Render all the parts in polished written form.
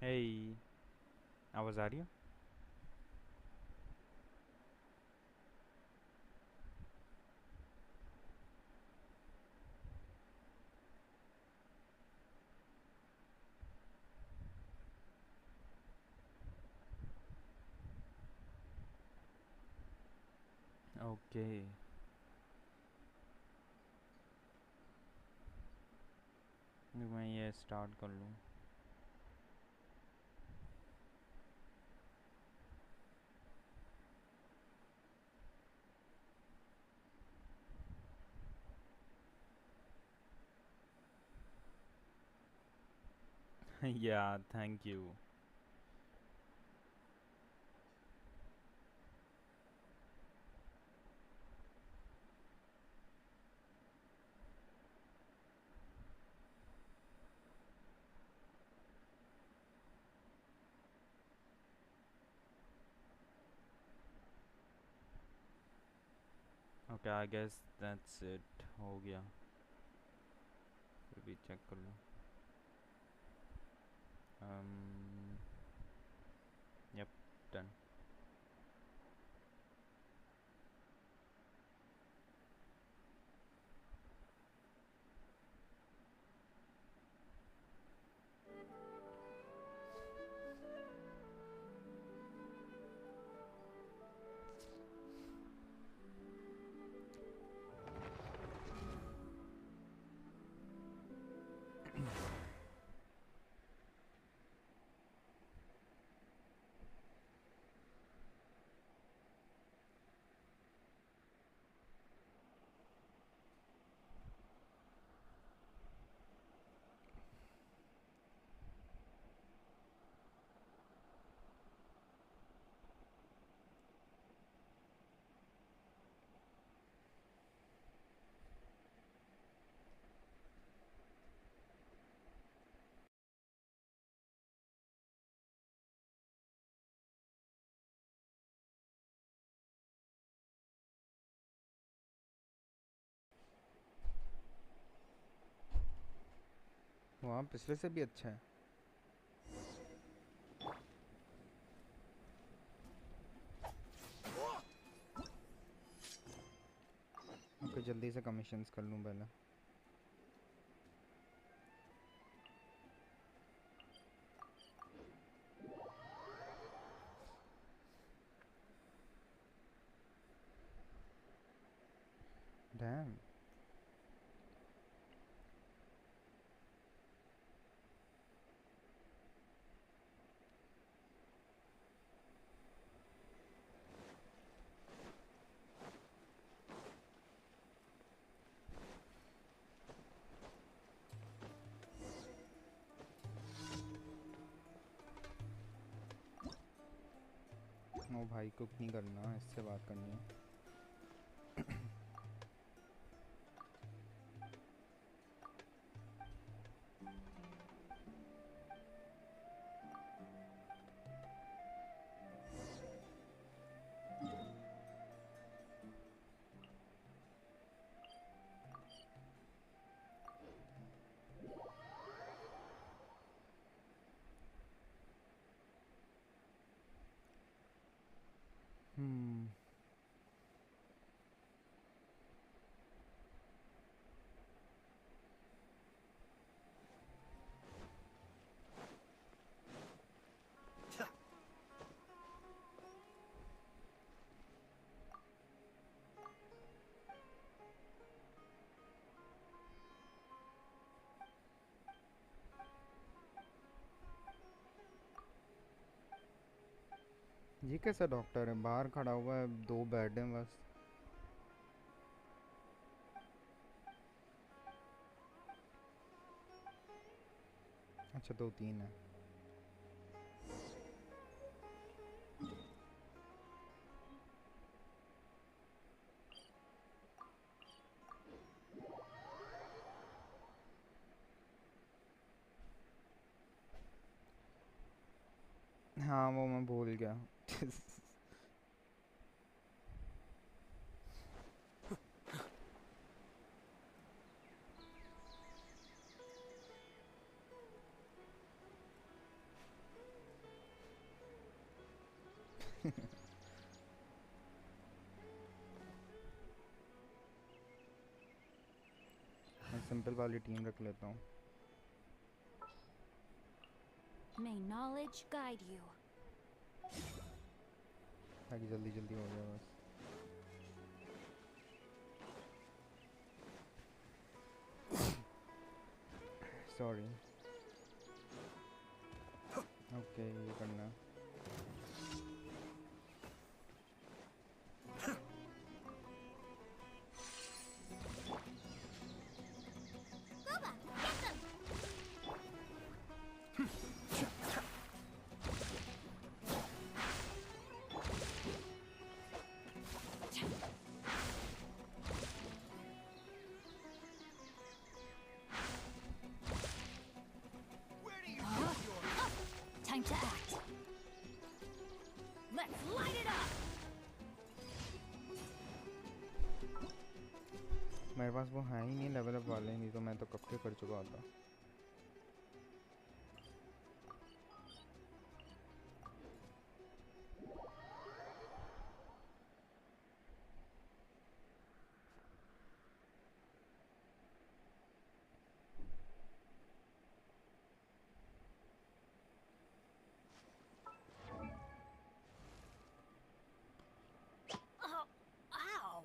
Hey, आवाज आ रही है? ओके, मैं ये स्टार्ट कर लूँ. Yeah, thank you. Okay, I guess that's it. हो गया. फिर भी चेक कर लो. Um, yep, done. वहाँ पिछले से भी अच्छा है. ओके, जल्दी से कमीशंस कर लूँ पहले. डैम. ओ भाई, कुक नहीं करना, इससे बात करनी है. हम्म. ये कैसा डॉक्टर है, बाहर खड़ा हुआ है, दो बेड हैं बस. अच्छा, दो तीन है. हाँ, वो मैं भूल गया. सिंपल वाली टीम रख लेता हूँ। May knowledge guide you. ताकि जल्दी जल्दी हो जाए बस। सॉरी। ओके ये करना है। Time to act. Let's light it up. मेरे पास वो है ही नहीं लेवल अप वाले, नहीं तो मैं तो कब के कर चुका होता। Oh, ow.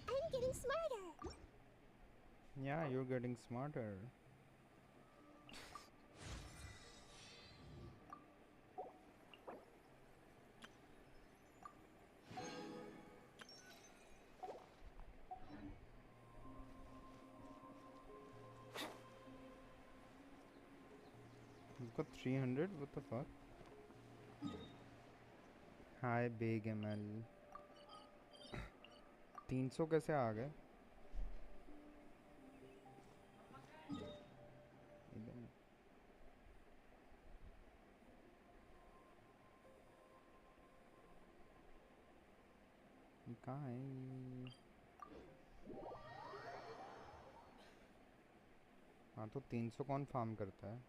I'm getting smarter. Yeah, you're getting smarter. You've got 300? What the fuck? Hi, big ML. 300 कैसे आ गए? कहाँ है ये? हाँ तो 300 कौन फार्म करता है?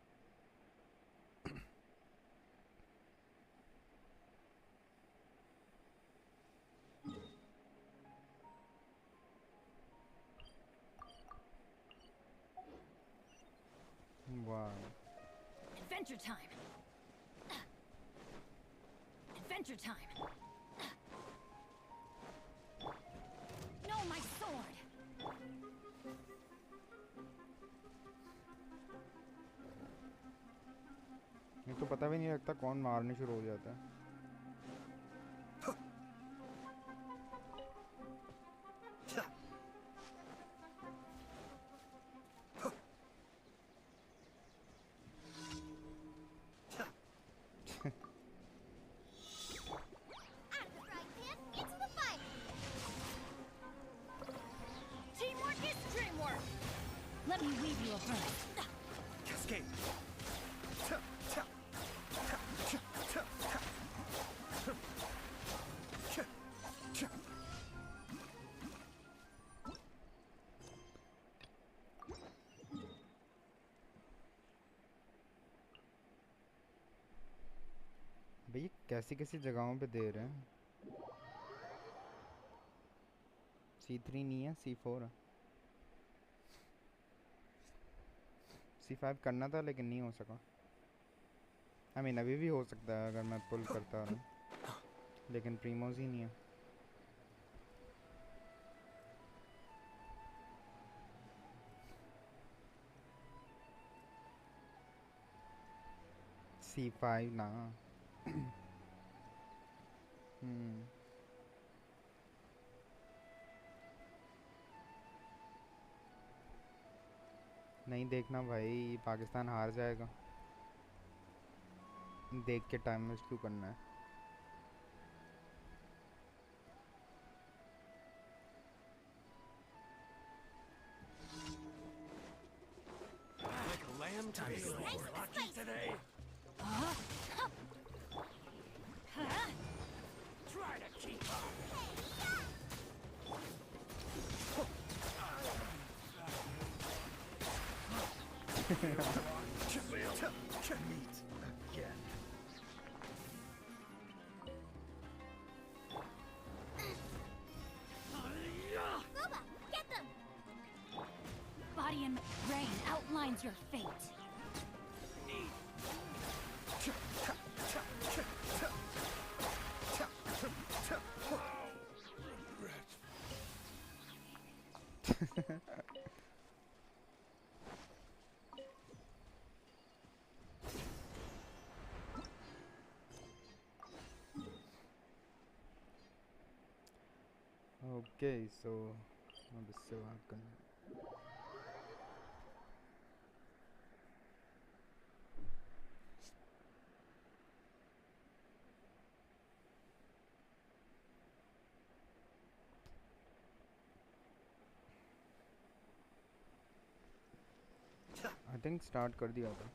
वाह। Adventure time. Adventure time. No, my sword. ये तो पता भी नहीं लगता कौन मारने शुरू हो जाता है। Out of the frying pan, into the fire. Teamwork is dreamwork. Let me weave you a verse. Cascade. भाई कैसी कैसी जगहों पे दे रहे हैं। C3 नहीं है, C4 है। C5 करना था लेकिन नहीं हो सका। I mean अभी भी हो सकता है अगर मैं पुल करता रहूं, लेकिन प्रीमोस ही नहीं है। C5 ना। नहीं देखना भाई, पाकिस्तान हार जाएगा। देख के टाइम वेस्ट क्यों करना है? Like lamb to be lucky today. Boba, get them! Body and brain outlines your fate. Okay, so अब इससे बात करना आई थिंक स्टार्ट कर दिया था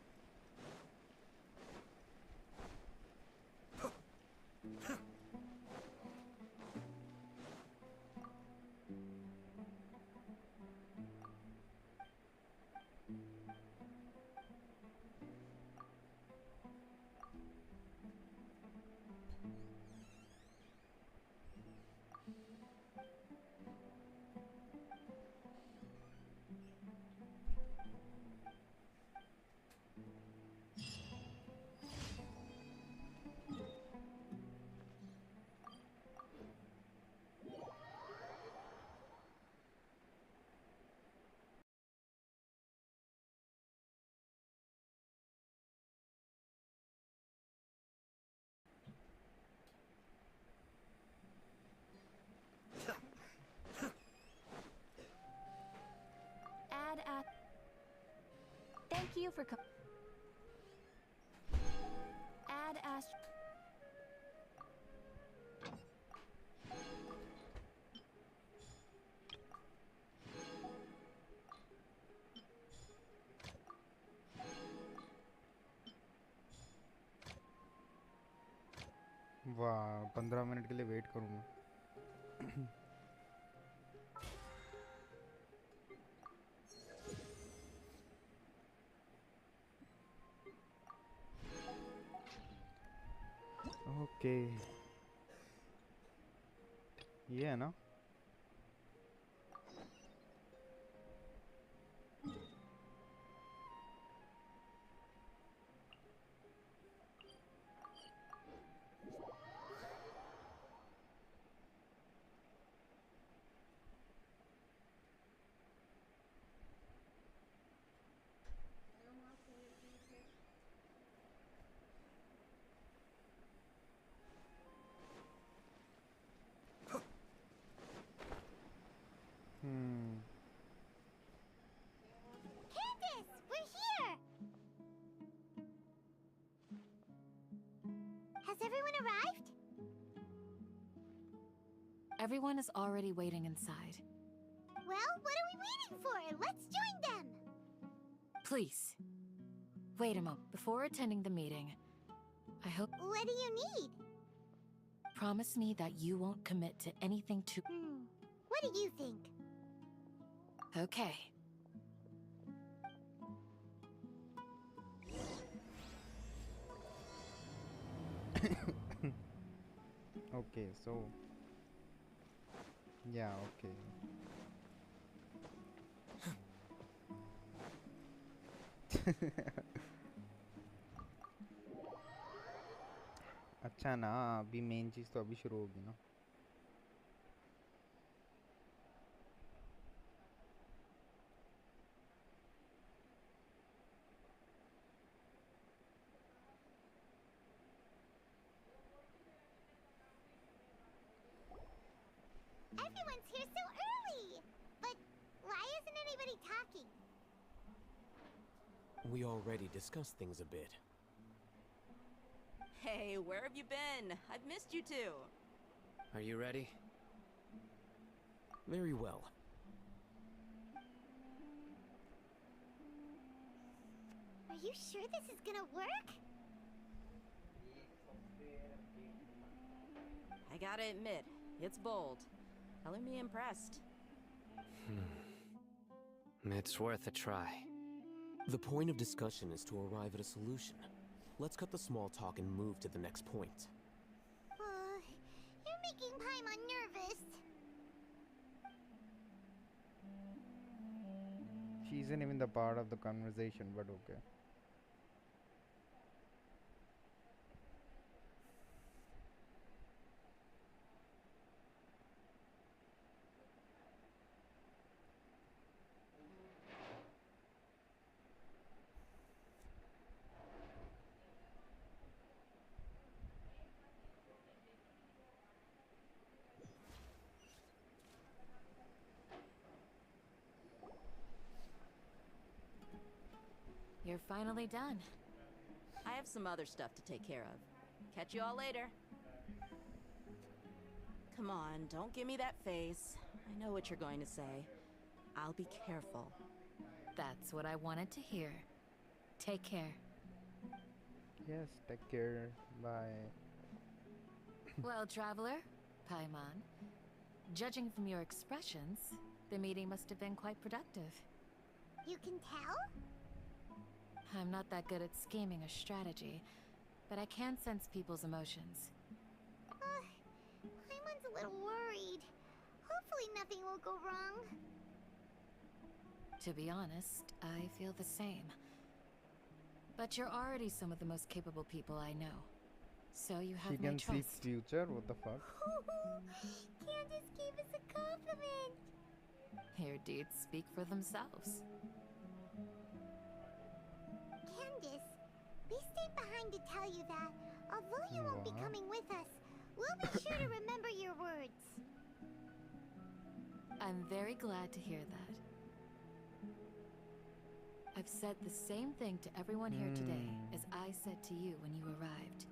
Thank you for Add Ast. वाह 15 मिनट के लिए वेट करूँगा ओके ये है ना Candace, we're here! Has everyone arrived? Everyone is already waiting inside. Well, what are we waiting for? Let's join them! Please. Wait a moment. Before attending the meeting, I hope What do you need? promise me that you won't commit to anything too. What do you think? Okay. Okay, so yeah, okay. अच्छा ना अभी main चीज़ तो अभी शुरू होगी ना Everyone's here so early! But why isn't anybody talking? We already discussed things a bit. Hey, where have you been? I've missed you too. Are you ready? Very well. Are you sure this is gonna work? I gotta admit, it's bold. Telling me impressed. It's worth a try. The point of discussion is to arrive at a solution. Let's cut the small talk and move to the next point. You're making Paimon nervous. She isn't even the part of the conversation, but okay. You're finally done. I have some other stuff to take care of. Catch you all later. Come on, don't give me that face. I know what you're going to say. I'll be careful. That's what I wanted to hear. Take care. Yes, take care. Bye. Well, traveler, Paimon, judging from your expressions, the meeting must have been quite productive. You can tell? I'm not that good at scheming or strategy, but I can sense people's emotions. Paimon's a little worried. Hopefully nothing will go wrong. To be honest, I feel the same. But you're already some of the most capable people I know. So you have She my can see trust. future. What the fuck? Candace gave us a compliment. Your deeds speak for themselves. Candace, we stayed behind to tell you that, although you won't be What? coming with us, we'll be sure to remember your words. I'm very glad to hear that. I've said the same thing to everyone here today as I said to you when you arrived.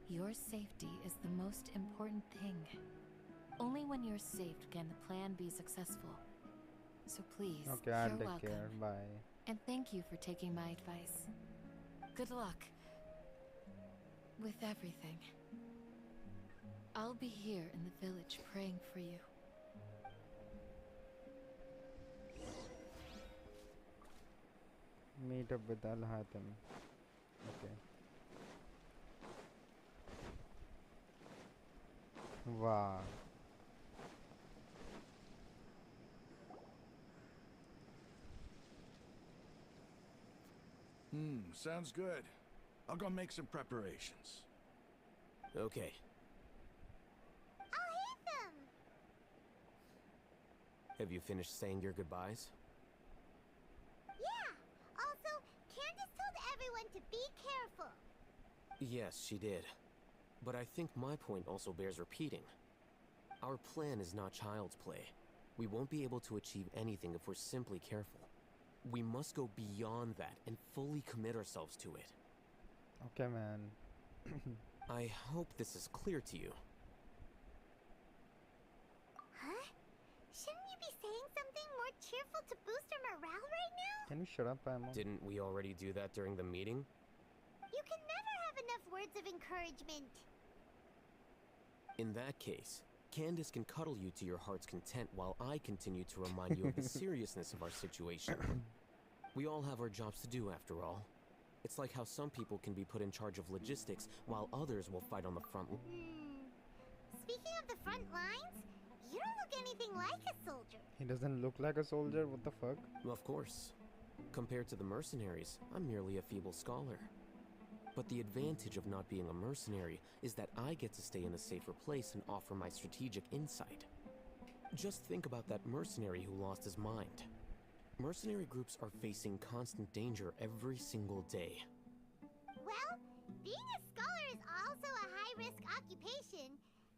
Your safety is the most important thing. Only when you're safe can the plan be successful. So please, Okay, I'll you're take welcome. care. Bye. And thank you for taking my advice. Good luck. With everything. I'll be here in the village praying for you. Meet up with Al Hatem. Okay. Wow. Sounds good. I'll go make some preparations. Okay. I'll hit them! Have you finished saying your goodbyes? Yeah! Also, Candace told everyone to be careful. Yes, she did. But I think my point also bears repeating. Our plan is not child's play. We won't be able to achieve anything if we're simply careful. We must go beyond that and fully commit ourselves to it. Okay, man. I hope this is clear to you. Huh? Shouldn't you be saying something more cheerful to boost our morale right now? Can you shut up, Paimon? Didn't we already do that during the meeting? You can never have enough words of encouragement. In that case, Candace can cuddle you to your heart's content while I continue to remind you of the seriousness of our situation. We all have our jobs to do, after all. It's like how some people can be put in charge of logistics while others will fight on the front. Speaking of the front lines, you don't look anything like a soldier. He doesn't look like a soldier. What the fuck? Of course. Compared to the mercenaries, I'm merely a feeble scholar. But the advantage of not being a mercenary is that I get to stay in a safer place and offer my strategic insight. Just think about that mercenary who lost his mind. Mercenary groups are facing constant danger every single day. Well, being a scholar is also a high-risk occupation,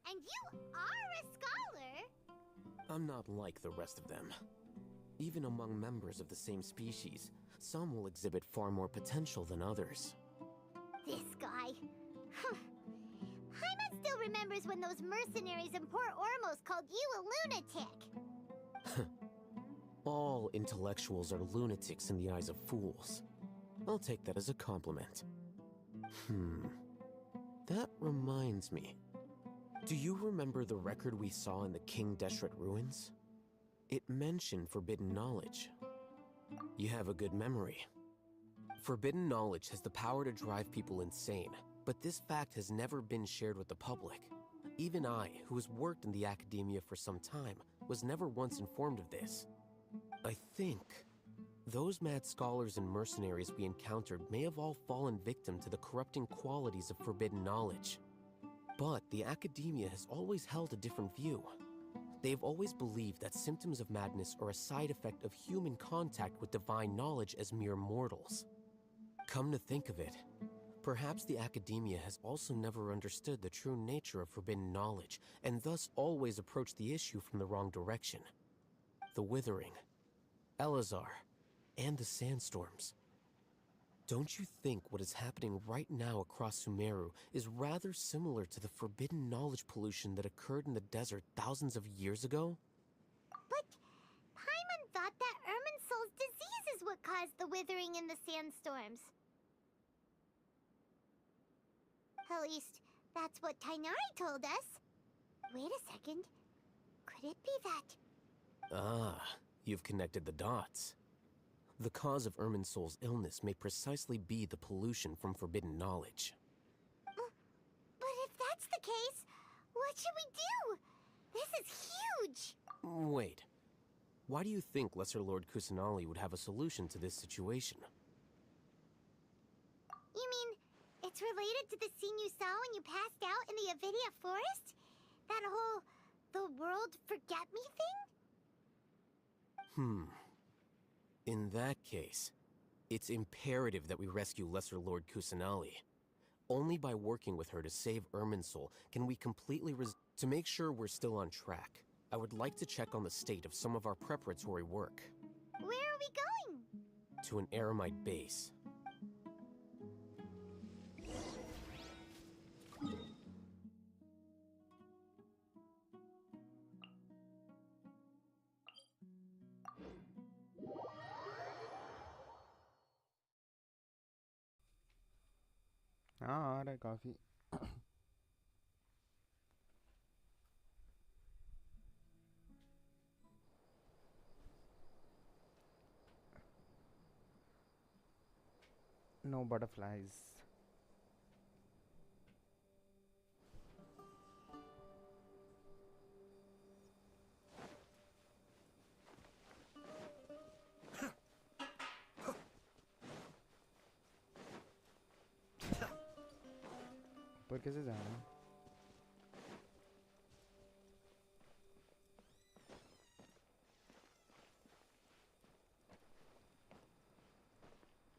and you are a scholar. I'm not like the rest of them. Even among members of the same species, some will exhibit far more potential than others. This guy. Paimon still remembers when those mercenaries in Port Ormos called you a lunatic. All intellectuals are lunatics in the eyes of fools. I'll take that as a compliment. That reminds me. Do you remember the record we saw in the King Deshret ruins? It mentioned forbidden knowledge. You have a good memory. Forbidden knowledge has the power to drive people insane, but this fact has never been shared with the public. Even I, who has worked in the academia for some time, was never once informed of this. I think those mad scholars and mercenaries we encountered may have all fallen victim to the corrupting qualities of forbidden knowledge. But the academia has always held a different view. They've always believed that symptoms of madness are a side effect of human contact with divine knowledge as mere mortals. Come to think of it, perhaps the academia has also never understood the true nature of forbidden knowledge, and thus always approached the issue from the wrong direction. The Withering, Elazar, and the sandstorms. Don't you think what is happening right now across Sumeru is rather similar to the forbidden knowledge pollution that occurred in the desert thousands of years ago? But Paimon thought that Irminsul's disease is what caused the withering and the sandstorms. At least, that's what Tainari told us. Wait a second. Could it be that? Ah, you've connected the dots. The cause of Irminsul's illness may precisely be the pollution from forbidden knowledge. But if that's the case, what should we do? This is huge! Wait. Why do you think Lesser Lord Kusanali would have a solution to this situation? You mean, it's related to the scene you saw when you passed out in the Avidia forest? That whole, the world forget me thing? In that case, it's imperative that we rescue Lesser Lord Kusanali. Only by working with her to save Irminsul can we completely To make sure we're still on track, I would like to check on the state of some of our preparatory work. Where are we going? To an Eremite base. हाँ आ रहा है काफ़ी. No butterflies. पर कैसे जाना है?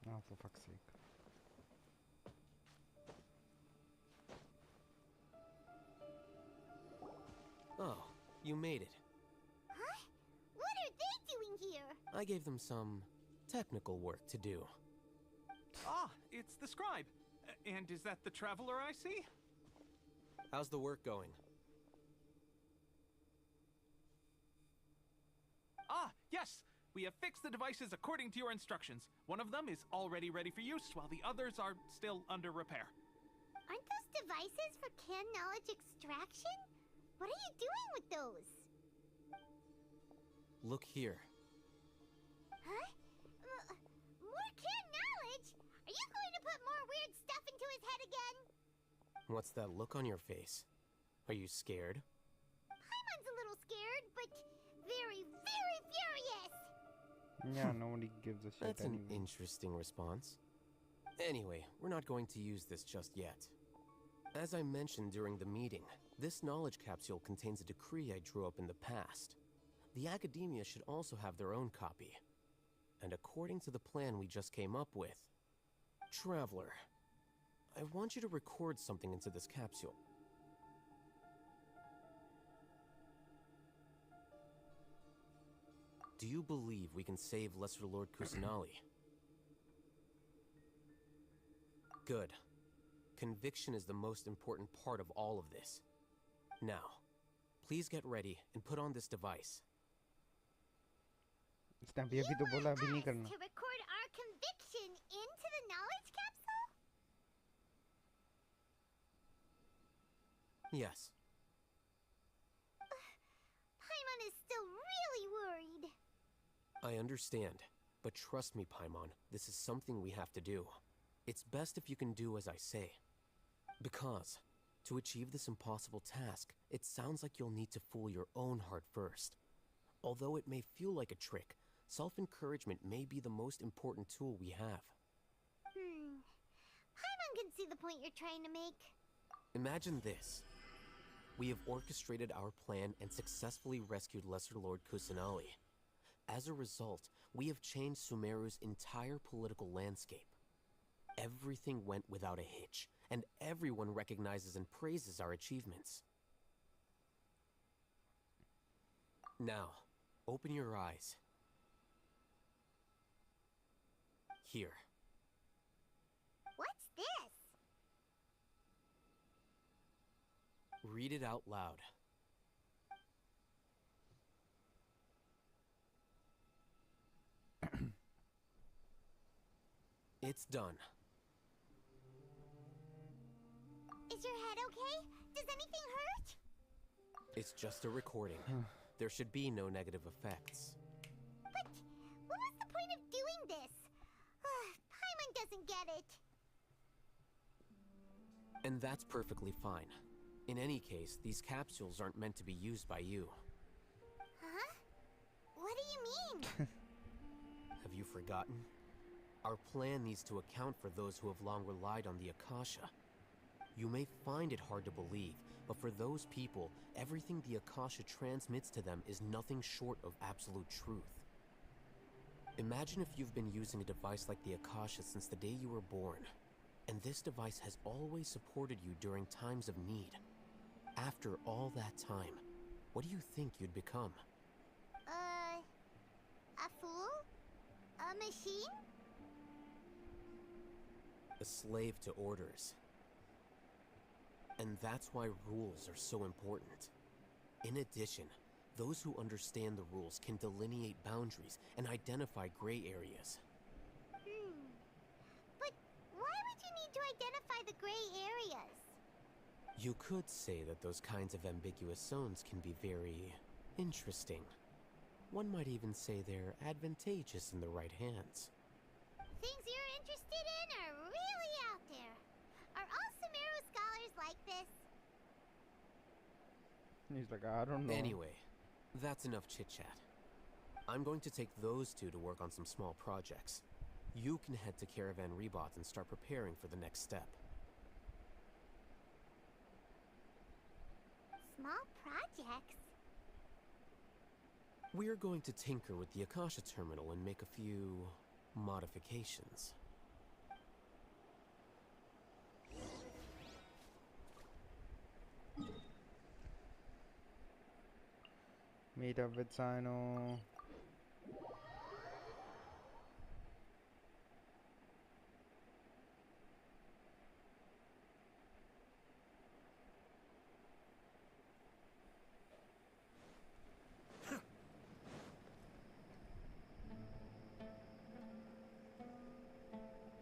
Oh, for fuck's sake. Oh, you made it. Huh? What are they doing here? I gave them some technical work to do. Ah, it's the scribe. And is that the traveler I see? How's the work going? Ah, yes! We have fixed the devices according to your instructions. One of them is already ready for use, while the others are still under repair. Aren't those devices for canned knowledge extraction? What are you doing with those? Look here. Huh? More canned knowledge? Are you going to put more weird stuff into his head again? What's that look on your face? Are you scared? Paimon's a little scared, but very, very furious! Yeah, nobody gives a shit That's an anyway. interesting response. Anyway, we're not going to use this just yet. As I mentioned during the meeting, this knowledge capsule contains a decree I drew up in the past. The academia should also have their own copy. And according to the plan we just came up with, Traveler, I want you to record something into this capsule. Do you believe we can save Lesser Lord Kusanali? Good. Conviction is the most important part of all of this. Now, please get ready and put on this device. इसने अभी तो बोला अभी नहीं You want करना. us to record our conviction into the knowledge capsule? Yes. Paimon is still really worried. I understand. But trust me, Paimon, this is something we have to do. It's best if you can do as I say. Because, to achieve this impossible task, it sounds like you'll need to fool your own heart first. Although it may feel like a trick, self-encouragement may be the most important tool we have. Paimon can see the point you're trying to make. Imagine this. We have orchestrated our plan and successfully rescued Lesser Lord Kusanali. As a result, we have changed Sumeru's entire political landscape. Everything went without a hitch, and everyone recognizes and praises our achievements. Now, open your eyes. Here. What's this? Read it out loud. It's done. Is your head okay? Does anything hurt? It's just a recording. There should be no negative effects. But what was the point of doing this? Paimon doesn't get it. And that's perfectly fine. In any case, these capsules aren't meant to be used by you. Huh? What do you mean? Have you forgotten? Our plan needs to account for those who have long relied on the Akasha. You may find it hard to believe, but for those people, everything the Akasha transmits to them is nothing short of absolute truth. Imagine if you've been using a device like the Akasha since the day you were born, and this device has always supported you during times of need. After all that time, what do you think you'd become? A fool? A machine? A slave to orders. And that's why rules are so important. In addition, those who understand the rules can delineate boundaries and identify gray areas. But why would you need to identify the gray areas? You could say that those kinds of ambiguous zones can be very interesting. One might even say they're advantageous in the right hands. Things you're interested in are really out there. Are all Sumeru scholars like this? He's like, I don't know. Anyway, that's enough chit-chat. I'm going to take those two to work on some small projects. You can head to Caravan Rebot and start preparing for the next step. Small projects? We're going to tinker with the Akasha terminal and make a few modifications. Meet up with Sino.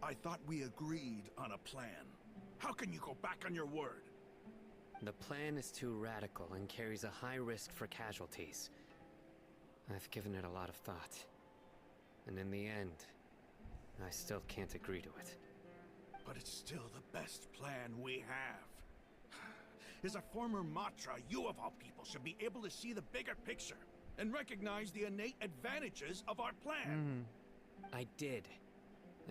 I thought we agreed on a plan. How can you go back on your word? The plan is too radical and carries a high risk for casualties. I've given it a lot of thought. And in the end, I still can't agree to it. But it's still the best plan we have. As a former Matra, you of all people should be able to see the bigger picture and recognize the innate advantages of our plan. I did.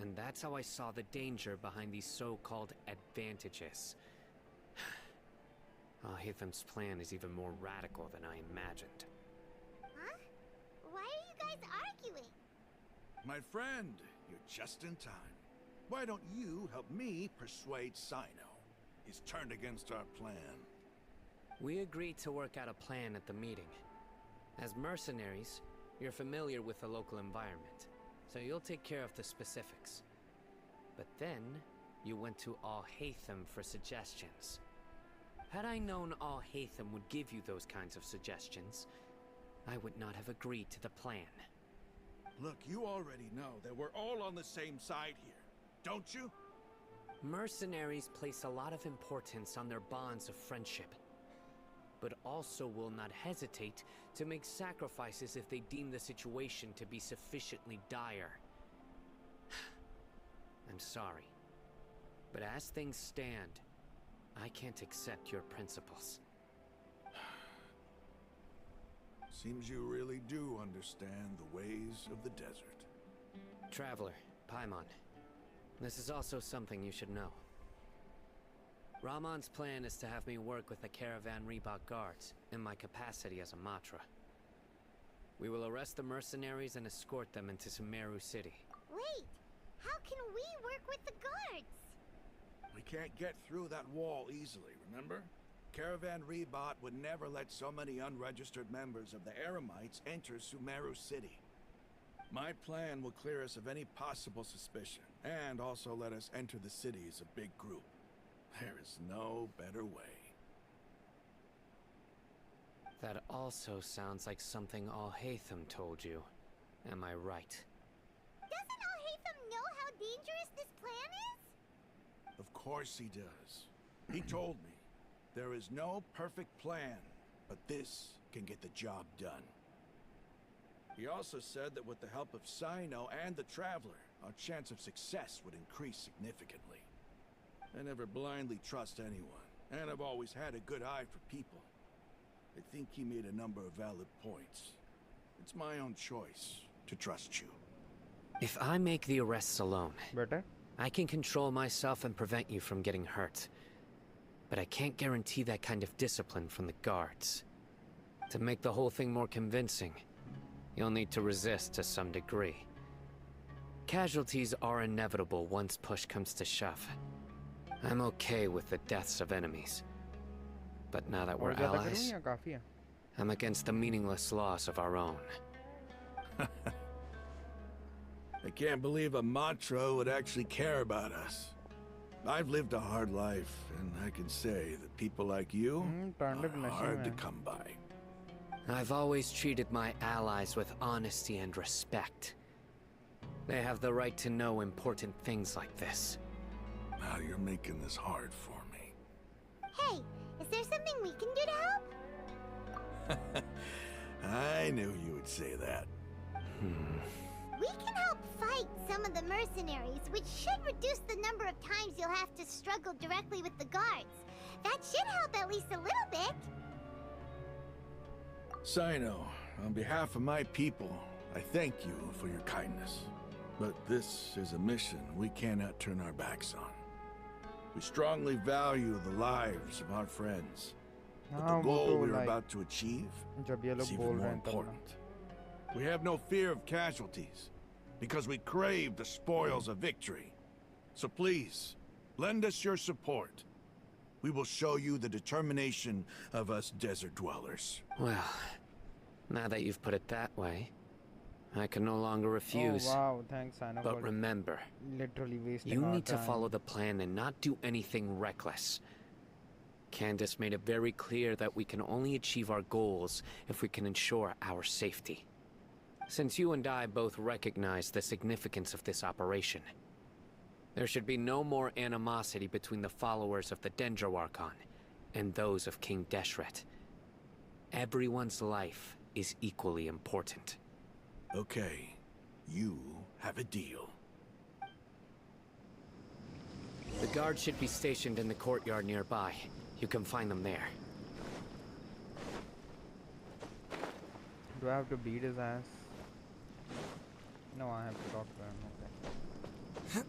And that's how I saw the danger behind these so-called advantages. Al-Hitham's plan is even more radical than I imagined. Huh? Why are you guys arguing? My friend, you're just in time. Why don't you help me persuade Sino? He's turned against our plan. We agreed to work out a plan at the meeting. As mercenaries, you're familiar with the local environment, so you'll take care of the specifics. But then, you went to Al-Hatham for suggestions. Had I known Al-Hatham would give you those kinds of suggestions, I would not have agreed to the plan. Look, you already know that we're all on the same side here, don't you? Mercenaries place a lot of importance on their bonds of friendship, but also will not hesitate to make sacrifices if they deem the situation to be sufficiently dire. sorry. But as things stand, I can't accept your principles. Seems you really do understand the ways of the desert. Traveler, Paimon, this is also something you should know. Rahman's plan is to have me work with the Caravan Reebok guards in my capacity as a Matra. We will arrest the mercenaries and escort them into Sumeru City. Wait, how can we work with the guards? We can't get through that wall easily, remember? Caravan Rebot would never let so many unregistered members of the Eremites enter Sumeru City. My plan will clear us of any possible suspicion, and also let us enter the city as a big group. There is no better way. That also sounds like something Al-Haytham told you. Am I right? Doesn't Al-Haytham know how dangerous this plan is? Of course he does. He told me, there is no perfect plan, but this can get the job done. He also said that with the help of Sino and the Traveler, our chance of success would increase significantly. I never blindly trust anyone, and I've always had a good eye for people. I think he made a number of valid points. It's my own choice to trust you. If I make the arrests alone, Better? I can control myself and prevent you from getting hurt. But I can't guarantee that kind of discipline from the guards. To make the whole thing more convincing, you'll need to resist to some degree. Casualties are inevitable once push comes to shove. I'm okay with the deaths of enemies. But now that we're और ज़्यादा allies, करूँ या काफ़ी है? I'm against the meaningless loss of our own. I can't believe a Matra would actually care about us. I've lived a hard life, and I can say that people like you Turnip are नशे hard में to है. come by. I've always treated my allies with honesty and respect. They have the right to know important things like this. Now you're making this hard for me. Hey, is there something we can do to help? I knew you would say that. We can help fight some of the mercenaries, which should reduce the number of times you'll have to struggle directly with the guards. That should help at least a little bit. Sino, on behalf of my people, I thank you for your kindness. But this is a mission we cannot turn our backs on. We strongly value the lives of our friends. But the हाँ, वो goal तो we are like about to achieve जब ये is लोग even बोल more रहे हैं तब ना. important. We have no fear of casualties, because we crave the spoils of victory. So please, lend us your support. We will show you the determination of us desert dwellers. Well, now that you've put it that way, I can no longer refuse. Oh wow, thanks Sino But for remember, literally wasting you our need to time. follow the plan and not do anything reckless. Candace made it very clear that we can only achieve our goals if we can ensure our safety. Since you and I both recognize the significance of this operation, there should be no more animosity between the followers of the Dendro Archon and those of King Deshret. Everyone's life is equally important. Okay, you have a deal. The guards should be stationed in the courtyard nearby. You can find them there. Do I have to beat his ass? No, I have to talk to him. Okay.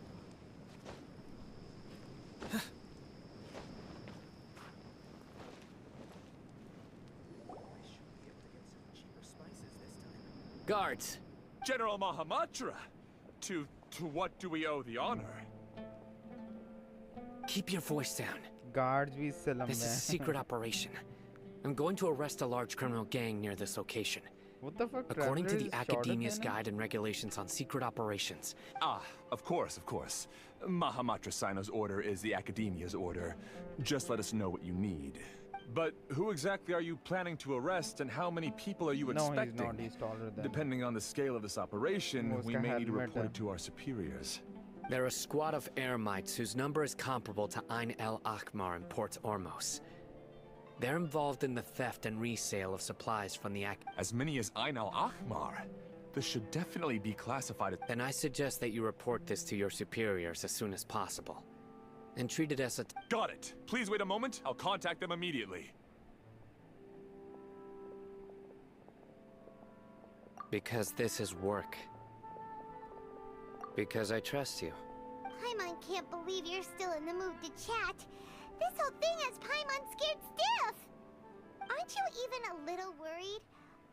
Guards! General Mahamatra! To what do we owe the honor? Keep your voice down. Guards भी सिलम This is a में. secret operation. I'm going to arrest a large criminal gang near this location. What the fuck? According to Traveler the is shorter Academia's than him? Guide and Regulations on Secret Operations. Ah, of course, of course. Mahamatra Sino's order is the Academia's order. Just let us know what you need. But who exactly are you planning to arrest, and how many people are you No, he's expecting? not. He's taller than. Depending on the scale of this operation, वो we उसका may need to helmet report है. it to our superiors. They're a squad of Eremites whose number is comparable to Ain el Akhmar in Port Ormos. They're involved in the theft and resale of supplies from the As many as Ain al-Ahmar? This should definitely be classified as... Then I suggest that you report this to your superiors as soon as possible. And treat it as a... Got it! Please wait a moment. I'll contact them immediately. Because this is work. Because I trust you. Paimon can't believe you're still in the mood to chat. This whole thing has Paimon scared stiff. Aren't you even a little worried?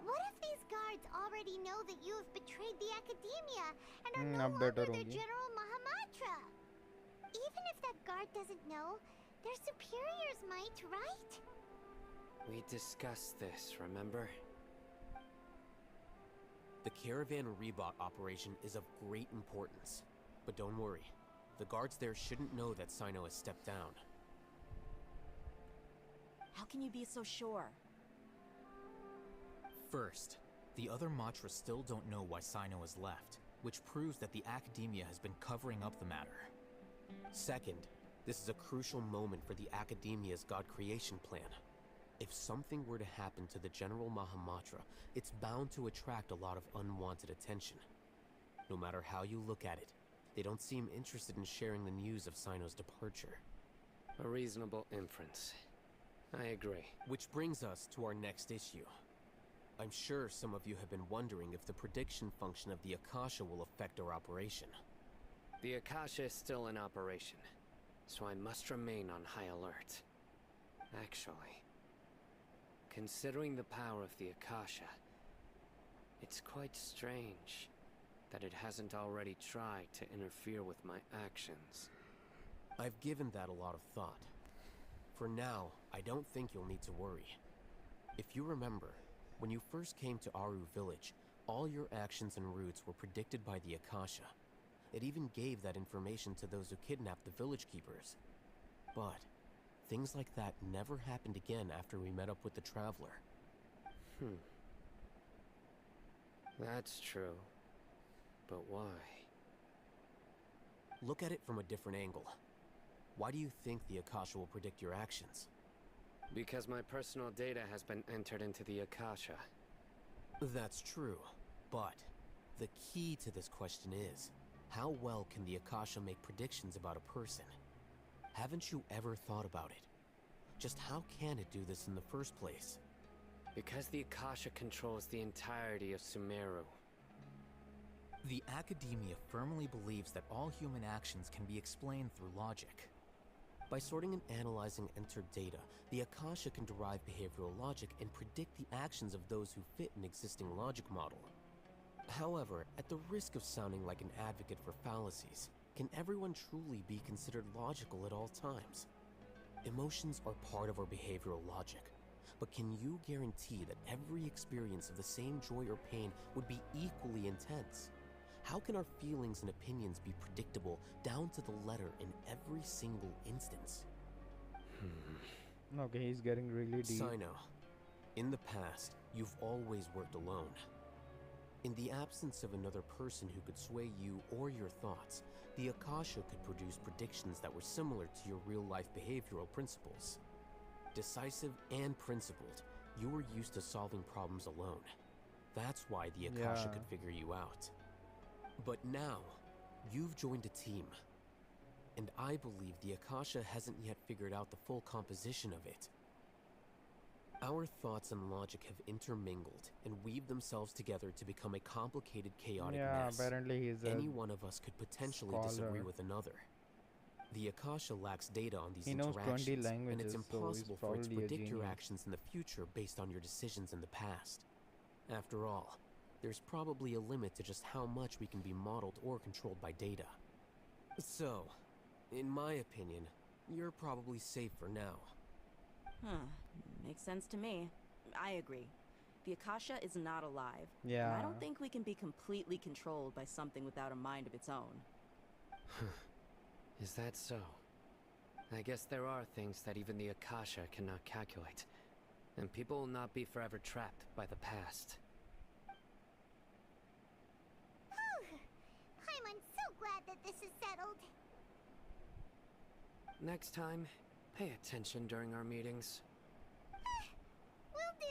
What if these guards already know that you have betrayed the Academia and are no longer their General Mahamatra? Even if that guard doesn't know, their superiors might, right? We discussed this, remember? The Caravan Rebot operation is of great importance. But don't worry, the guards there shouldn't know that Sino has stepped down. How can you be so sure? First, the other Matras still don't know why Sino has left, which proves that the Academia has been covering up the matter. Second, this is a crucial moment for the Academia's God creation plan. If something were to happen to the General Mahamatra, it's bound to attract a lot of unwanted attention. No matter how you look at it, they don't seem interested in sharing the news of Sino's departure. A reasonable inference. I agree. Which brings us to our next issue. I'm sure some of you have been wondering if the prediction function of the Akasha will affect our operation. The Akasha is still in operation, so I must remain on high alert. Actually, considering the power of the Akasha, it's quite strange that it hasn't already tried to interfere with my actions. I've given that a lot of thought. For now, I don't think you'll need to worry. If you remember, when you first came to Aru Village, all your actions and routes were predicted by the Akasha. It even gave that information to those who kidnapped the village keepers. But things like that never happened again after we met up with the Traveler. That's true. But why? Look at it from a different angle. Why do you think the Akasha will predict your actions? Because my personal data has been entered into the Akasha. That's true, but the key to this question is, how well can the Akasha make predictions about a person? Haven't you ever thought about it? Just how can it do this in the first place? Because the Akasha controls the entirety of Sumeru. The Academia firmly believes that all human actions can be explained through logic. By sorting and analyzing entered data, the Akasha can derive behavioral logic and predict the actions of those who fit an existing logic model. However, at the risk of sounding like an advocate for fallacies, can everyone truly be considered logical at all times? Emotions are part of our behavioral logic, but can you guarantee that every experience of the same joy or pain would be equally intense? How can our feelings and opinions be predictable down to the letter in every single instance? Okay, he's getting really deep. Sino, in the past, you've always worked alone. In the absence of another person who could sway you or your thoughts, the Akasha could produce predictions that were similar to your real-life behavioral principles. Decisive and principled, you were used to solving problems alone. That's why the Akasha could figure you out. But now, you've joined a team. And I believe the Akasha hasn't yet figured out the full composition of it. Our thoughts and logic have intermingled and weaved themselves together to become a complicated, chaotic mess. Apparently he's Any one of us could potentially disagree with another. The Akasha lacks data on these interactions, 20 languages, and it's impossible for it to predict your genius. actions in the future based on your decisions in the past. After all, there's probably a limit to just how much we can be modeled or controlled by data. So, in my opinion, you're probably safe for now. Makes sense to me. I agree. The Akasha is not alive. Yeah. And I don't think we can be completely controlled by something without a mind of its own. Is that so? I guess there are things that even the Akasha cannot calculate. And people will not be forever trapped by the past. I'm so glad that this is settled. Next time, pay attention during our meetings. Will do.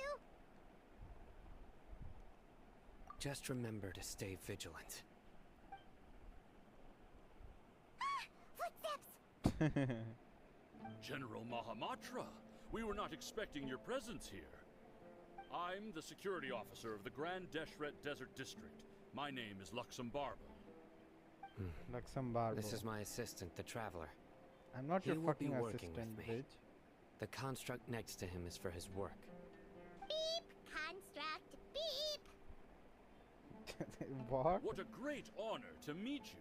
Just remember to stay vigilant. Footsteps! General Mahamatra, we were not expecting your presence here. I'm the security officer of the Grand Deshret Desert District. My name is Luxembarbo. Luxembarbo. This is my assistant, the Traveler. I'm not He your will fucking be working assistant, with me. bitch. The construct next to him is for his work. Beep! Construct, beep! What? What a great honor to meet you.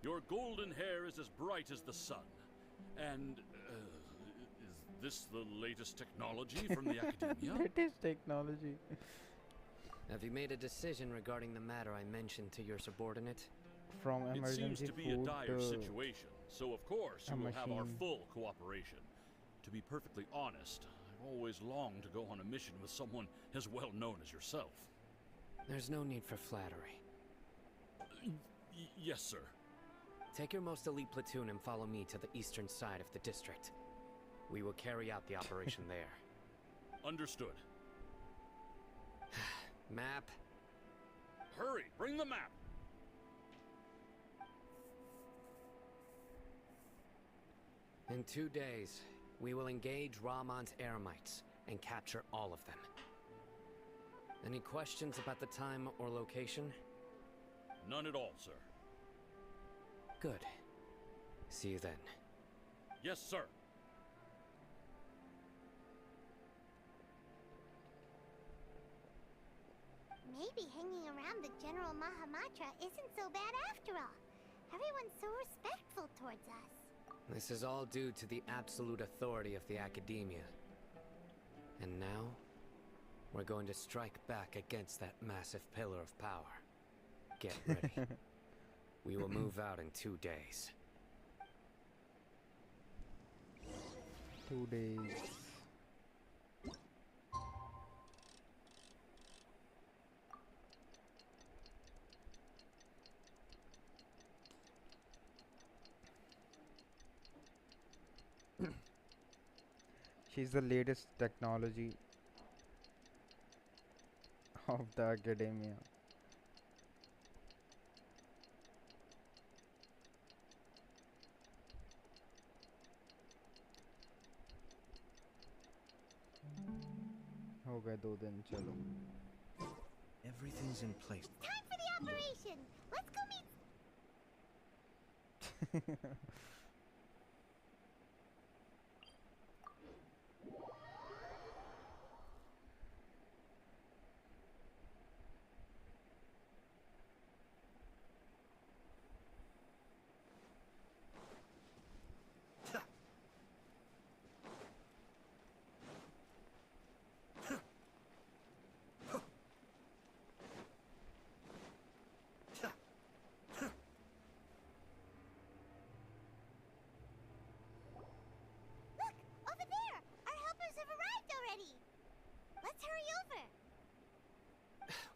Your golden hair is as bright as the sun. And, is this the latest technology from the Academia? Latest technology. Have you made a decision regarding the matter I mentioned to your subordinate? From It emergency seems to be a food dire to situation, so of course you will have our machine. full cooperation. To be perfectly honest, I've always longed to go on a mission with someone as well known as yourself. There's no need for flattery. Yes, sir. Take your most elite platoon and follow me to the eastern side of the district. We will carry out the operation there. Understood. Map. Hurry, bring the map. In 2 days, we will engage Rahman's Eremites and capture all of them. Any questions about the time or location? None at all, sir. Good. See you then. Yes, sir. Maybe hanging around the General Mahamatra isn't so bad after all. Everyone's so respectful towards us. This is all due to the absolute authority of the Academia. And now, we're going to strike back against that massive pillar of power. Get ready. We will move out in 2 days. 2 days. She's the latest technology of the Academia. हो गए 2 दिन चलो. Everything's in place. Time for the operation! Let's go meet...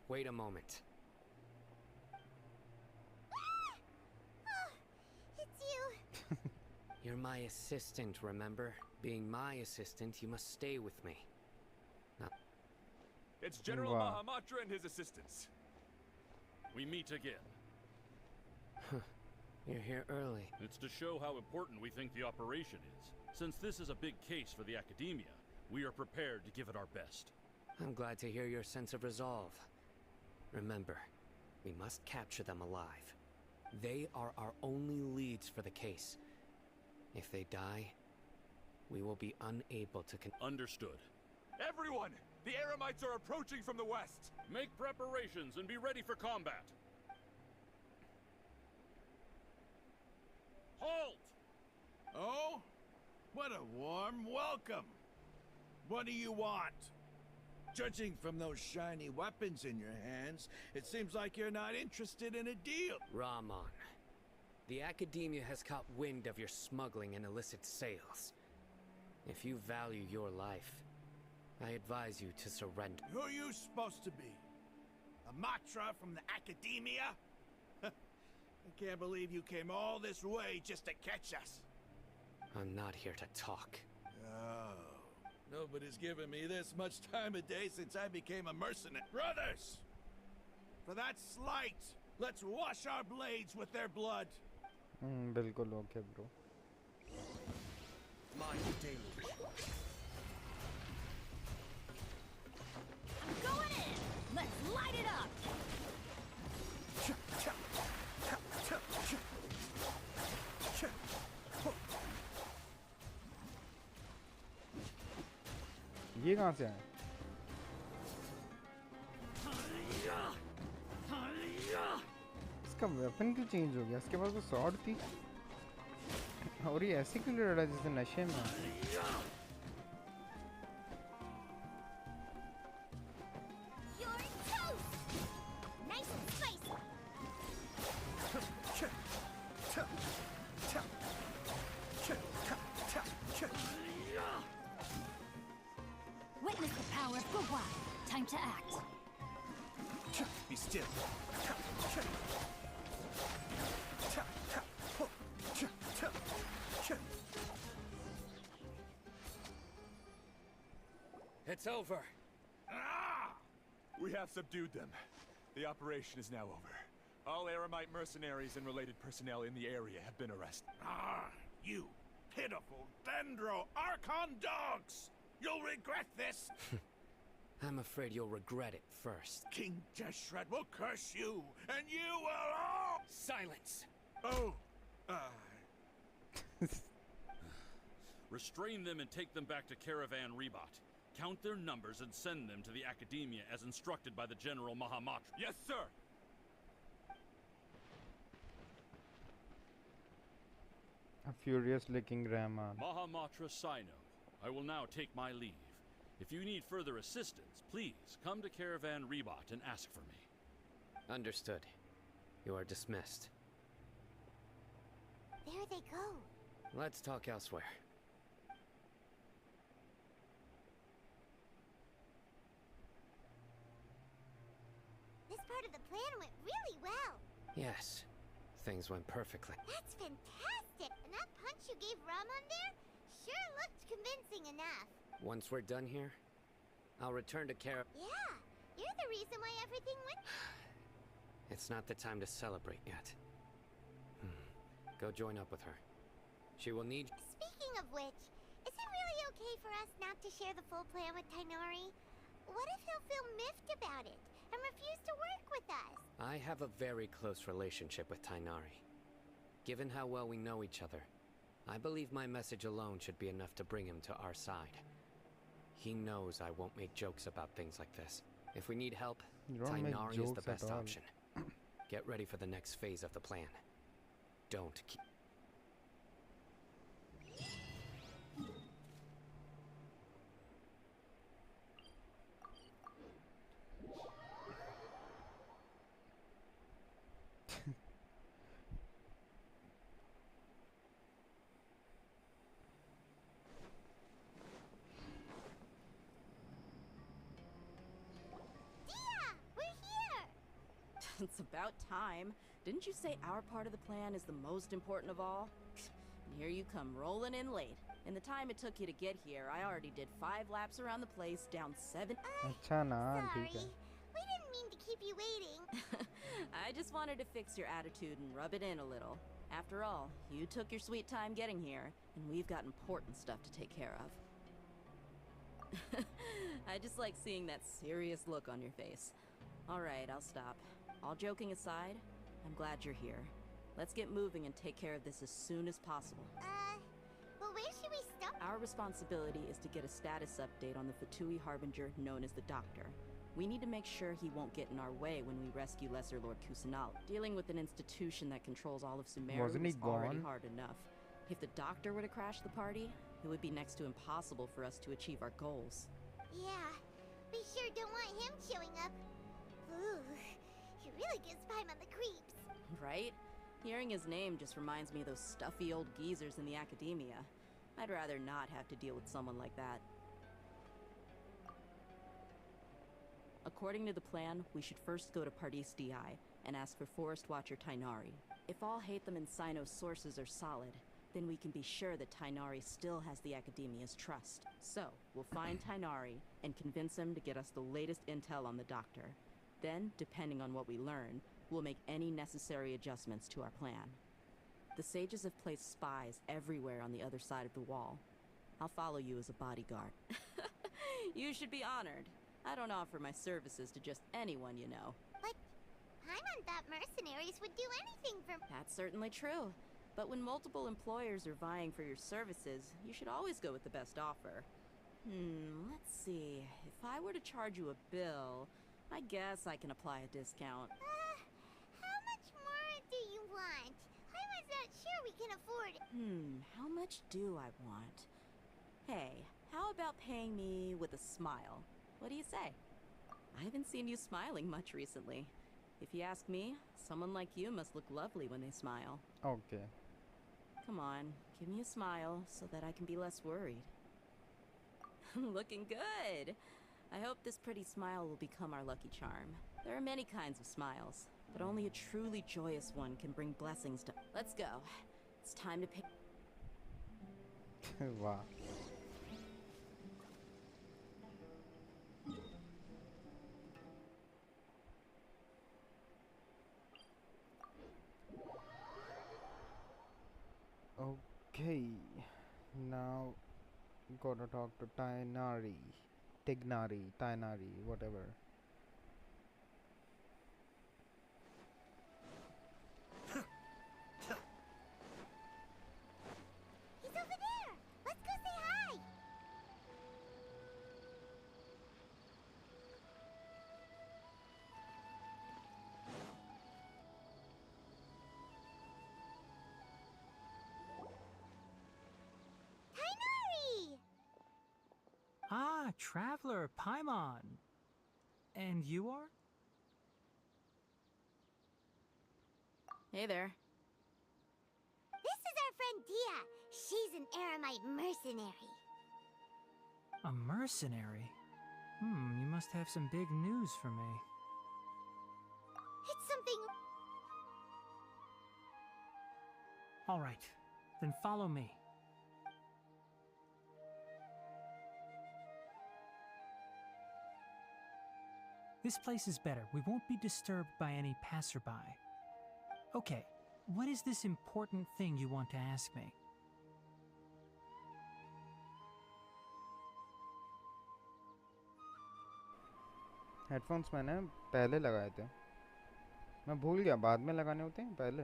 Wait a moment. Oh, it's you. You're my assistant, remember? Being my assistant, you must stay with me. Now, It's General Wow. Mahamatra and his assistants. We meet again. you're here early. It's to show how important we think the operation is. Since this is a big case for the Academia, we are prepared to give it our best. I'm glad to hear your sense of resolve. Remember, we must capture them alive. They are our only leads for the case. If they die, we will be unable to Understood. Everyone! The Eremites are approaching from the west! Make preparations and be ready for combat. Halt! Oh? What a warm welcome. What do you want? Judging from those shiny weapons in your hands, it seems like you're not interested in a deal. Rahman, the Academia has caught wind of your smuggling and illicit sales. If you value your life, I advise you to surrender. Who are you supposed to be? A Matra from the Academia? I can't believe you came all this way just to catch us. I'm not here to talk. Oh, nobody's given me this much time of day since I became a mercenary. Brothers! for that slight. Let's wash our blades with their blood. बिल्कुल okay bro. My deluge. Going in! Let's light it up! ये कहाँ से आए? इसका weapon क्यों change हो गया? इसके पास वो स्वॉर्ड थी और ये ऐसे क्यों लड़ रहा है जैसे नशे में? You're toast! Nice and spicy! Witness the power of Gugwa. Time to act. Be still. It's over. We have subdued them. The operation is now over. All Aramite mercenaries and related personnel in the area have been arrested. You pitiful Dendro Archon dogs! You'll regret this! I'm afraid you'll regret it first. King Deshret will curse you, and you will all... Silence! Oh, Restrain them and take them back to Caravan Rebot. Count their numbers and send them to the Academia as instructed by the General Mahamatra. Yes, sir! A furiously King Rama. Mahamatra Sino, I will now take my leave. If you need further assistance, please come to Caravan Rebot and ask for me. Understood. You are dismissed. There they go. Let's talk elsewhere. This part of the plan went really well. Yes, things went perfectly. That's fantastic! And that punch you gave Ramon there sure looked convincing enough. Once we're done here, I'll return to Cara. Yeah, you're the reason why everything went... It's not the time to celebrate yet. Go join up with her. She will need... Speaking of which, is it really okay for us not to share the full plan with Tainari? What if he'll feel miffed about it and refuse to work with us? I have a very close relationship with Tainari. Given how well we know each other, I believe my message alone should be enough to bring him to our side. He knows I won't make jokes about things like this. If we need help, Tainari is the best option. Get ready for the next phase of the plan. Don't keep... It's about time. Didn't you say our part of the plan is the most important of all? And here you come rolling in late. In the time it took you to get here, I already did 5 laps around the place, down 7... अच्छा ना, Sorry. ठीक है. We didn't mean to keep you waiting. I just wanted to fix your attitude and rub it in a little. After all, you took your sweet time getting here, and we've got important stuff to take care of. I just like seeing that serious look on your face. Alright, I'll stop. All joking aside, I'm glad you're here. Let's get moving and take care of this as soon as possible. Well, where should we stop? Our responsibility is to get a status update on the Fatui Harbinger known as the Doctor. We need to make sure he won't get in our way when we rescue Lesser Lord Kusanal. Dealing with an institution that controls all of Sumeru Wasn't he is already gone? hard enough. If the Doctor were to crash the party, it would be next to impossible for us to achieve our goals. Yeah, we sure don't want him showing up. Ooh, he really gives Paimon the creeps. Right? Hearing his name just reminds me of those stuffy old geezers in the academia. I'd rather not have to deal with someone like that. According to the plan, we should first go to Pardis DI and ask for Forest Watcher Tainari. If all Hatham and Sino's sources are solid, then we can be sure that Tainari still has the Academia's trust. So, we'll find Tainari and convince him to get us the latest intel on the Doctor. Then, depending on what we learn, we'll make any necessary adjustments to our plan. The sages have placed spies everywhere on the other side of the wall. I'll follow you as a bodyguard. You should be honored. I don't offer my services to just anyone you know. But Paimon thought mercenaries would do anything for... That's certainly true. But when multiple employers are vying for your services, you should always go with the best offer. Let's see. If I were to charge you a bill, I guess I can apply a discount. How much more do you want? Paimon's not sure we can afford it. How much do I want? Hey, how about paying me with a smile? What do you say? I haven't seen you smiling much recently. If you ask me, someone like you must look lovely when they smile. Okay. Come on, give me a smile so that I can be less worried. Looking good! I hope this pretty smile will become our lucky charm. There are many kinds of smiles, but only a truly joyous one can bring blessings to... Let's go. It's time to pick... Wow. Okay, now gotta talk to Tainari, whatever. He's over there! Let's go say hi! Tainari! Ah, Traveler, Paimon. And you are? Hey there. This is our friend Dia. She's an Aramite mercenary. A mercenary? You must have some big news for me. It's something... All right, then follow me. This place is better. We won't be disturbed by any passerby. Okay, what is this important thing you want to ask me? Headphones मैंने पहले लगाए थे, मैं भूल गया, बाद में लगाने होते हैं पहले.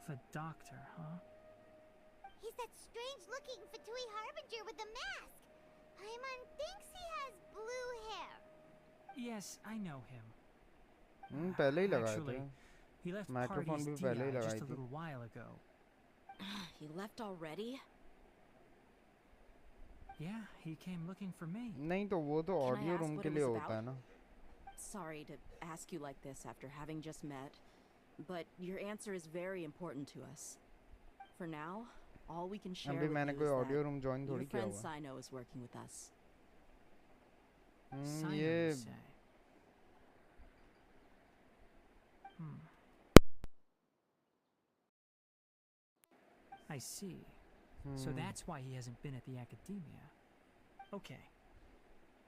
The doctor, huh? He's that strange-looking Fatui Harbinger with the mask. Paimon thinks he has blue hair. Yes, I know him. पहले ही लगाए Actually, थे. he left माइक्रोफोन parties भी पहले ही DI लगाई just a थी. little while ago. He left already? Yeah, he came looking for me. नहीं तो वो तो Can I audio ask room what के it लिए was होता है about? ना. Sorry to ask you like this after having just met, but your answer is very important to us. For now, all we can share अभी with मैंने you कोई is audio that room join your थोड़ी किया friend हुआ. Sino is working with us. Sino, ये you say? I see. So that's why he hasn't been at the academia. Okay.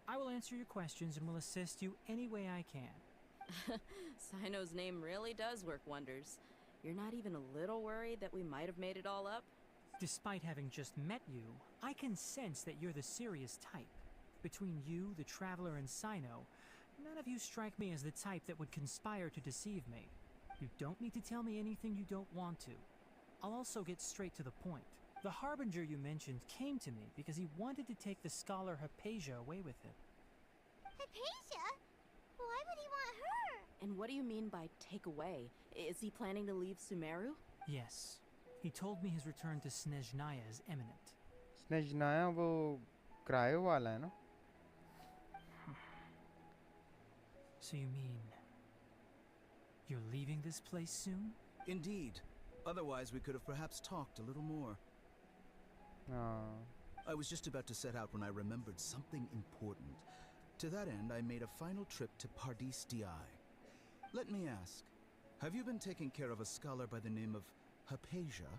I will answer your questions and will assist you any way I can. Sino's name really does work wonders. You're not even a little worried that we might have made it all up? Despite having just met you, I can sense that you're the serious type. Between you, the Traveler, and Sino, none of you strike me as the type that would conspire to deceive me. You don't need to tell me anything you don't want to. I'll also get straight to the point. The Harbinger you mentioned came to me because he wanted to take the scholar Hypatia away with him. Hypatia? Why would he want her? And what do you mean by take away? Is he planning to leave Sumeru? Yes. He told me his return to Snezhnaya is imminent. स्नेजनाया वो cryo वाला है ना. So you mean you're leaving this place soon? Indeed. Otherwise, we could have perhaps talked a little more. I was just about to set out when I remembered something important. To that end, I made a final trip to Pardis Di. Let me ask, have you been taking care of a scholar by the name of Hypatia?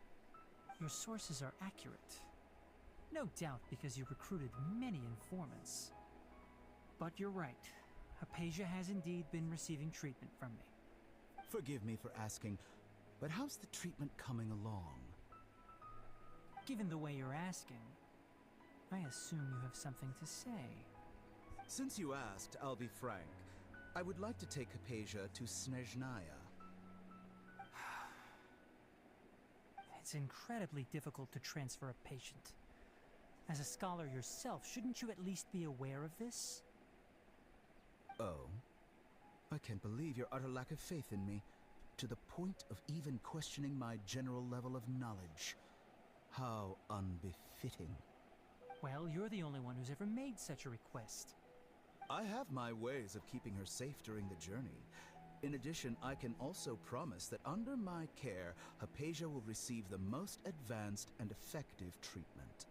Your sources are accurate. No doubt because you recruited many informants. But you're right. Hypatia has indeed been receiving treatment from me. Forgive me for asking, but how's the treatment coming along? Given the way you're asking, I assume you have something to say. Since you asked, I'll be frank. I would like to take Hypatia to Snezhnaya. It's incredibly difficult to transfer a patient. As a scholar yourself, shouldn't you at least be aware of this? Oh? I can't believe your utter lack of faith in me, to the point of even questioning my general level of knowledge. How unbefitting. Well, you're the only one who's ever made such a request. I have my ways of keeping her safe during the journey. In addition, I can also promise that under my care, Hypatia will receive the most advanced and effective treatment.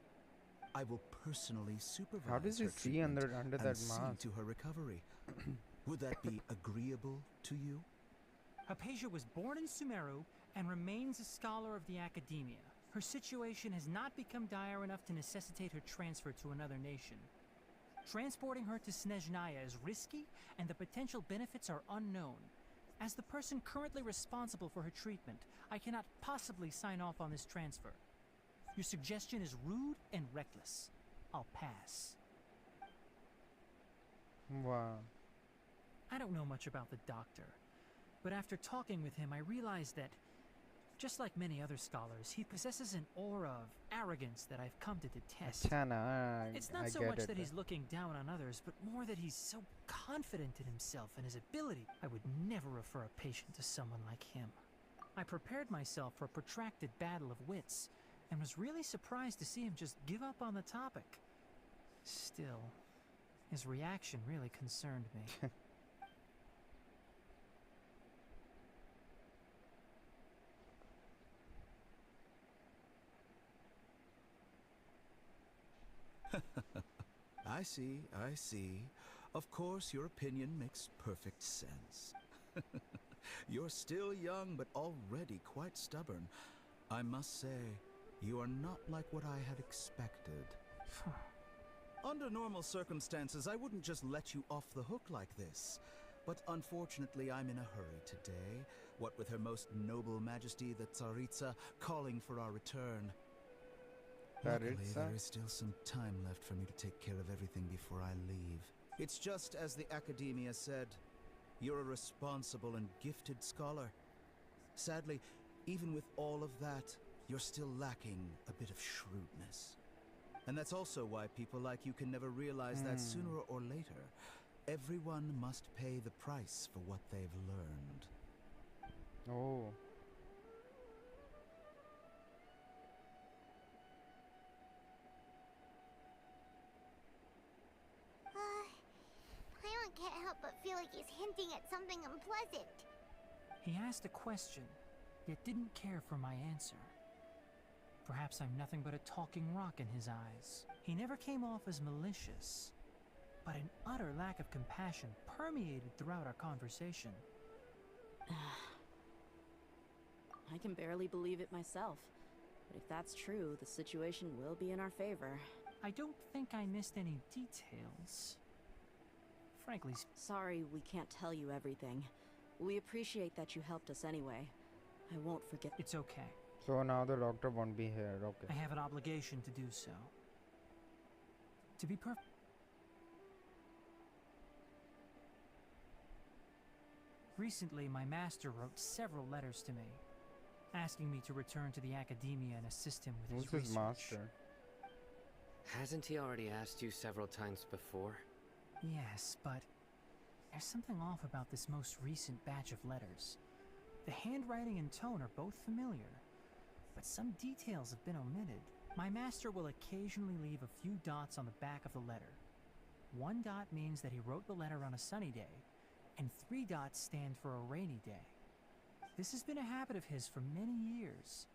I will personally supervise How does he her see treatment under and that see mask? to her recovery. Would that be agreeable to you? Hypatia was born in Sumeru and remains a scholar of the Academia. Her situation has not become dire enough to necessitate her transfer to another nation. Transporting her to Snezhnaya is risky, and the potential benefits are unknown. As the person currently responsible for her treatment, I cannot possibly sign off on this transfer. Your suggestion is rude and reckless. I'll pass. Wow. I don't know much about the doctor, but after talking with him, I realized that, just like many other scholars, he possesses an aura of arrogance that I've come to detest. It's not so much that he's looking down on others, but more that he's so confident in himself and his ability. I would never refer a patient to someone like him. I prepared myself for a protracted battle of wits, and was really surprised to see him just give up on the topic. Still, his reaction really concerned me. I see, I see. Of course, your opinion makes perfect sense. You're still young, but already quite stubborn. I must say, you are not like what I had expected. Under normal circumstances, I wouldn't just let you off the hook like this. But unfortunately, I'm in a hurry today. What with Her Most Noble Majesty, the Tsaritsa, calling for our return. Luckily, there is still some time left for me to take care of everything before I leave. It's just as the Academia said. You're a responsible and gifted scholar. Sadly, even with all of that, you're still lacking a bit of shrewdness. And that's also why people like you can never realize that sooner or later, everyone must pay the price for what they've learned. Oh. Paimon can't help but feel like he's hinting at something unpleasant. He asked a question, yet didn't care for my answer. Perhaps I'm nothing but a talking rock in his eyes. He never came off as malicious, but an utter lack of compassion permeated throughout our conversation. I can barely believe it myself. But if that's true, the situation will be in our favor. I don't think I missed any details. Frankly, sorry we can't tell you everything. We appreciate that you helped us anyway. I won't forget. It's okay. So now the doctor won't be here, okay. I have an obligation to do so. To be perfect. Recently, my master wrote several letters to me, asking me to return to the Academia and assist him with his research. Master? Hasn't he already asked you several times before? Yes, but there's something off about this most recent batch of letters. The handwriting and tone are both familiar, but some details have been omitted. My master will occasionally leave a few dots on the back of the letter. 1 dot means that he wrote the letter on a sunny day, and 3 dots stand for a rainy day. This has been a habit of his for many years,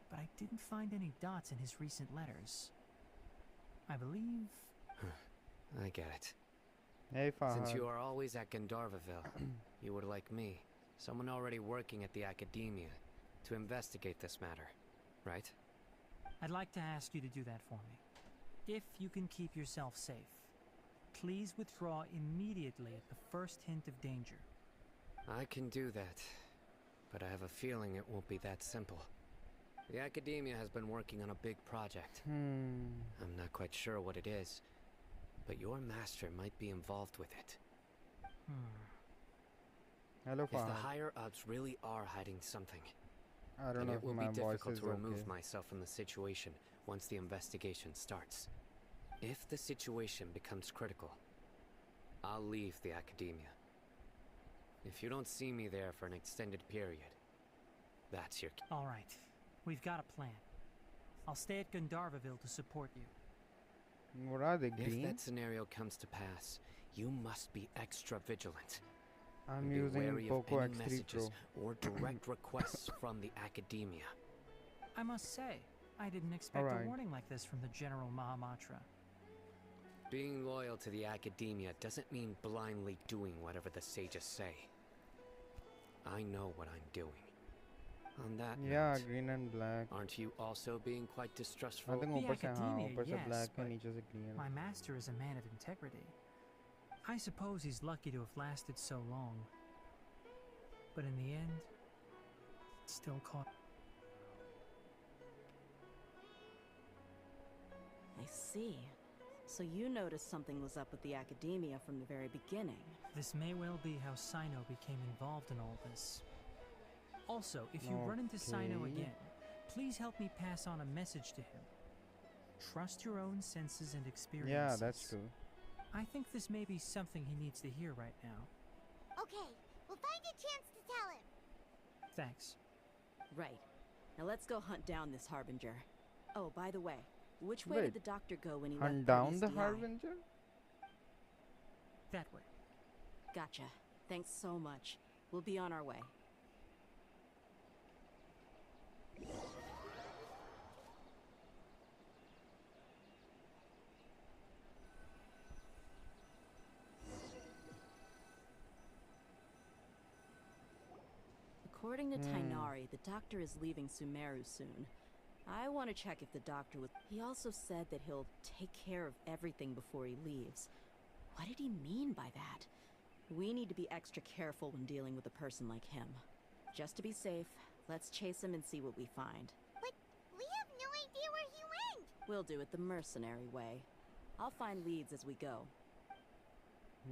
but I didn't find any dots in his recent letters. I believe... I get it. Hey, Fahad. Since you are always at Gandharvaville, you would like me, someone already working at the Academia, to investigate this matter, right? I'd like to ask you to do that for me. If you can keep yourself safe, please withdraw immediately at the first hint of danger. I can do that, but I have a feeling it won't be that simple. The Academia has been working on a big project. I'm not quite sure what it is, but your master might be involved with it. Hello, If the Fahad. higher-ups really are hiding something, I don't then know it if will my be voice difficult is to remove okay. myself from the situation once the investigation starts. If the situation becomes critical, I'll leave the Academia. If you don't see me there for an extended period, that's your... All right, we've got a plan. I'll stay at Gandharvaville to support you. What are they, If green? that scenario comes to pass, you must be extra vigilant. I'm Be using wary Poco of any X3 messages Pro. or direct requests from the Academia. I must say, I didn't expect Alright. a warning like this from the General Mahamatra. Being loyal to the Academia doesn't mean blindly doing whatever the sages say. I know what I'm doing. On that Yeah, note, green and black. aren't you also being quite distrustful? I think The ऊपर से हाँ Academia, ऊपर से yes, black है but नीचे से green. my master is a man of integrity. I suppose he's lucky to have lasted so long. But in the end, it still caught. I see. So you noticed something was up with the Academia from the very beginning. This may well be how Sino became involved in all this. Also, if you run into Sino Okay. again, please help me pass on a message to him. Trust your own senses and experiences. Yeah, that's true. I think this may be something he needs to hear right now. Okay, we'll find a chance to tell him. Thanks. Right. Now let's go hunt down this Harbinger. Oh, by the way, which way Wait, did the doctor go when he Hunt left down the DI? Harbinger? That way. Gotcha. Thanks so much. We'll be on our way. According to Tainari, the doctor is leaving Sumeru soon. I want to check if the doctor was... He also said that he'll take care of everything before he leaves. What did he mean by that? We need to be extra careful when dealing with a person like him. Just to be safe, let's chase him and see what we find. But we have no idea where he went. We'll do it the mercenary way. I'll find leads as we go.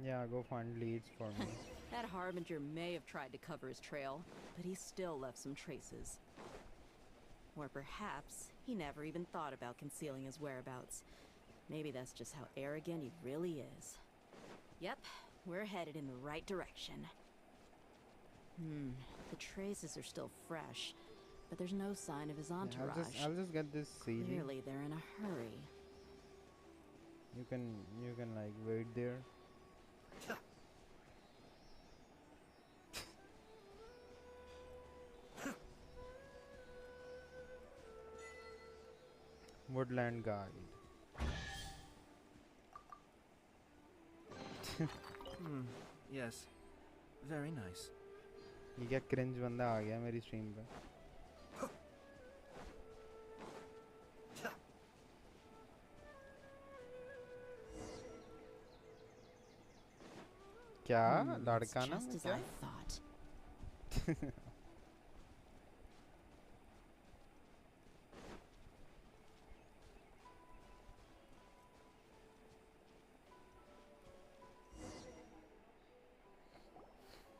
Yeah, go find leads for me. That Harbinger may have tried to cover his trail, but he still left some traces. Or perhaps he never even thought about concealing his whereabouts. Maybe that's just how arrogant he really is. Yep, we're headed in the right direction. The traces are still fresh, but there's no sign of his Yeah, entourage. I'll just get this CD. Clearly they're in a hurry. You can like wait there. Woodland Guide. Yes. Very nice. ये क्या cringe बंदा आ गया मेरी stream पे. क्या लड़का ना Just as क्या? I thought.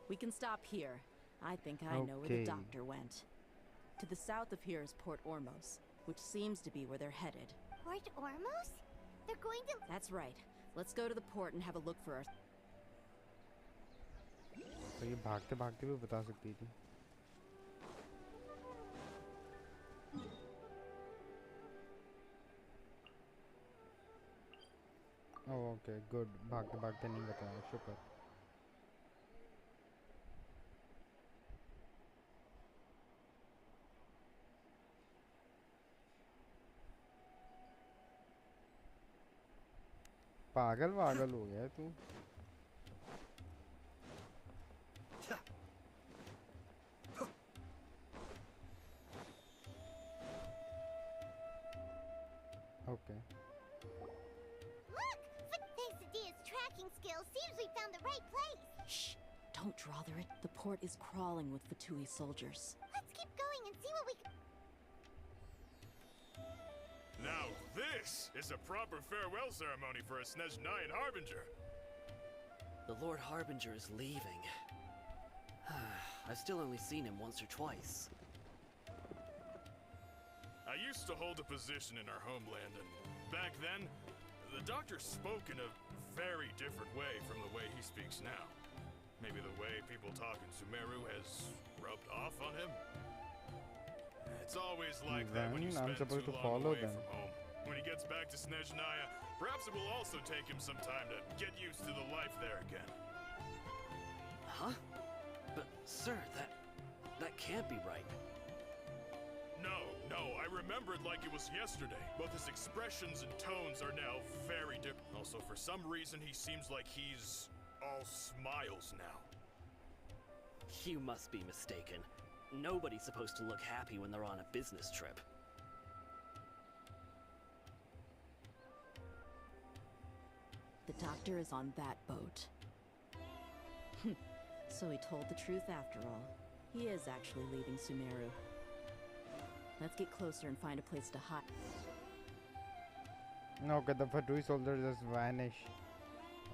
We can stop here. I think I know where the Okay. doctor went. To the south of here is Port Ormos, which seems to be where they're headed. Port Ormos? They're going to... That's right. Let's go to the port and have a look for our... तो ये भागते भागते भी बता सकती थी. Oh, okay, good. भागते भागते नहीं बताया, शुक्र. पागल पागल हो गया है तू. Okay. right place. Shh! Don't draw their it. The port is crawling with Fatui soldiers. Let's keep going and see what we can. Now this is a proper farewell ceremony for a Snezhnayan Harbinger. The Lord Harbinger is leaving. I've still only seen him once or twice. I used to hold a position in our homeland, and back then, the doctor spoke in a very different way from the way he speaks now. Maybe the way people talk in Sumeru has rubbed off on him? It's always like that when you spend too long away from home. When he gets back to Snezhnaya, perhaps it will also take him some time to get used to the life there again. Huh? But, sir, that can't be right. No, I remembered like it was yesterday. Both his expressions and tones are now very different. Also, for some reason, he seems like he's all smiles now. You must be mistaken. Nobody's supposed to look happy when they're on a business trip. The doctor is on that boat. So he told the truth after all. He is actually leaving Sumeru. Let's get closer and find a place to hide. No, okay, the Fatui soldiers just vanish.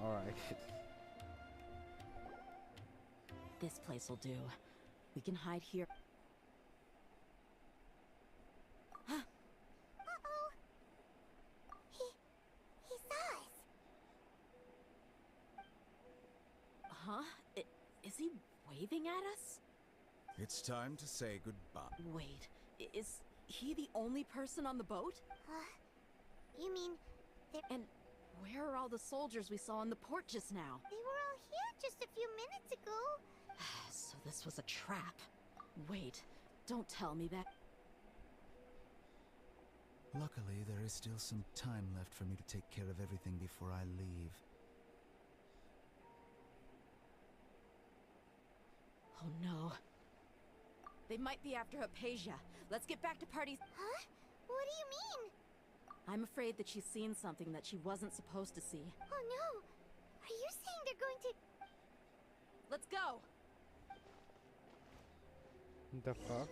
Alright. This place will do. We can hide here. Uh-oh. He saw us. Huh? Is he waving at us? It's time to say goodbye. Wait, is he the only person on the boat? You mean... And where are all the soldiers we saw in the port just now? They were all here just a few minutes ago. So this was a trap. Wait, don't tell me that... Luckily, there is still some time left for me to take care of everything before I leave. Oh no. They might be after Hypatia. Let's get back to parties. Huh? What do you mean? I'm afraid that she's seen something that she wasn't supposed to see. Oh no! Are you saying they're going to... Let's go! The fuck?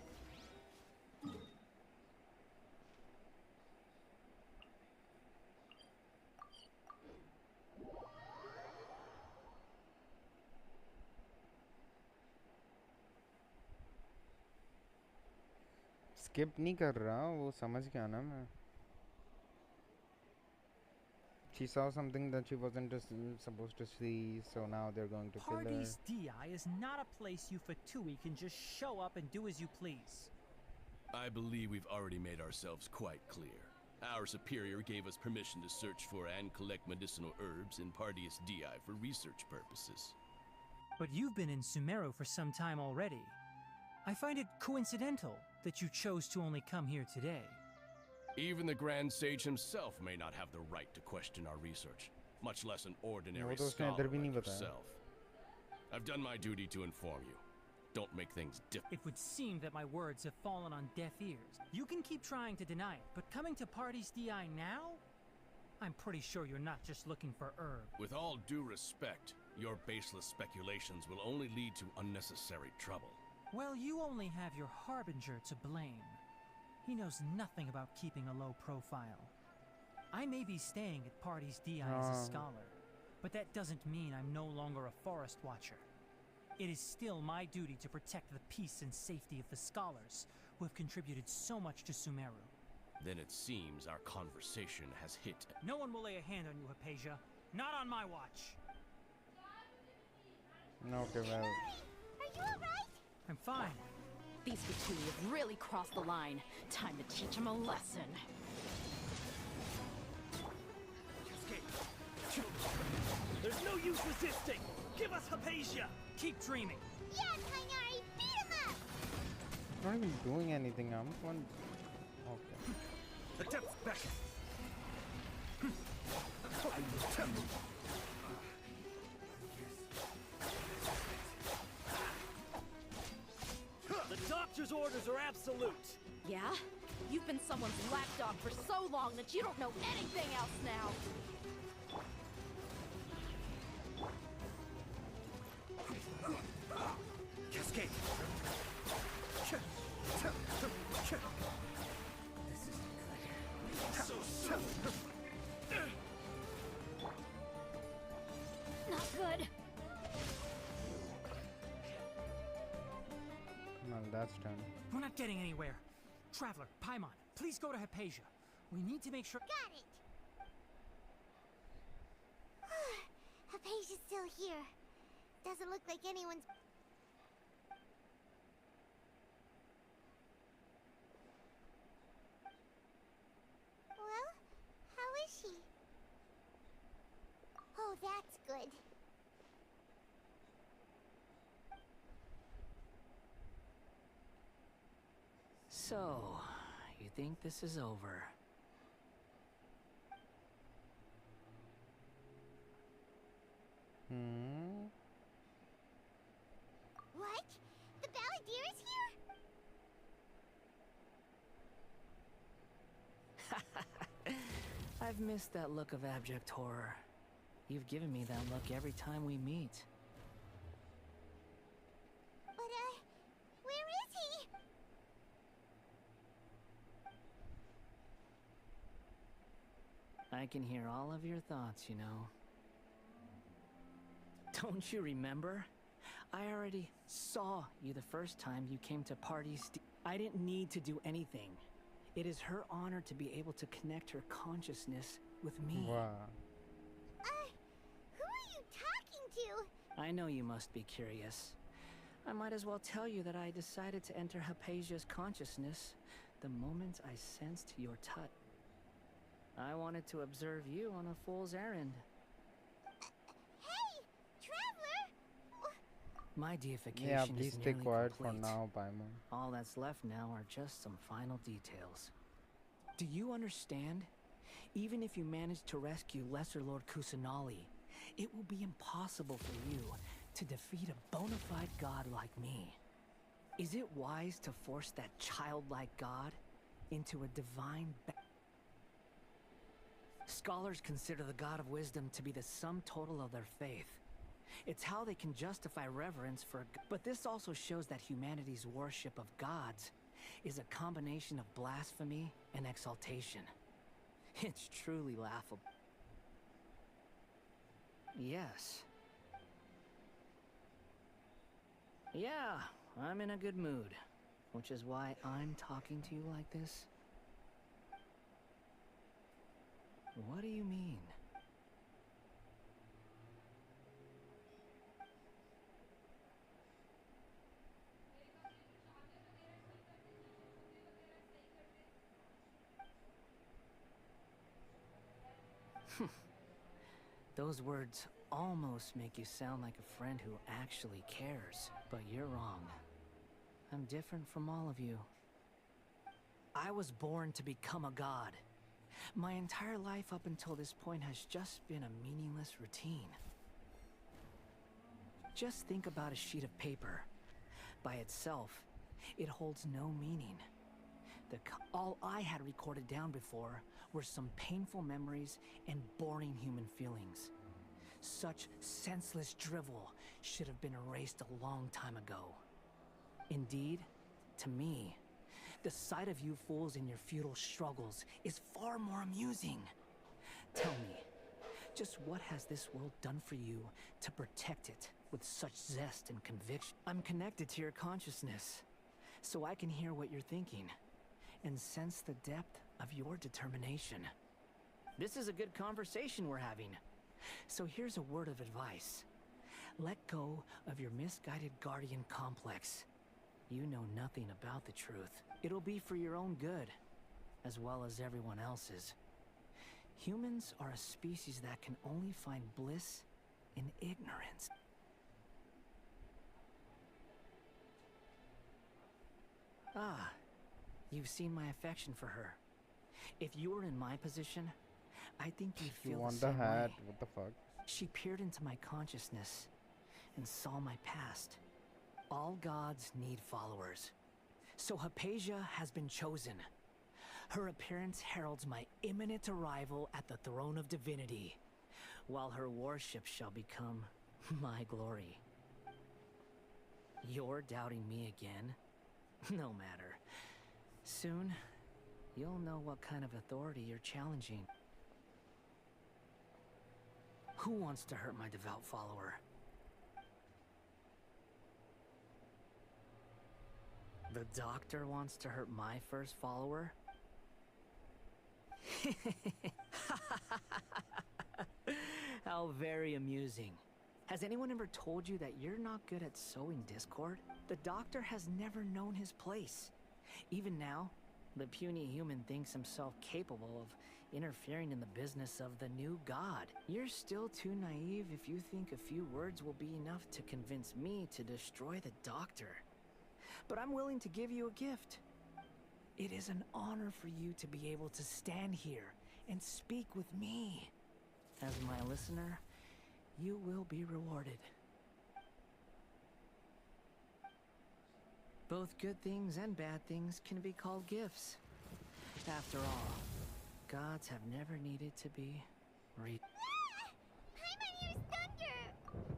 Skip नहीं कर रहा वो समझ गया ना मैं she saw something that she wasn't supposed to see, so now they're going to kill her. Party's DI is not a place you Fatui can just show up and do as you please. I believe we've already made ourselves quite clear. Our superior gave us permission to search for and collect medicinal herbs in Pardius DI for research purposes. But you've been in Sumeru for some time already. I find it coincidental that you chose to only come here today. Even the Grand Sage himself may not have the right to question our research, much less an ordinary scholar like yourself. I've done my duty to inform you. Don't make things difficult. It would seem that my words have fallen on deaf ears. You can keep trying to deny it, but coming to Party's DI now? I'm pretty sure you're not just looking for herb. With all due respect, your baseless speculations will only lead to unnecessary trouble. Well, you only have your Harbinger to blame. He knows nothing about keeping a low profile. I may be staying at Party's DI as a scholar, but that doesn't mean I'm no longer a forest watcher. It is still my duty to protect the peace and safety of the scholars who have contributed so much to Sumeru. Then it seems our conversation has hit. No one will lay a hand on you, Hypatia. Not on my watch. Okay, well. Are you alright? I'm fine. These Fatui have really crossed the line. Time to teach them a lesson. There's no use resisting! Give us Hypatia! Keep dreaming! Yeah, Kainari, beat him up! I'm not even doing anything, I'm one... Okay. Attempt back! The doctor's orders are absolute! Yeah? You've been someone's lapdog for so long that you don't know anything else now! that's done. We're not getting anywhere. Traveler, Paimon, please go to Hypatia. We need to make sure. Got it. Hypatia's still here. Doesn't look like anyone's. Well, how is she? Oh, that's good. So, you think this is over? What? The Balladeer is here? I've missed that look of abject horror. You've given me that look every time we meet. But, where is he? I can hear all of your thoughts, you know. Don't you remember? I already saw you the first time you came to parties. I didn't need to do anything. It is her honor to be able to connect her consciousness with me. Wow. Who are you talking to? I know you must be curious. I might as well tell you that I decided to enter Hypatia's consciousness the moment I sensed your touch. I wanted to observe you on a fool's errand. Hey, Traveler! My deification Yeah, is please stay nearly quiet complete. for now, Paimon. All that's left now are just some final details. Do you understand? Even if you manage to rescue Lesser Lord Kusanali, it will be impossible for you to defeat a bona fide god like me. Is it wise to force that childlike god into a divine Scholars consider the god of wisdom to be the sum total of their faith. It's how they can justify reverence for but this also shows that humanity's worship of gods is a combination of blasphemy and exaltation. It's truly laughable. Yes. Yeah, I'm in a good mood, which is why I'm talking to you like this. What do you mean? Those words almost make you sound like a friend who actually cares, but you're wrong. I'm different from all of you. I was born to become a god. My entire life up until this point has just been a meaningless routine. Just think about a sheet of paper. By itself, it holds no meaning. All I had recorded down before were some painful memories and boring human feelings. Such senseless drivel should have been erased a long time ago. Indeed, to me, the sight of you fools in your futile struggles is far more amusing. Tell me, just what has this world done for you to protect it with such zest and conviction? I'm connected to your consciousness, so I can hear what you're thinking and sense the depth of your determination. This is a good conversation we're having. So here's a word of advice. Let go of your misguided guardian complex. You know nothing about the truth. It'll be for your own good, as well as everyone else's. Humans are a species that can only find bliss in ignorance. Ah, you've seen my affection for her. If you were in my position, I think you'd feel You the want the same hat? way. What the fuck? She peered into my consciousness and saw my past. All gods need followers. So Hypatia has been chosen. Her appearance heralds my imminent arrival at the throne of divinity, while her worship shall become my glory. You're doubting me again? No matter. Soon, you'll know what kind of authority you're challenging. Who wants to hurt my devout follower? The doctor wants to hurt my first follower? How very amusing. Has anyone ever told you that you're not good at sowing discord? The doctor has never known his place. Even now, the puny human thinks himself capable of interfering in the business of the new god. You're still too naive if you think a few words will be enough to convince me to destroy the doctor. But I'm willing to give you a gift. It is an honor for you to be able to stand here and speak with me. As my listener, you will be rewarded. Both good things and bad things can be called gifts. After all, gods have never needed to be Paimon hears thunder!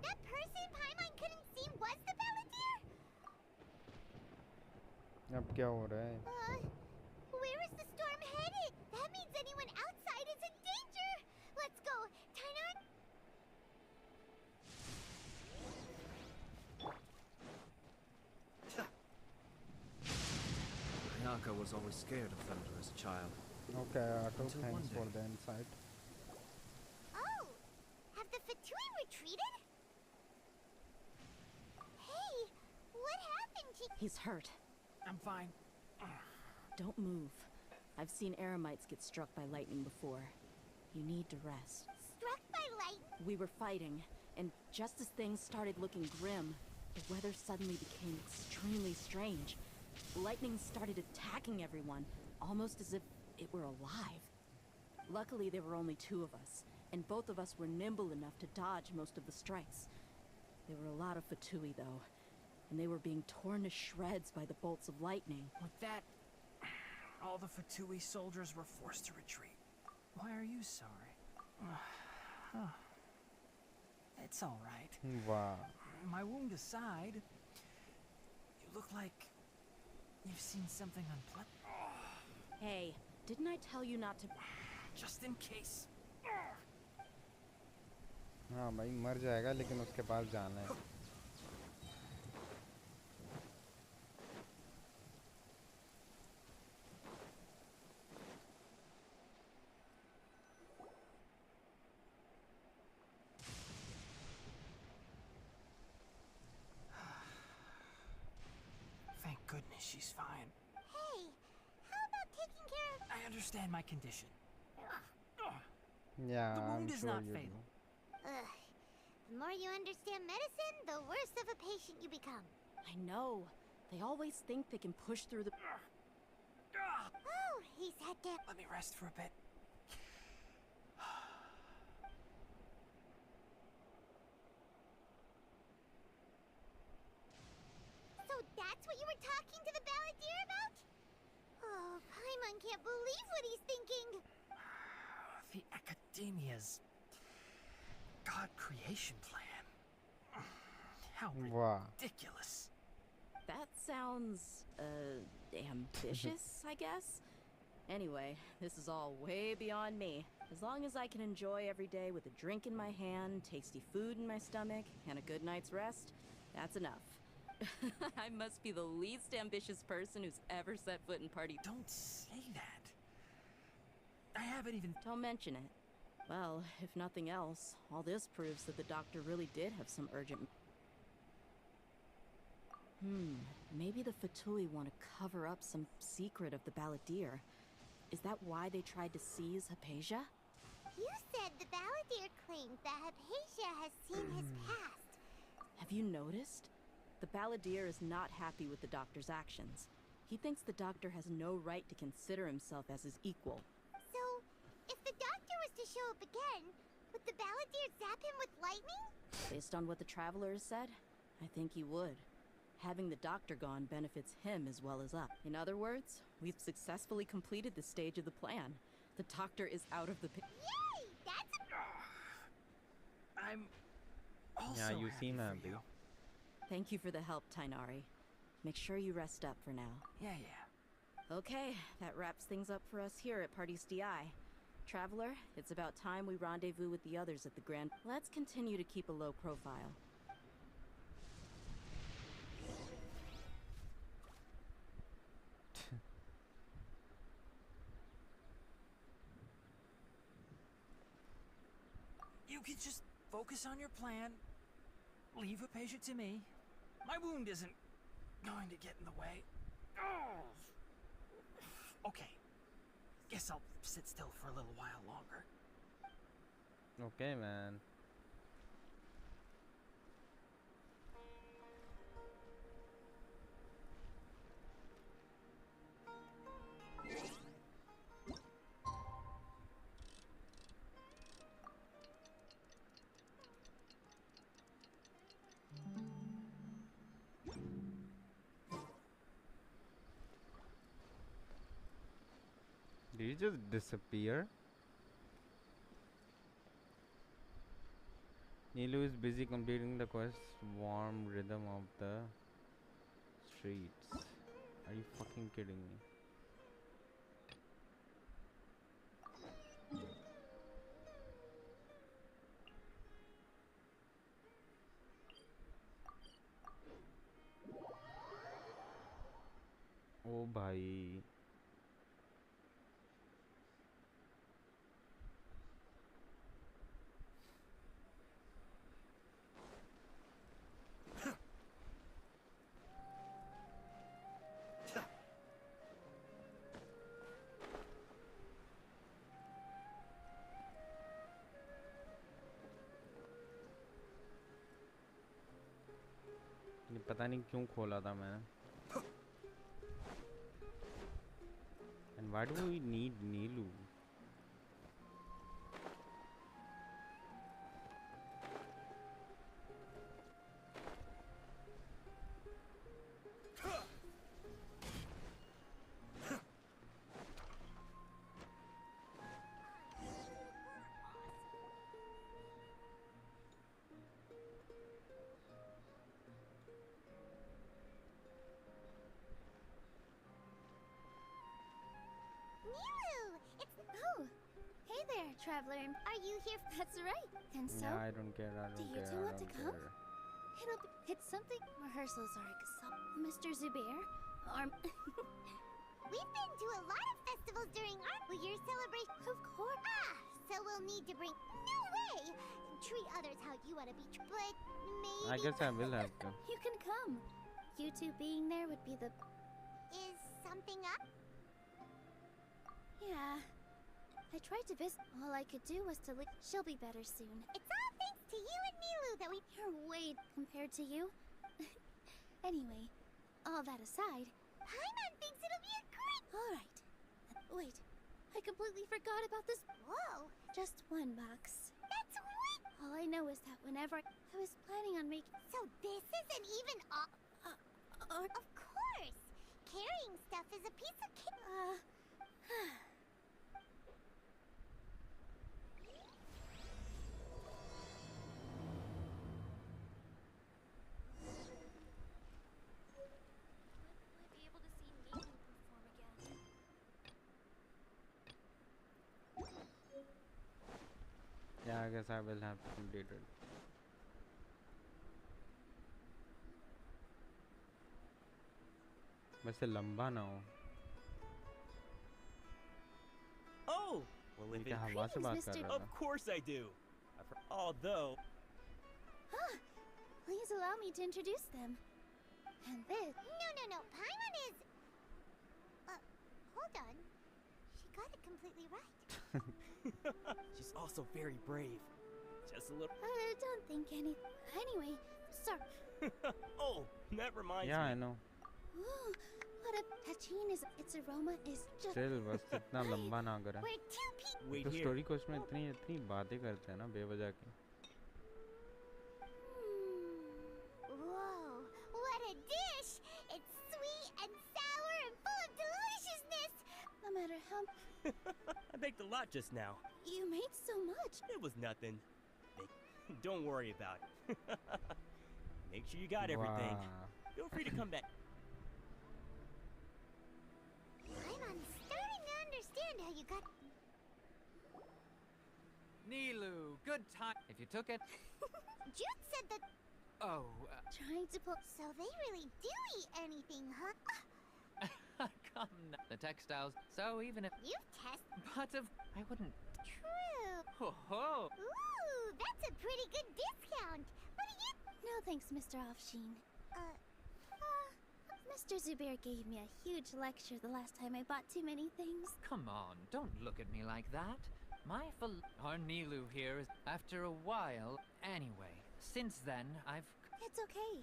That person Paimon couldn't see was the Balladeer? अब क्या हो रहा है? Where is the storm headed? That means anyone outside is in danger! Let's go! Tainan? Ayaka was always scared of thunder as a child. Okay, Otto, Until thanks one for day. the insight. Oh! Have the Fatui retreated? Hey! What happened to... He's hurt. I'm fine. Don't move. I've seen Eremites get struck by lightning before. You need to rest. Struck by lightning? We were fighting, and just as things started looking grim, the weather suddenly became extremely strange. Lightning started attacking everyone, almost as if it were alive. Luckily, there were only 2 of us, and both of us were nimble enough to dodge most of the strikes. There were a lot of Fatui, though, and they were being torn to shreds by the bolts of lightning. With that, all the Fatui soldiers were forced to retreat. Why are you sorry? It's all right. Wow. My wound aside, you look like you've seen something unpleasant. Hey, didn't I tell you not to... Just in case. हाँ भाई मर जाएगा लेकिन उसके पास जाना है. Thank goodness she's fine. Hey! How about taking care of... I understand my condition. Yeah, The wound I'm is sure not you fatal. Ugh. The more you understand medicine, the worse of a patient you become. I know. They always think they can push through the... Oh, he's had to... Let me rest for a bit. So that's what you were talking to the Balladeer about? Oh, Paimon can't believe what he's thinking. The Academia's God creation plan. How Wow. ridiculous. That sounds, ambitious, I guess? Anyway, this is all way beyond me. As long as I can enjoy every day with a drink in my hand, tasty food in my stomach, and a good night's rest, that's enough. I must be the least ambitious person who's ever set foot in party. Don't say that. I haven't even... Don't mention it. Well, if nothing else, all this proves that the doctor really did have some urgent... Maybe the Fatui want to cover up some secret of the Balladeer. Is that why they tried to seize Hypatia? You said the Balladeer claimed that Hypatia has seen his past. Have you noticed? The Balladeer is not happy with the doctor's actions. He thinks the doctor has no right to consider himself as his equal. So, if the doctor was to show up again, would the Balladeer zap him with lightning? Based on what the Traveler has said, I think he would. Having the doctor gone benefits him as well as us. In other words, we've successfully completed this stage of the plan. The doctor is out of the Yay! That's a... I'm also Yeah, you happy seem for happy. you. Thank you for the help, Tainari. Make sure you rest up for now. Yeah. Okay, that wraps things up for us here at Party's DI. Traveler, it's about time we rendezvous with the others at the Grand... Let's continue to keep a low profile. you can just focus on your plan. Leave a patient to me. My wound isn't going to get in the way. Oh. Okay. Guess I'll sit still for a little while longer. Okay, man. Did he just disappear? Nilu is busy completing the quest Warm Rhythm of the Streets. Are you fucking kidding me? Oh bhai. ये पता नहीं क्यों खोला था मैंने. And why do we need Nilu? Traveler, are you here? That's right. And so, Yeah, I don't care. I do don't you care. two I want to don't come? care. It's something. Rehearsals are Mr. Zubair, We've been to a lot of festivals during our year celebration. Of course. So we'll need to bring. No way. Treat others how you want to be. But maybe. I guess I will have to. You can come. You two being there would be the. Is something up? Yeah. I tried to visit. All I could do was to leave. She'll be better soon. It's all thanks to you and Nilu that we. You're way compared to you. Anyway, all that aside, Paimon thinks it'll be a great. All right. Wait, I completely forgot about this. Whoa! Just one box. That's sweet. All I know is that whenever I was planning on making. So this isn't even all. Of course, carrying stuff is a piece of. Yeah, I guess I will have to complete it. वैसे लंबा ना हो. Oh, well if ये क्या हवा से बात कर रहा था? Of course I do. Although. Please allow me to introduce them. And this. No. Paimon is. Hold on. She got it completely right. She's also very brave. Just a little. Don't think any. Anyway, sorry. Oh, that reminds me. Yeah, I know. Ooh, what a tachine is. Its aroma is just. Still, बस इतना लंबा ना करें. We're two people. Wait तो here. Story coast में इतनी बातें करते हैं ना बेवजह की. Whoa, what a dish! It's sweet and sour and full of deliciousness. No matter how. I baked a lot just now. You made so much. It was nothing. Don't worry about it. Make sure you got everything. Wow. Feel free to come back. I'm starting to understand how you got. Nilu, good time. If you took it. Jude said that. Oh. Trying to pull. So they really do eat anything, huh? Come now. The textiles. So even if You've tested. But I wouldn't true. Ho ho! Ooh, that's a pretty good discount. What do you... No thanks, Mr. Afshin. Mr. Zubair gave me a huge lecture the last time I bought too many things. Come on, don't look at me like that. Our Nilu here is after a while. Anyway, since then, It's okay.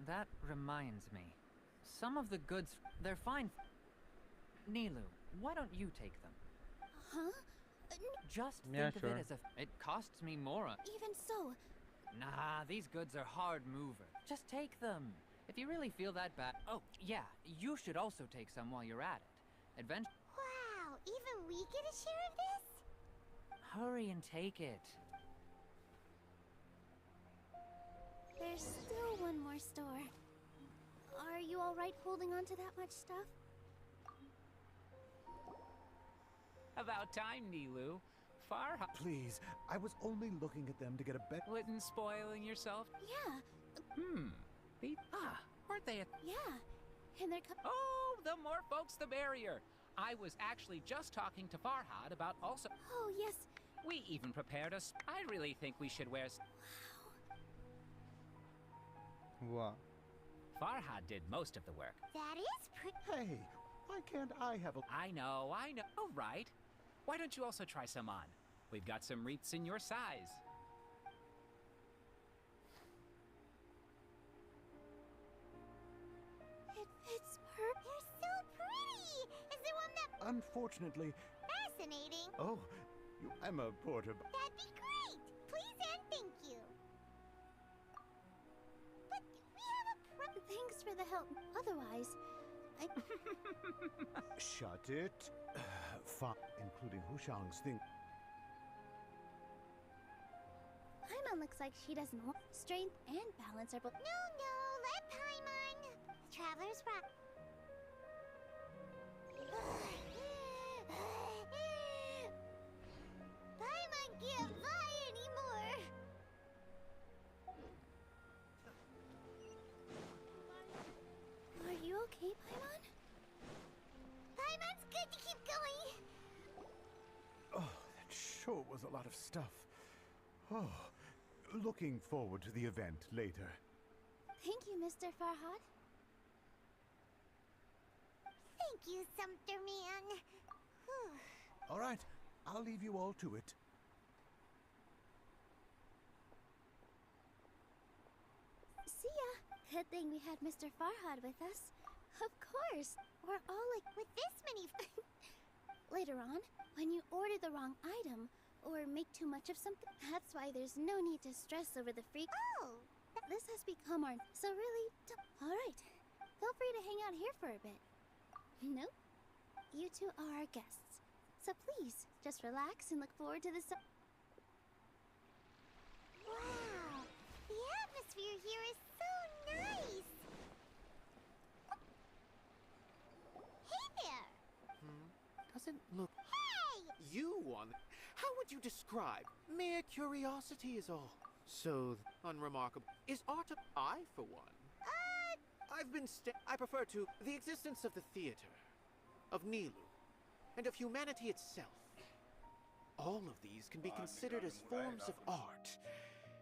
That reminds me. Some of the goods, they're fine. Nilu, why don't you take them? Huh? Just Yeah, think sure. of it as it costs me more. Even so, Nah, these goods are hard mover. Just take them. If you really feel that bad. Oh, yeah, you should also take some while you're at it. Wow, even we get a share of this? Hurry and take it. there's still one more store. Are you alright holding on to that much stuff? About time, Nilu. Farha. Please, I was only looking at them to get a better. Litten spoiling yourself? Yeah. Weren't they? Yeah. And they're Oh, the more folks, the merrier. I was actually just talking to Farhad about also. Oh, yes. We even prepared us. I really think we should wear. Wow. Farhad did most of the work. That is pretty. Hey, why can't I have a. I know. All right. Why don't you also try some on? We've got some wreaths in your size. It fits You're so pretty! Is there one that... Unfortunately. Fascinating. Oh, I'm a porter. That'd be great! Please and thank you. But we have a Thanks for the help. Otherwise, I... Shut it. Including Hushang's thing. Paimon looks like she doesn't want... Strength and balance are both... No, let Paimon. Traveler's rock. Paimon can't fly anymore. Are you okay, Paimon? Paimon's good to keep going. Oh, that sure was a lot of stuff. Oh, looking forward to the event later. Thank you, Mr. Farhad. Thank you, Sumpter Man. All right, I'll leave you all to it. See ya. Good thing we had Mr. Farhad with us. Of course. We're all like with this many... Later on, when you order the wrong item, or make too much of something, that's why there's no need to stress over the free... Oh! This has become our... So really... Alright. Feel free to hang out here for a bit. Nope. You two are our guests. So please, just relax and look forward to the... Wow! The atmosphere here is so nice! Hey there! Doesn't look... Hey! You one? How would you describe? Mere curiosity is all. So unremarkable. Is art a... I, for one. I've been I prefer to the existence of the theater, of Nilu, and of humanity itself. All of these can be considered as forms of art.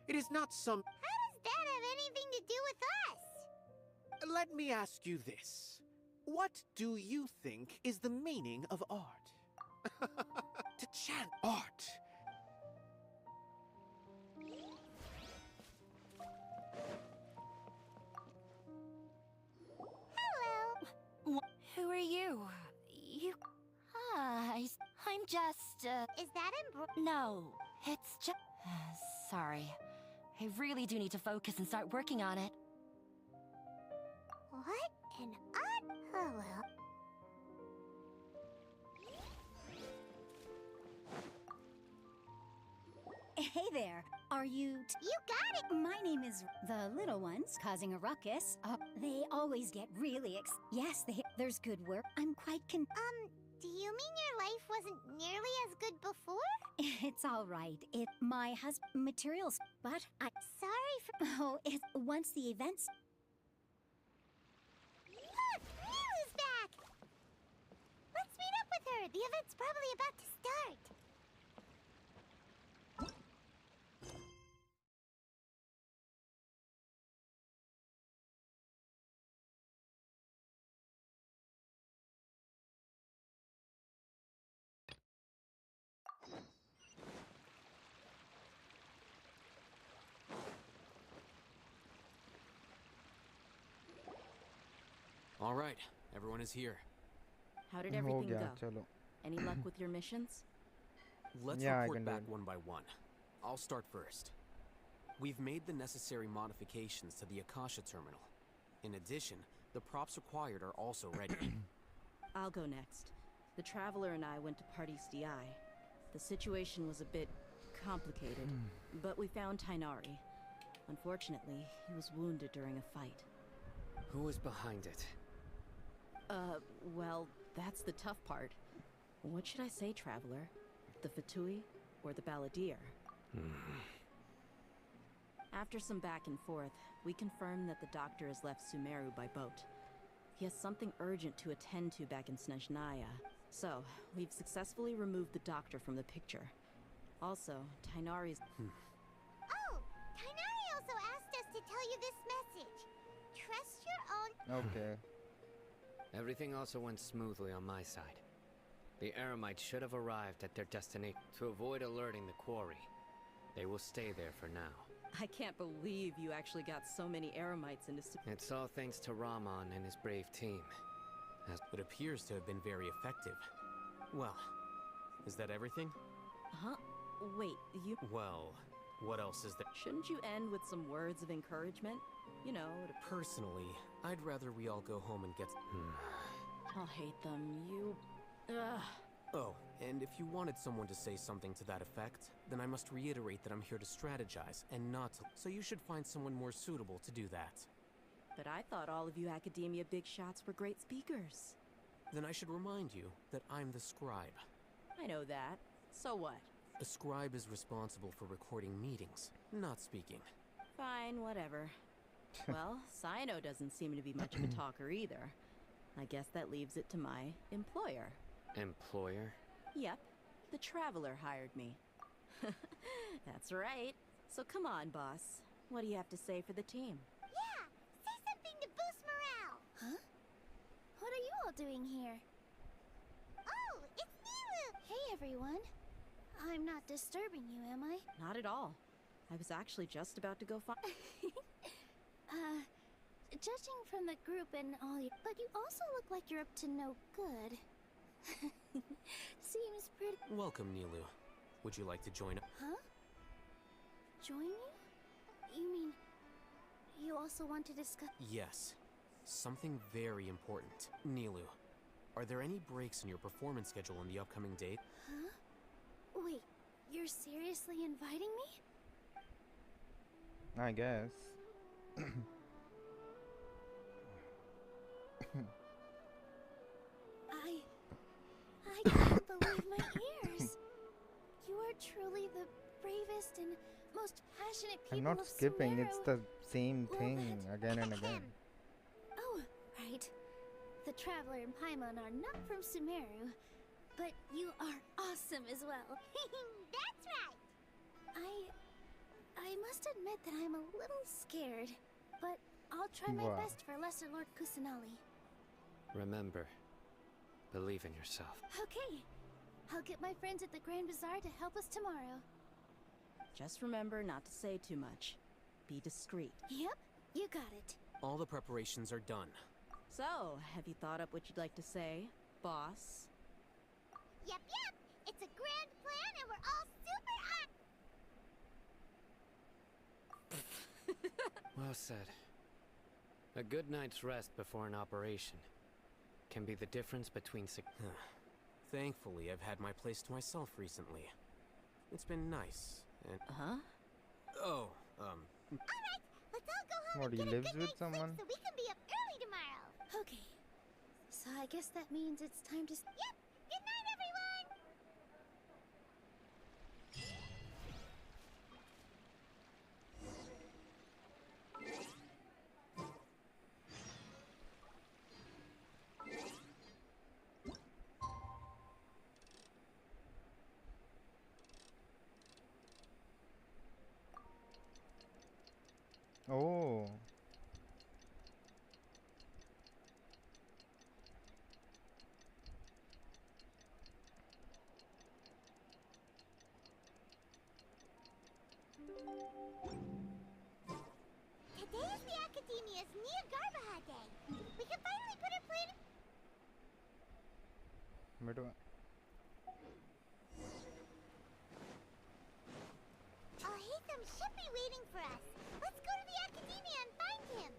It is not some... How does that have anything to do with us? Let me ask you this. What do you think is the meaning of art? To chant art. Hello. Who are you? Hi. I'm just, Is that No, it's just... Sorry. I really do need to focus and start working on it. What an odd... Oh, well. Hey there, are you... You got it! My name is... The little ones causing a ruckus. They always get really Yes, there's good work. I'm quite do you mean your life wasn't nearly as good before? It's all right. My husband... Materials, but I... Sorry for... Oh, it's... Once the events... Look! Milu's back! Let's meet up with her. The event's probably about to start. All right, everyone is here. How did everything go? Chalo. Any luck with your missions? Let's report back one by one. I'll start first. We've made the necessary modifications to the Akasha terminal. In addition, the props required are also ready. I'll go next. The Traveler and I went to Party's DI. The situation was a bit complicated, but we found Tainari. Unfortunately, he was wounded during a fight. Who was behind it? Well, that's the tough part. What should I say, Traveler? The Fatui or the Balladeer? After some back and forth, we confirmed that the doctor has left Sumeru by boat. He has something urgent to attend to back in Snezhnaya. So, we've successfully removed the doctor from the picture. Also, Tainari's... Oh! Tainari also asked us to tell you this message. Trust your own... Okay. Everything also went smoothly on my side. The Eremites should have arrived at their destination to avoid alerting the quarry. They will stay there for now. I can't believe you actually got so many Eremites into... It's all thanks to Rahman and his brave team. It appears to have been very effective. Well, is that everything? Huh? Wait, you... Well, what else is there? Shouldn't you end with some words of encouragement? You know, Personally, I'd rather we all go home and get... I'll hate them. You... Ugh. Oh, and if you wanted someone to say something to that effect, then I must reiterate that I'm here to strategize and not to... So you should find someone more suitable to do that. But I thought all of you academia big shots were great speakers. Then I should remind you that I'm the scribe. I know that. So what? A scribe is responsible for recording meetings, not speaking. Fine, whatever. Well, Sino doesn't seem to be much of a talker either. I guess that leaves it to my employer. Employer? Yep. The Traveler hired me. That's right. So come on, boss. What do you have to say for the team? Yeah! Say something to boost morale! Huh? What are you all doing here? Oh, it's Nilu! Hey, everyone. I'm not disturbing you, am I? Not at all. I was actually just about to go find... Judging from the group and all you... But you also look like you're up to no good. Seems pretty... Welcome, Nilu. Would you like to join us? Huh? Join you? You mean... You also want to discuss... Yes. Something very important. Nilu, are there any breaks in your performance schedule on the upcoming date? Huh? Wait, you're seriously inviting me? I guess. I can't believe my ears. You are truly the bravest and most passionate people I'm not of skipping, Sumeru. it's the same thing again and again. Oh, right. The Traveler and Paimon are not from Sumeru, but you are awesome as well. That's right! I must admit that I'm a little scared, but I'll try my best for Lesser Lord Kusanali. Remember, believe in yourself. Okay. I'll get my friends at the Grand Bazaar to help us tomorrow. Just remember not to say too much. Be discreet. Yep, you got it. All the preparations are done. So, have you thought up what you'd like to say, boss? Yep. It's a grand plan and we're all super Well said. A good night's rest before an operation can be the difference between Thankfully, I've had my place to myself recently. It's been nice, and... Huh? Oh, Alright, let's all go home What, and he get a lives good with night's someone? sleep so we can be up early tomorrow. Okay. So I guess that means it's time to... Yep! Good night, everyone! Oh. बैठो Hatham should be waiting for us. Let's go to the academia and find him.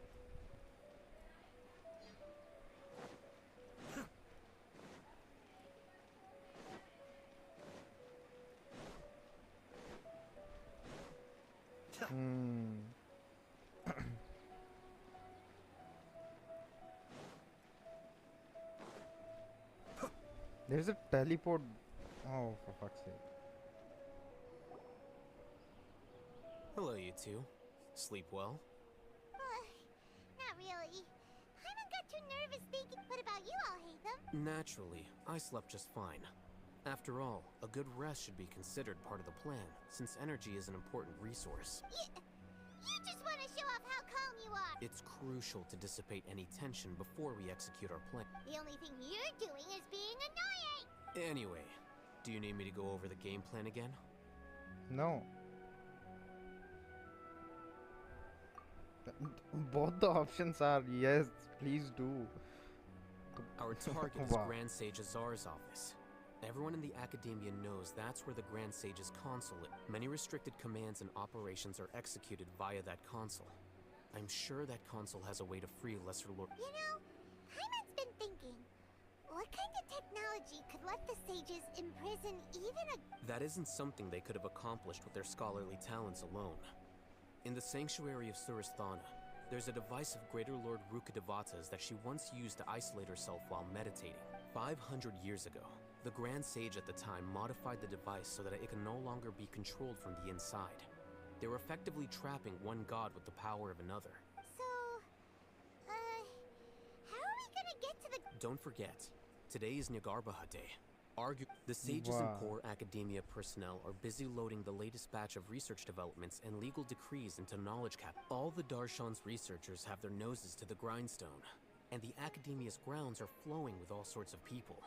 There's a teleport. Oh, for fuck's sake. Hello, you two. Sleep well? Not really. Paimon got too nervous thinking. What about you all, Hatham? Naturally, I slept just fine. After all, a good rest should be considered part of the plan, since energy is an important resource. You just want to show off how calm you are. It's crucial to dissipate any tension before we execute our plan. The only thing you're doing is being annoying. Anyway, do you need me to go over the game plan again? No. Both the options are yes, please do. Our target is Wow. Grand Sage Azar's office. Everyone in the academia knows that's where the Grand Sage's console is. Many restricted commands and operations are executed via that console. I'm sure that console has a way to free Lesser Lord. You know, Paimon's been thinking, what kind of technology could let the sages imprison even a... That isn't something they could have accomplished with their scholarly talents alone. In the Sanctuary of Suristhana, there's a device of Greater Lord Rukkhadevata's that she once used to isolate herself while meditating. 500 years ago, the Grand Sage at the time modified the device so that it could no longer be controlled from the inside. They were effectively trapping one god with the power of another. So, how are we gonna get to the... Don't forget, today is Nyagarbha Day. The sages and core academia personnel are busy loading the latest batch of research developments and legal decrees into knowledge cap. All the Darshan's researchers have their noses to the grindstone, and the academia's grounds are flowing with all sorts of people.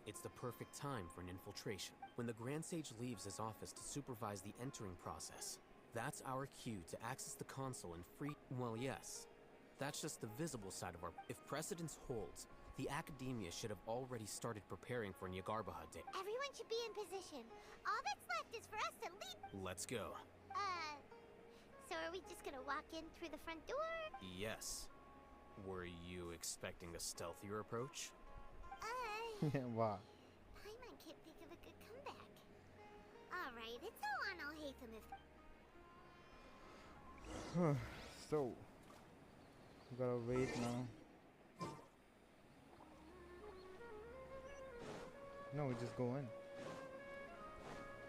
It's the perfect time for an infiltration. When the Grand Sage leaves his office to supervise the entering process, that's our cue to access the console and free... Well, yes. That's just the visible side of our... If precedence holds, the academia should have already started preparing for Nyagarbha Day. Everyone should be in position. All that's left is for us to leave. Let's go. So are we just gonna walk in through the front door? Yes. Were you expecting a stealthier approach? Wow. Paimon can't think of a good comeback. Alright, it's all on Al-Haytham if... So, gotta wait now. No, we just go in.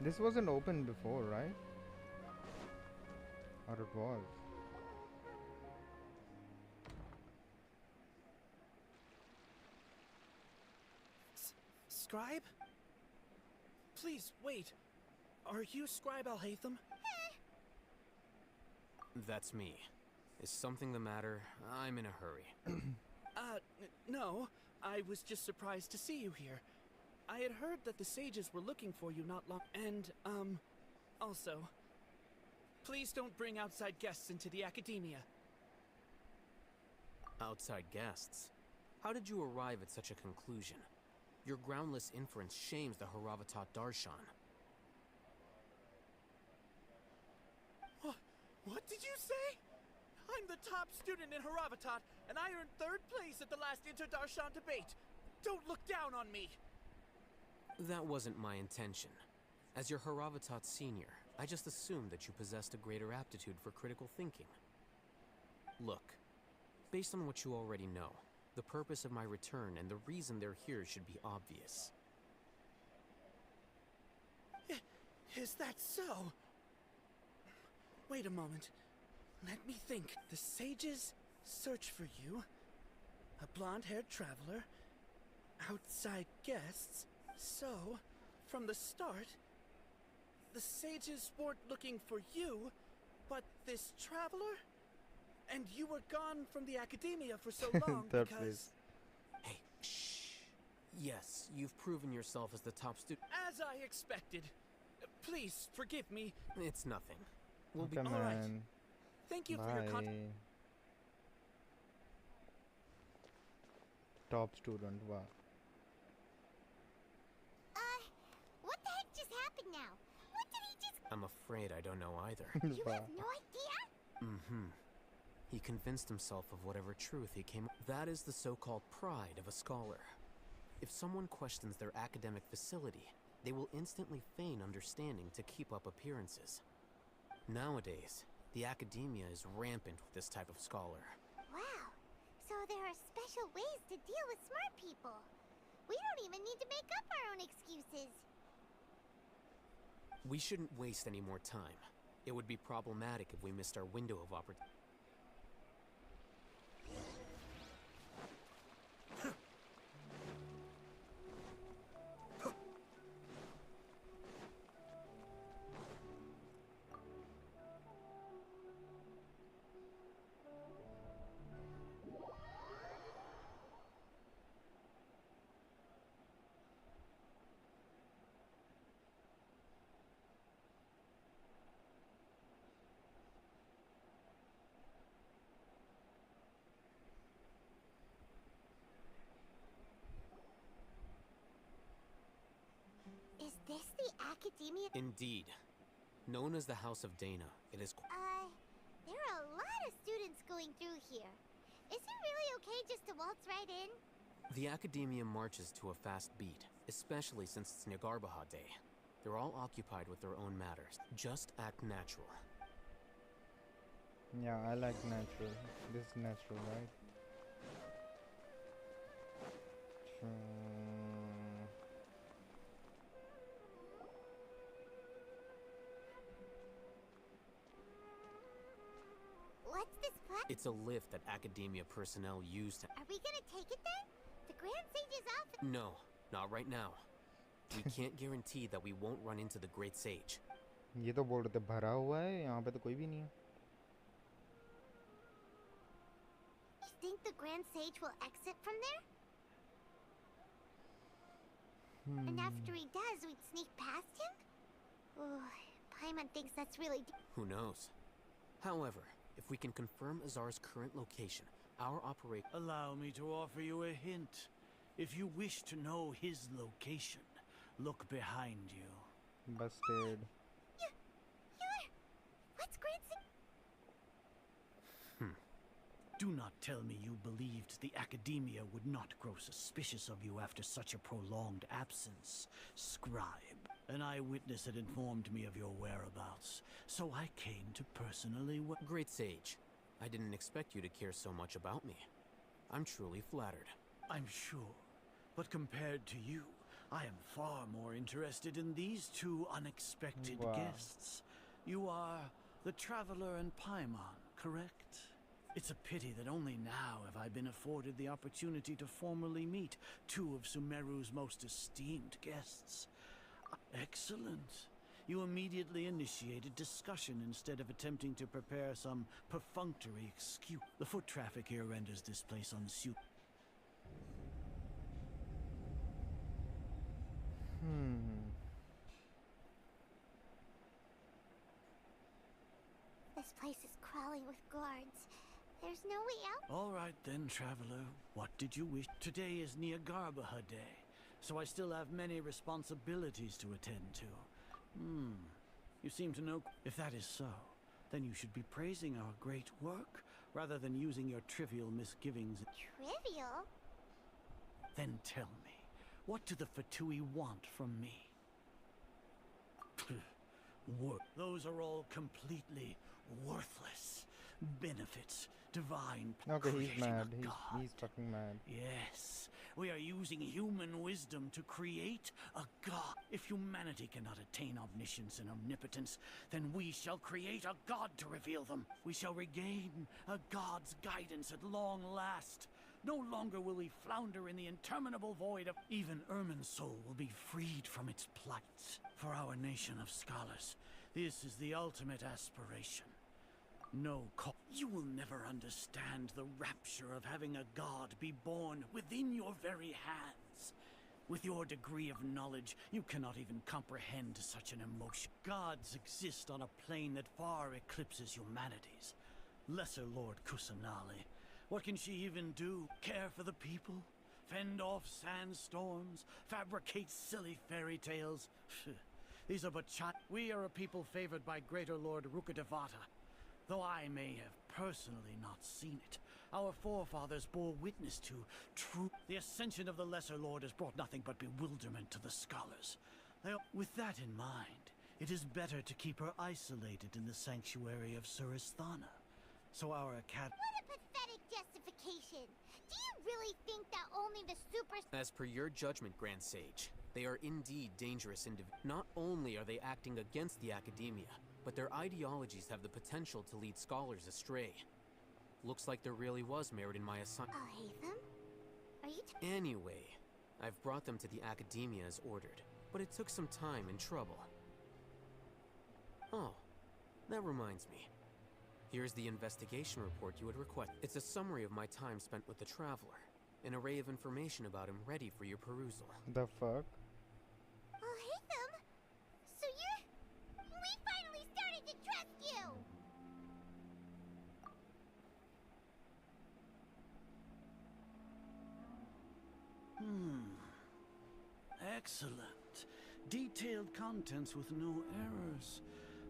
This wasn't open before, right? Or it was? Scribe? Please, wait. Are you Scribe Al-Haytham? That's me. Is something the matter? I'm in a hurry. No. I was just surprised to see you here. I had heard that the sages were looking for you not long... And, also... Please don't bring outside guests into the academia. Outside guests? How did you arrive at such a conclusion? Your groundless inference shames the Haravatat Darshan. What did you say? I'm the top student in Haravatat, and I earned 3rd place at the last Inter-Darshan debate. Don't look down on me. That wasn't my intention. As your Haravatat senior, I just assumed that you possessed a greater aptitude for critical thinking. Look, based on what you already know, the purpose of my return and the reason they're here should be obvious. Is that so? Wait a moment. Let me think. The sages search for you. A blonde-haired traveler. Outside guests. So, from the start, the sages weren't looking for you, but this traveler? And you were gone from the academia for so long because... Hey, shh. Yes, you've proven yourself as the top student. As I expected. Please, forgive me. It's nothing. We'll be... Come All right. on. Thank you for your Top student, wow. now? What did he just... I'm afraid I don't know either. You have no idea? Mm-hmm. He convinced himself of whatever truth he came... That is the so-called pride of a scholar. If someone questions their academic facility, they will instantly feign understanding to keep up appearances. Nowadays, the academia is rampant with this type of scholar. Wow. So there are special ways to deal with smart people. We don't even need to make up our own excuses. We shouldn't waste any more time. It would be problematic if we missed our window of opportunity. Is this the academia? Indeed. Known as the House of Dana, it is... There are a lot of students going through here. Is it really okay just to waltz right in? The academia marches to a fast beat, especially since it's Nyargarbaha Day. They're all occupied with their own matters. Just act natural. Yeah, I like natural. This is natural, right? What's this plan? It's a lift that academia personnel use to... Are we gonna take it then? The Grand Sage's office? No, not right now. We can't guarantee that we won't run into the Great Sage. ये तो बोल रहे थे भरा हुआ है यहाँ पे तो कोई भी नहीं है. You think the Grand Sage will exit from there? And after he does, we'd sneak past him? Oh, Paimon thinks that's really... Who knows? However, if we can confirm Azar's current location, our operation... Allow me to offer you a hint. If you wish to know his location, look behind you. Busted. What's Grand Sage? Do not tell me you believed the academia would not grow suspicious of you after such a prolonged absence, scribe. An eyewitness had informed me of your whereabouts, so I came to personally... Great Sage, I didn't expect you to care so much about me. I'm truly flattered. I'm sure, but compared to you, I am far more interested in these two unexpected guests. You are the Traveler and Paimon, correct? It's a pity that only now have I been afforded the opportunity to formally meet two of Sumeru's most esteemed guests. Excellent. You immediately initiated discussion instead of attempting to prepare some perfunctory excuse. The foot traffic here renders this place unsuitable. This place is crawling with guards. There's no way out? All right then, Traveler. What did you wish? Today is Nyargarbaha Day, so I still have many responsibilities to attend to. You seem to know... If that is so, then you should be praising our great work, rather than using your trivial misgivings. Trivial? Then tell me, what do the Fatui want from me? Work. Those are all completely worthless. Benefits, divine... Okay, he's mad. He's fucking mad. Yes, we are using human wisdom to create a god. If humanity cannot attain omniscience and omnipotence, then we shall create a god to reveal them. We shall regain a god's guidance at long last. No longer will we flounder in the interminable void of... Even Ermin's soul will be freed from its plight. For our nation of scholars, this is the ultimate aspiration. No call. You will never understand the rapture of having a god be born within your very hands. With your degree of knowledge, you cannot even comprehend such an emotion. Gods exist on a plane that far eclipses humanity's. Lesser Lord Kusanali. What can she even do? Care for the people? Fend off sandstorms? Fabricate silly fairy tales? These are but we are a people favored by Greater Lord Rukadevata. Though I may have personally not seen it, our forefathers bore witness to true. The ascension of the Lesser Lord has brought nothing but bewilderment to the scholars. With that in mind, it is better to keep her isolated in the sanctuary of Surasthana. So our academy. What a pathetic justification! Do you really think that only the super. As per your judgment, Grand Sage, they are indeed dangerous individuals. Not only are they acting against the academia, but their ideologies have the potential to lead scholars astray. Looks like there really was merit in my assignment. I'll hate them? Are you Anyway, I've brought them to the academia as ordered, but it took some time and trouble. Oh, that reminds me. Here's the investigation report you had requested. It's a summary of my time spent with the Traveler. An array of information about him ready for your perusal. The fuck? I'll hate them? So you're... We finally started to trust you! Excellent. Detailed contents with no errors.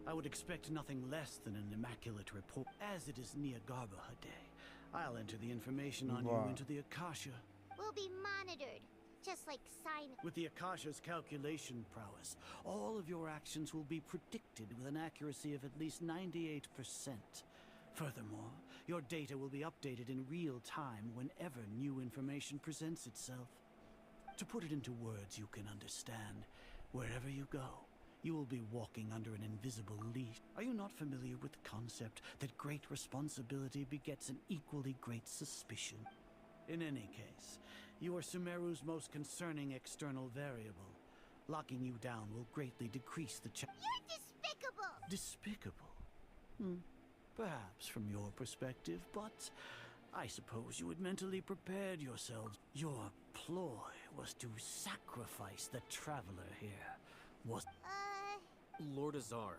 I would expect nothing less than an immaculate report. As it is Niagarbaha Day, I'll enter the information on you into the Akasha. We'll be monitored, just like sign. With the Akasha's calculation prowess, all of your actions will be predicted with an accuracy of at least 98%. Furthermore, your data will be updated in real time whenever new information presents itself. To put it into words you can understand, wherever you go, you will be walking under an invisible leash. Are you not familiar with the concept that great responsibility begets an equally great suspicion? In any case, you are Sumeru's most concerning external variable. Locking you down will greatly decrease the chance. You're despicable! Despicable? Perhaps from your perspective, but I suppose you had mentally prepared yourselves. Your ploy was to sacrifice the Traveler here. Lord Azar,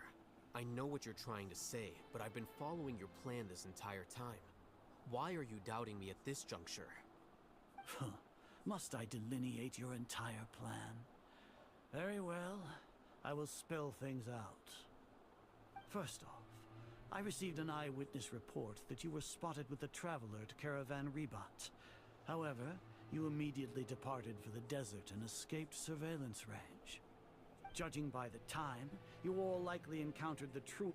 I know what you're trying to say, but I've been following your plan this entire time. Why are you doubting me at this juncture? Must I delineate your entire plan? Very well, I will spell things out. First off, I received an eyewitness report that you were spotted with the Traveler to Caravan Rebat. However, you immediately departed for the desert and escaped surveillance range. Judging by the time, you all likely encountered the true...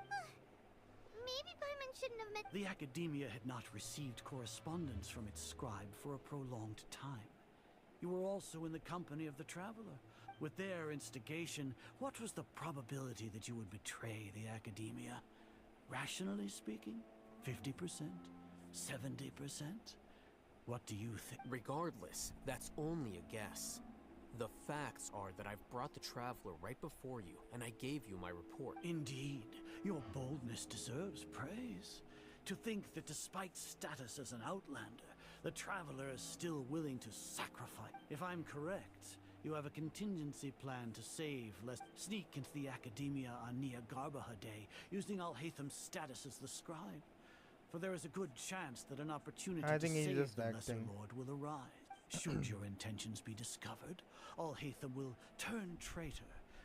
Maybe Paimon shouldn't have met... The Academia had not received correspondence from its scribe for a prolonged time. You were also in the company of the Traveler. With their instigation, what was the probability that you would betray the Academia? Rationally speaking, 50%? 70%? What do you think? Regardless, that's only a guess. The facts are that I've brought the Traveler right before you, and I gave you my report. Indeed, your boldness deserves praise. To think that despite status as an outlander, the Traveler is still willing to sacrifice. If I'm correct, you have a contingency plan to sneak into the Academia on Niagarbaha Day, using Alhaitham's status as the scribe. For there is a good chance that an opportunity to save the Lesser Lord will arise. Should your intentions be discovered, Alhaitham will turn traitor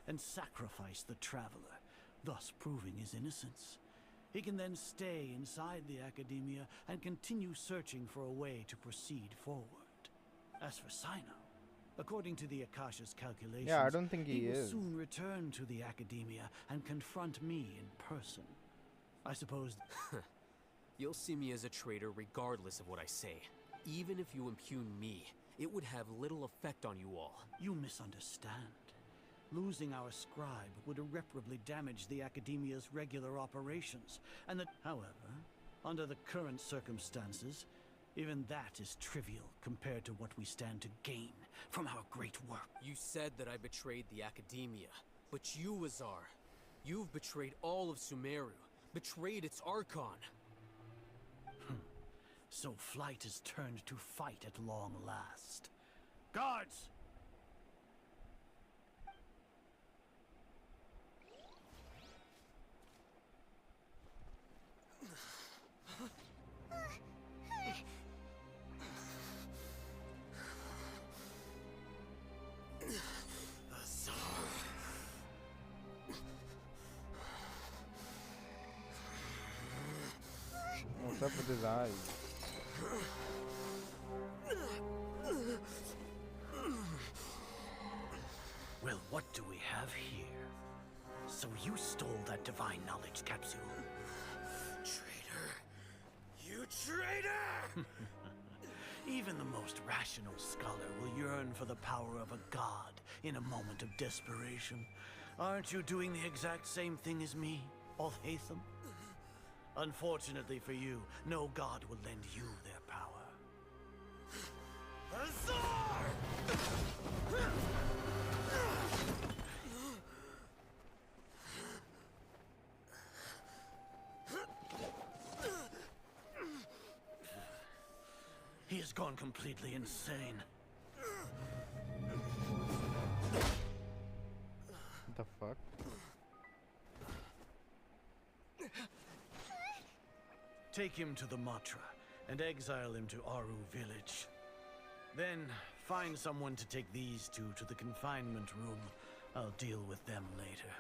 and sacrifice the Traveler, thus proving his innocence. He can then stay inside the Academia and continue searching for a way to proceed forward. As for Sino, according to the Akasha's calculations, I don't think he will is. soon return to the Academia and confront me in person. I suppose... You'll see me as a traitor regardless of what I say. Even if you impugn me, it would have little effect on you all. You misunderstand. Losing our scribe would irreparably damage the Academia's regular operations, and that, however, under the current circumstances, even that is trivial compared to what we stand to gain from our great work. You said that I betrayed the Academia, but you, Azar, you've betrayed all of Sumeru, betrayed its Archon. So flight has turned to fight at long last. Guards! What's up with his eyes? Well, what do we have here? So you stole that divine knowledge capsule. Traitor! You traitor! Even the most rational scholar will yearn for the power of a god in a moment of desperation. Aren't you doing the exact same thing as me, Alhaitham? Unfortunately for you, no god will lend you their power. Azar! He has gone completely insane. The fuck? Take him to the Matra and exile him to Aru village. Then find someone to take these two to the confinement room. I'll deal with them later.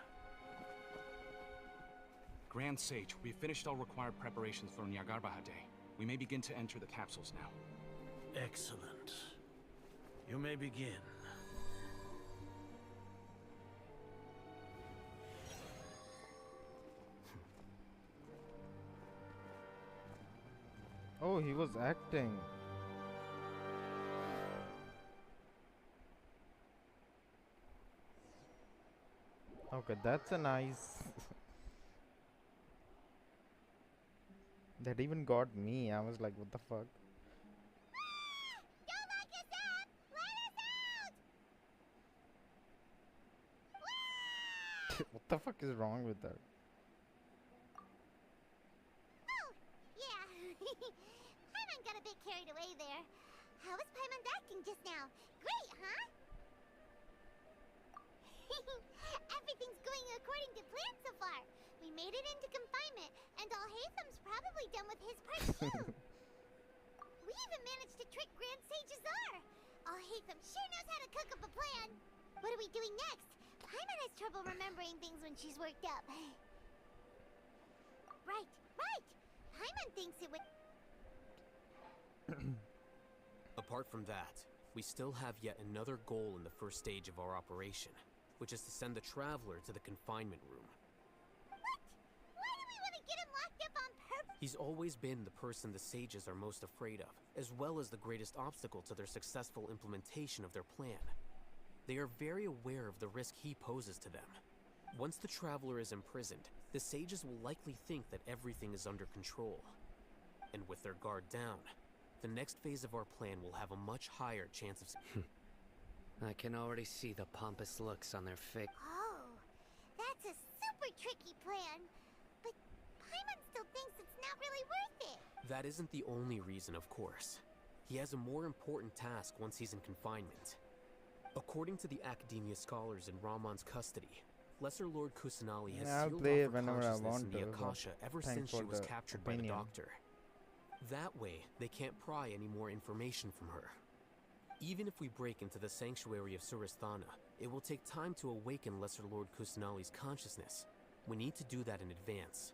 Grand Sage, we've finished all required preparations for Nyargarbaha Day. We may begin to enter the capsules now. Excellent. You may begin. Oh, he was acting. Okay, that's a nice. That even got me. I was like, what the fuck? What the fuck is wrong with that? Oh, yeah. Paimon got a bit carried away there. How was Paimon acting just now? Great, huh? Everything's going according to plan so far. We made it into confinement, and Alhaitham's probably done with his part too. We even managed to trick Grand Sage Azar. Alhaitham sure knows how to cook up a plan. What are we doing next? Paimon has trouble remembering things when she's worked up. Right. Paimon thinks it would... Apart from that, we still have yet another goal in the first stage of our operation, which is to send the Traveler to the confinement room. What? Why do we want to get him locked up on purpose? He's always been the person the sages are most afraid of, as well as the greatest obstacle to their successful implementation of their plan. They are very aware of the risk he poses to them. Once the Traveler is imprisoned, the sages will likely think that everything is under control. And with their guard down, the next phase of our plan will have a much higher chance of... I can already see the pompous looks on their face. Oh, that's a super tricky plan. But Paimon still thinks it's not really worth it. That isn't the only reason, of course. He has a more important task once he's in confinement. According to the Academia scholars in Ramon's custody, Lesser Lord Kusanali has I'll sealed play off her whenever I consciousness want in the to, Akasha ever thanks since she for was the captured by the opinion. Doctor. That way, they can't pry any more information from her. Even if we break into the sanctuary of Surasthana, it will take time to awaken Lesser Lord Kusanali's consciousness. We need to do that in advance.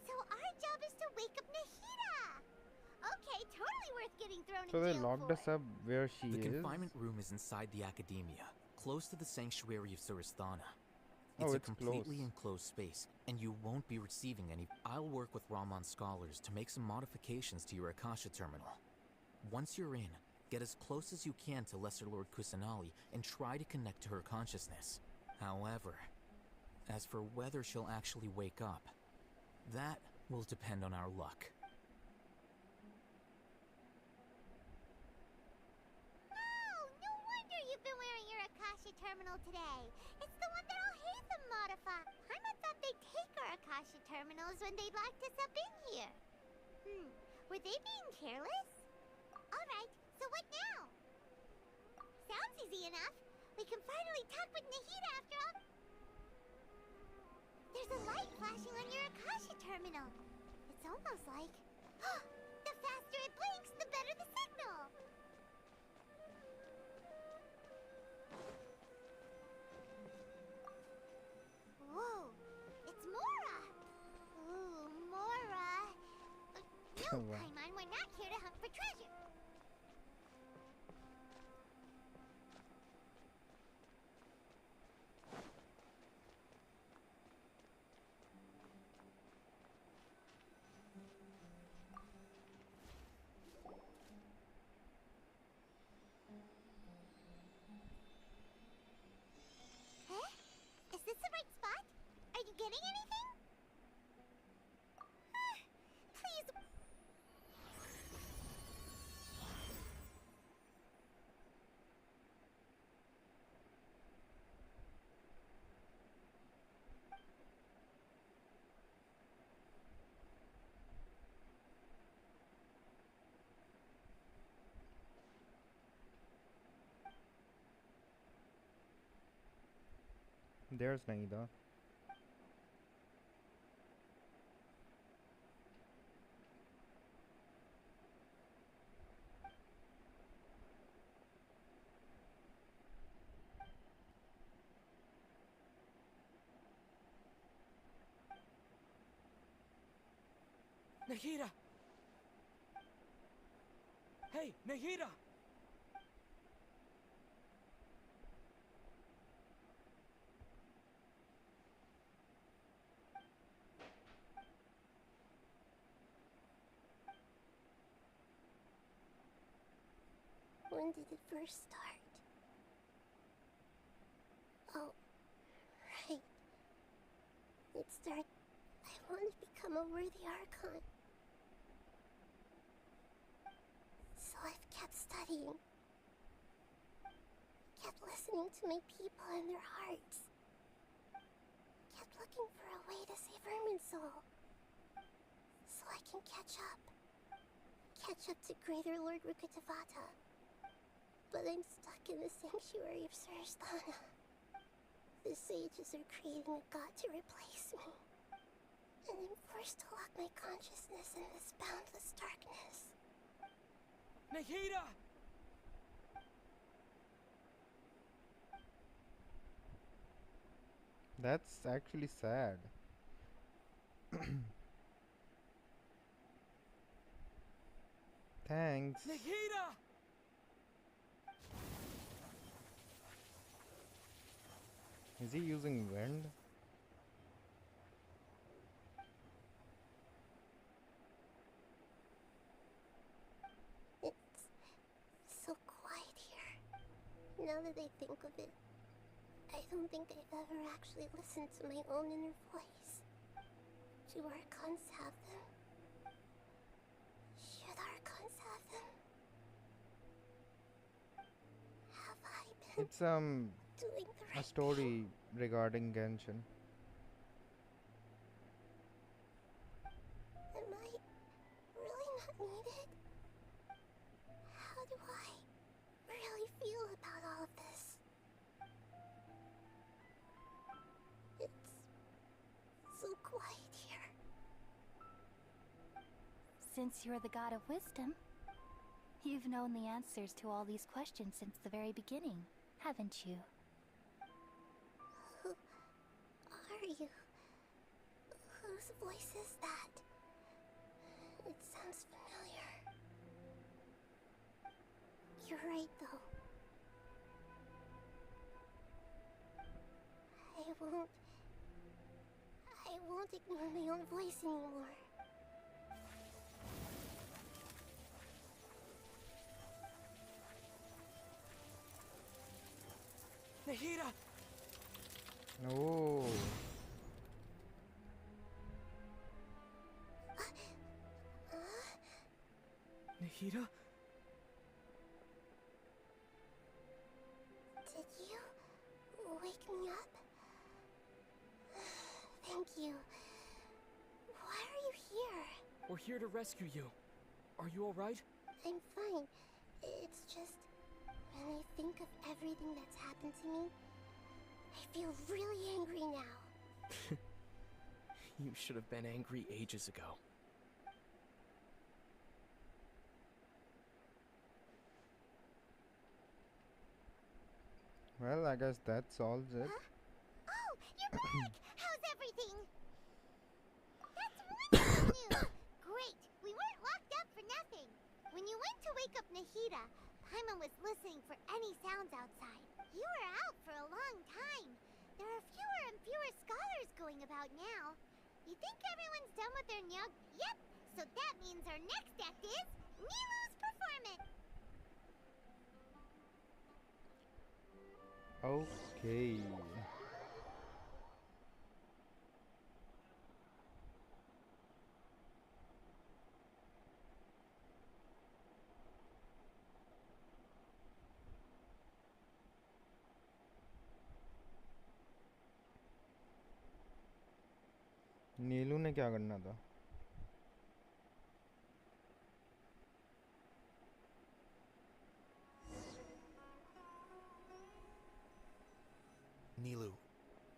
So our job is to wake up Nahida. Okay, totally worth getting thrown So in they jail locked for. us up where she The is. confinement room is inside the Academia, close to the sanctuary of Surasthana. Oh, It's a it's completely close. enclosed space, and you won't be receiving any. I'll work with Ramon's scholars to make some modifications to your Akasha terminal. Once you're in, get as close as you can to Lesser Lord Kusanali and try to connect to her consciousness. However, as for whether she'll actually wake up, that will depend on our luck. Oh, no wonder you've been wearing your Akasha terminal today. It's the one that Alhaitham modified. Paimon thought they'd take our Akasha terminals when they locked us up in here. Were they being careless? Alright, so what now? Sounds easy enough. We can finally talk with Nahida after all. There's a light flashing on your Akasha terminal. It's almost like... the faster it blinks, the better the signal. Whoa, it's Mora. Ooh, Mora. Wow. Paimon, we're not here to hunt for treasure. Huh? Is this the right spot? Are you getting anything? Please. There's Naida. Nahida! Hey, Nahida! When did it first start? Oh, right. It started. I want to become a worthy Archon. So I've kept studying. Kept listening to my people and their hearts. Kept looking for a way to save Irminsul. So I can catch up. Catch up to Greater Lord Rukkhadevata. But I'm stuck in the sanctuary of Surasthana. The sages are creating a god to replace me. And I'm forced to lock my consciousness in this boundless darkness. Nahida! That's actually sad. Thanks. Nahida! Is he using wind? It's so quiet here. Now that I think of it, I don't think I've ever actually listened to my own inner voice. Do Archons have them? Should Archons have them? Have I been It's doing the a right story regarding Genshin. Am I really not needed? How do I really feel about all of this? It's so quiet here. Since you're the god of wisdom, you've known the answers to all these questions since the very beginning, haven't you? Who are you? Whose voice is that? It sounds familiar. You're right, though. I won't ignore my own voice anymore. Nahida! Oh. Nahida? Did you wake me up? Thank you. Why are you here? We're here to rescue you. Are you alright? I'm fine. It's just, when I think of everything that's happened to me, I feel really angry now. You should have been angry ages ago. Well, I guess that solves it. Huh? Oh, you're back! How's everything? That's wonderful news! Great! We weren't locked went to wake up Nahida. Paimon was listening for any sounds outside. You were out for a long time. There are fewer and fewer scholars going about now. You think everyone's done with their nyog? Yep. So that means our next act is Nilu's performance. Okay. नीलू ने क्या करना था? Nilu,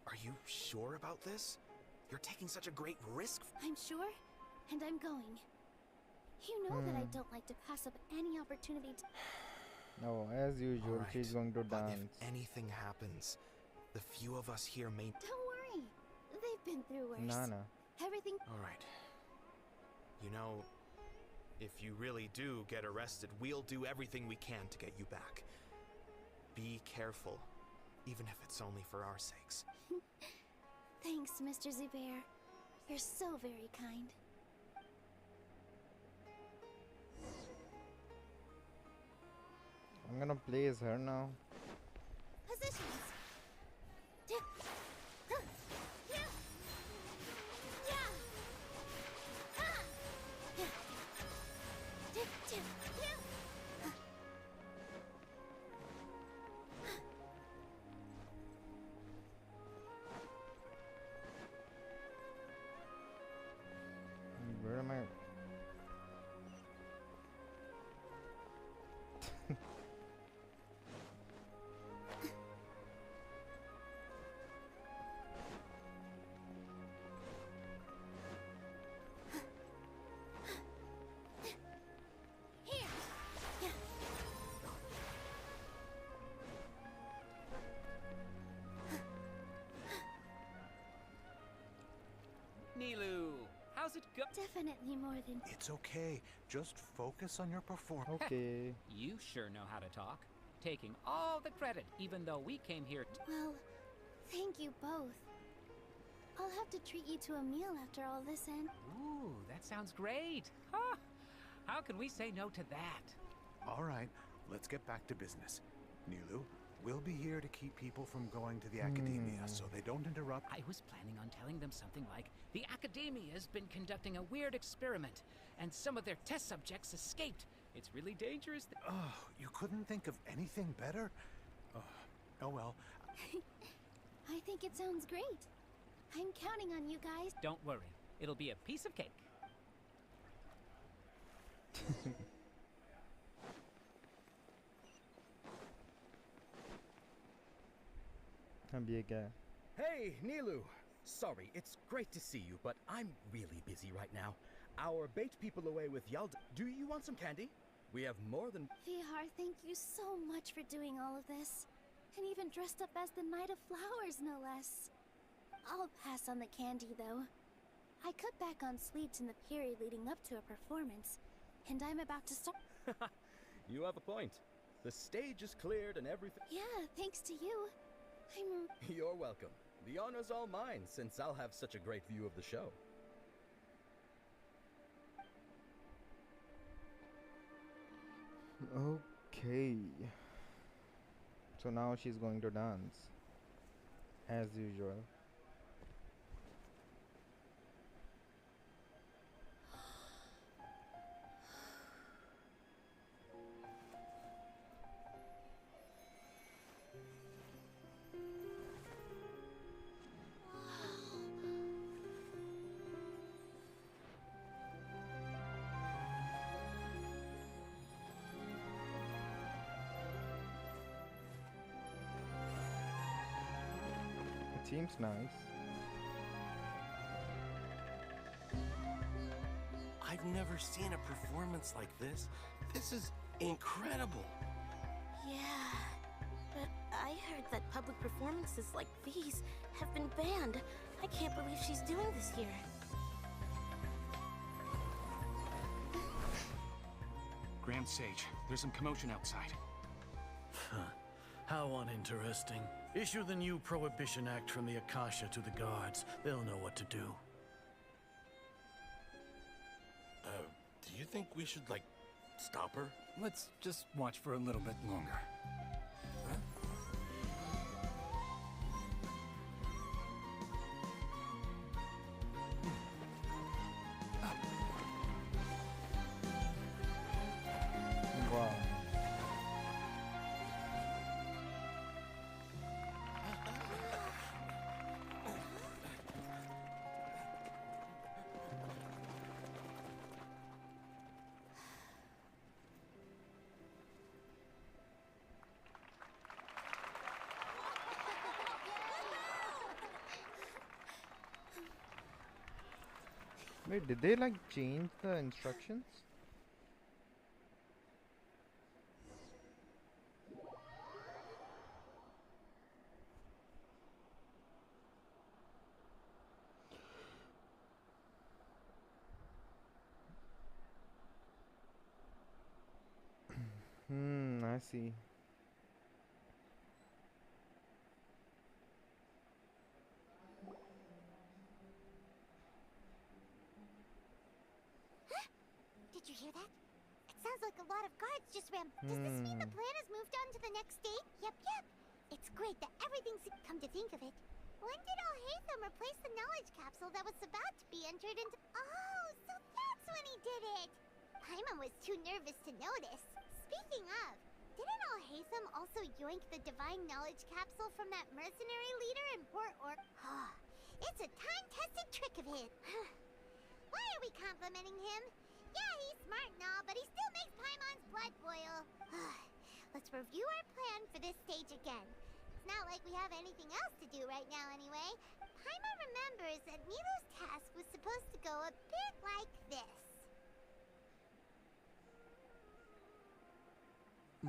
are you sure about this? You're taking such a great risk. I'm sure, and I'm going. You know that I don't like to pass up any opportunity to... Oh, as usual, Right, she's going to but dance. if anything happens, the few of us here may... Don't worry. They've been through worse. Nah. Everything... All right. You know, if you really do get arrested, we'll do everything we can to get you back. Be careful, even if it's only for our sakes. Thanks, Mr. Zubair. You're so very kind. I'm gonna play as her now. Positions. Where am I? Nilu, how's it go? Definitely more than... It's okay. Just focus on your performance. Okay. You sure know how to talk. Taking all the credit, even though we came here to... Well, thank you both. I'll have to treat you to a meal after all this ends. Ooh, that sounds great. Huh. How can we say no to that? All right, let's get back to business. Nilu, we'll be here to keep people from going to the academia so they don't interrupt. I was planning on telling them something like, the academia's been conducting a weird experiment, and some of their test subjects escaped. It's really dangerous. Oh, you couldn't think of anything better? Oh well. I think it sounds great. I'm counting on you guys. Don't worry. It'll be a piece of cake. अब ये क्या है? Hey, Nilu! Sorry, it's great to see you, but I'm really busy right now. Our bait people away with Yalda. Do you want some candy? We have more than... Vihar, thank you so much for doing all of this. And even dressed up as the Knight of Flowers, no less. I'll pass on the candy, though. I cut back on sleeps in the period leading up to a performance, and I'm about to start... You have a point. The stage is cleared and everything... Yeah, thanks to you. You're welcome. The honor's all mine, since I'll have such a great view of the show. Okay. So now she's going to dance. As usual. Seems nice. I've never seen a performance like this. This is incredible. Yeah, but I heard that public performances like these have been banned. I can't believe she's doing this here. Grand Sage, there's some commotion outside. How uninteresting. Issue the new Prohibition Act from the Akasha to the guards. They'll know what to do. Do you think we should, like, stop her? Let's just watch for a little bit longer. Wow. Wait, did they like change the instructions? I see. Did you hear that? It sounds like a lot of guards just ran. Does this mean the plan has moved on to the next stage? Yep. It's great that everything's come to think of it. When did Al-Haytham replace the knowledge capsule that was about to be entered into? Oh, so that's when he did it. Paimon was too nervous to notice. Speaking of, didn't Al-Haytham also yoink the divine knowledge capsule from that mercenary leader in Port Or? It's a time-tested trick of his. Why are we complimenting him? Yeah, he's smart and all, but he still makes Paimon's blood boil. Let's review our plan for this stage again. It's not like we have anything else to do right now anyway. Paimon remembers that Nilou's task was supposed to go a bit like this.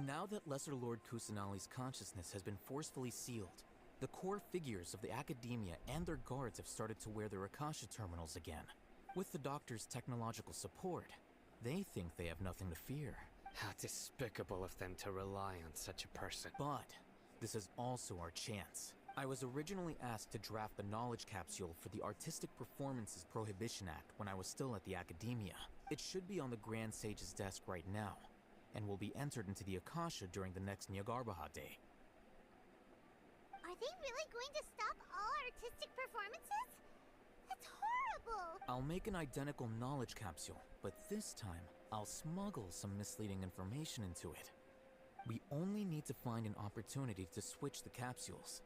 Now that Lesser Lord Kusanali's consciousness has been forcefully sealed, the core figures of the Academia and their guards have started to wear their Akasha terminals again. With the Doctor's technological support, they think they have nothing to fear. How despicable of them to rely on such a person. But this is also our chance. I was originally asked to draft the knowledge capsule for the Artistic Performances Prohibition Act when I was still at the Academia. It should be on the Grand Sage's desk right now, and will be entered into the Akasha during the next Nyargarbaha Day. Are they really going to stop all artistic performances? That's horrible! I'll make an identical knowledge capsule, but this time, I'll smuggle some misleading information into it. We only need to find an opportunity to switch the capsules.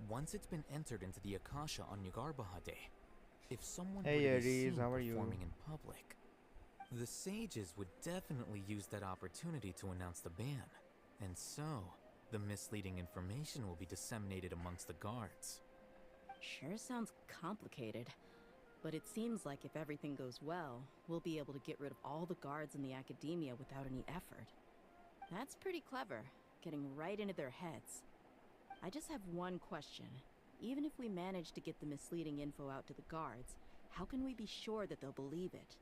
Once it's been entered into the Akasha on Nyargarbaha Day, if someone were to be seen performing in public, the sages would definitely use that opportunity to announce the ban. And so, the misleading information will be disseminated amongst the guards. Sure sounds complicated, but it seems like if everything goes well, we'll be able to get rid of all the guards in the Academia without any effort. That's pretty clever, getting right into their heads. I just have one question. Even if we manage to get the misleading info out to the guards, how can we be sure that they'll believe it?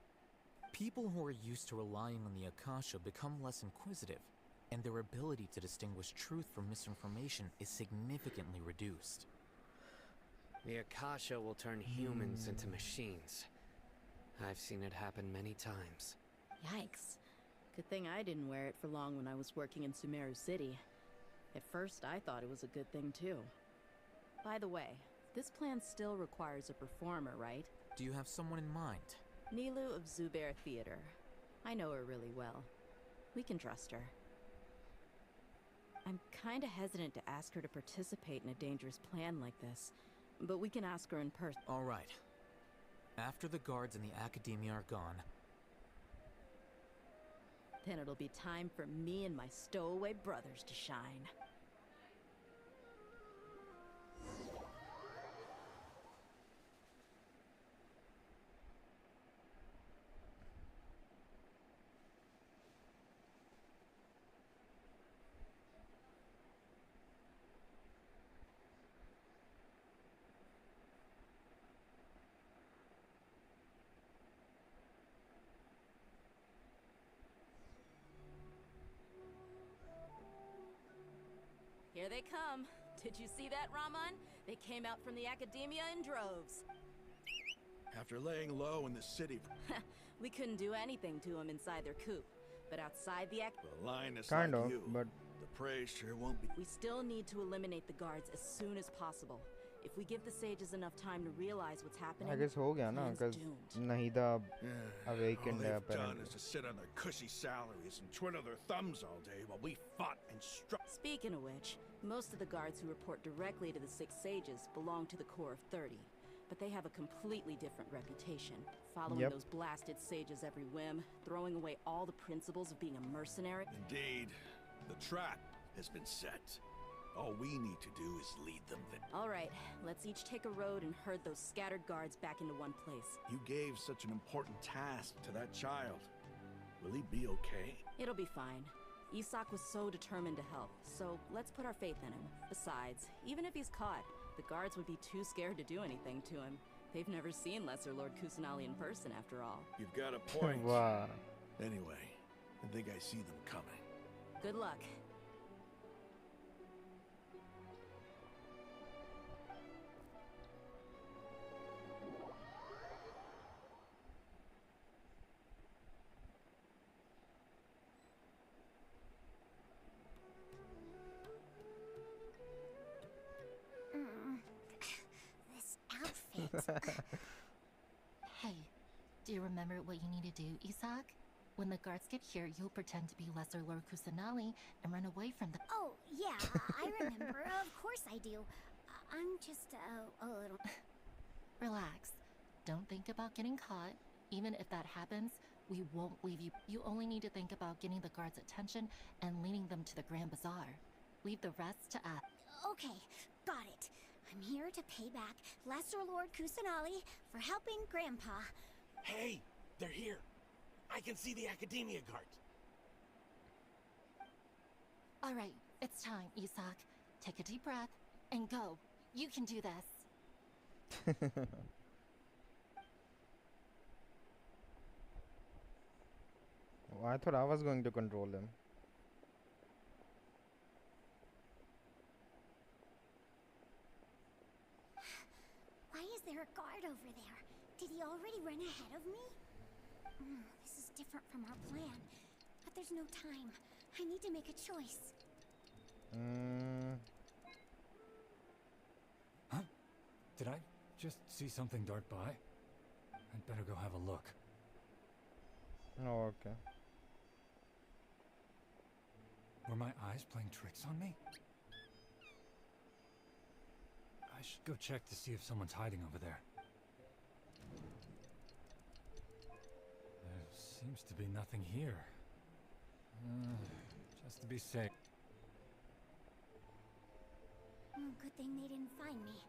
People who are used to relying on the Akasha become less inquisitive, and their ability to distinguish truth from misinformation is significantly reduced. The Akasha will turn humans into machines. I've seen it happen many times. Yikes. Good thing I didn't wear it for long when I was working in Sumeru City. At first, I thought it was a good thing too. By the way, this plan still requires a performer, right? Do you have someone in mind? Nilou of Zubair Theater. I know her really well. We can trust her. I'm kinda hesitant to ask her to participate in a dangerous plan like this, but we can ask her in person. All right. After the guards in the Academia are gone, then it'll be time for me and my stowaway brothers to shine. Here they come. Did you see that, Raman? They came out from the academia in droves. After laying low in the city... We couldn't do anything to them inside their coop. But outside the The lioness kind like of, you, but the prey sure won't be... We still need to eliminate the guards as soon as possible. If we give the sages enough time to realize what's happening, I guess ho gaya na, because Nahida awakened all they've done apparently. is to sit on their cushy salaries and twiddle their thumbs all day while we fought and struck. Speaking of which, most of the guards who report directly to the 6 sages belong to the Corps of 30. But they have a completely different reputation, following those blasted sages every whim, throwing away all the principles of being a mercenary. Indeed, the trap has been set. All we need to do is lead them there. All right, let's each take a road and herd those scattered guards back into one place. You gave such an important task to that child. Will he be okay? It'll be fine. Isak was so determined to help, so let's put our faith in him. Besides, even if he's caught, the guards would be too scared to do anything to him. They've never seen Lesser Lord Kusanali in person, after all. You've got a point. Wow. Anyway, I think I see them coming. Good luck. This outfit. Hey, do you remember what you need to do, Isak? When the guards get here, you'll pretend to be Lesser Lord Kusanali and run away from them. Oh, yeah, I remember. Of course I do. I'm just a little... Relax. Don't think about getting caught. Even if that happens, we won't leave you. You only need to think about getting the guards' attention and leading them to the Grand Bazaar. Leave the rest to us. Okay, got it. I'm here to pay back Lesser Lord Kusanali for helping Grandpa. Hey, they're here. I can see the Academia guards. All right, it's time, Isak. Take a deep breath and go. You can do this. Oh, I thought I was going to control him. Why is there a guard over there? Did he already run ahead of me? This is different from our plan. But there's no time. I need to make a choice. Huh? Did I just see something dart by? I'd better go have a look. Oh, okay. Were my eyes playing tricks on me? I should go check to see if someone's hiding over there. There seems to be nothing here. Just to be safe. Good thing they didn't find me.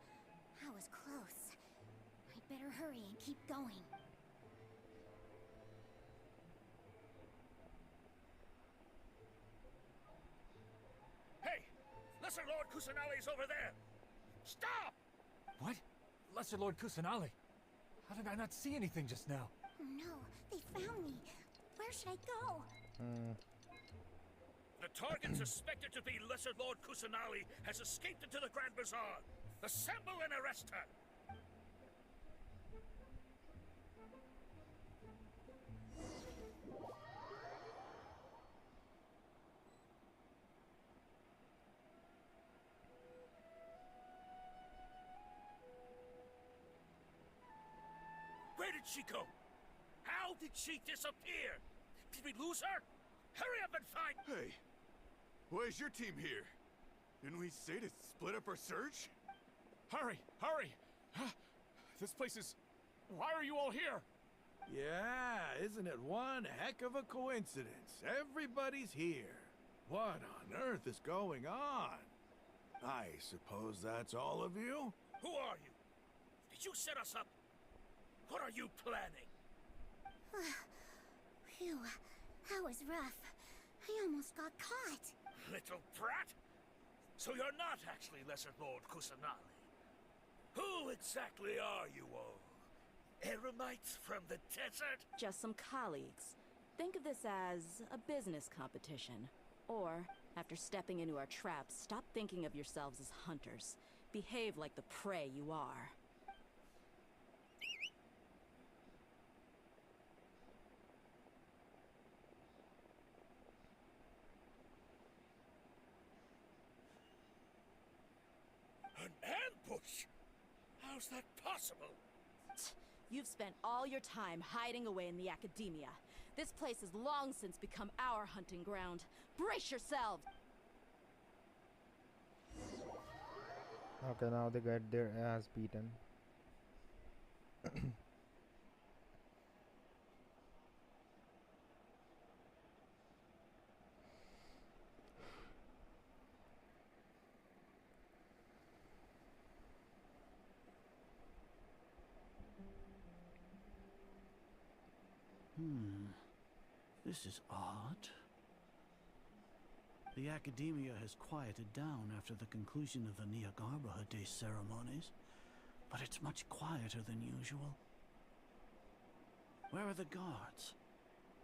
I was close. I'd better hurry and keep going. Hey! Lesser Lord Kusanali's over there! Stop! What? Lesser Lord Kusanali? How did I not see anything just now? Oh no, they found me. Where should I go? The target suspected to be Lesser Lord Kusanali has escaped into the Grand Bazaar. Assemble and arrest her! Where did she go? How did she disappear? Did we lose her? Hurry up and find... Hey, why is your team here? Didn't we say to split up our search? Hurry! Hurry! This place is... Why are you all here? Yeah, isn't it one heck of a coincidence? Everybody's here. What on earth is going on? I suppose that's all of you? Who are you? Did you set us up? What are you planning? Phew, that was rough. I almost got caught. Little brat? So you're not actually Lesser Lord Kusanali. Who exactly are you all? Eremites from the desert? Just some colleagues. Think of this as a business competition. Or After stepping into our traps, stop thinking of yourselves as hunters. Behave like the prey you are. An ambush? How's that possible? You've spent all your time hiding away in the academia. This place has long since become our hunting ground. Brace yourselves! Okay, now they get their ass beaten. This is odd. The academia has quieted down after the conclusion of the Nyagarbha Day ceremonies, but it's much quieter than usual. Where are the guards?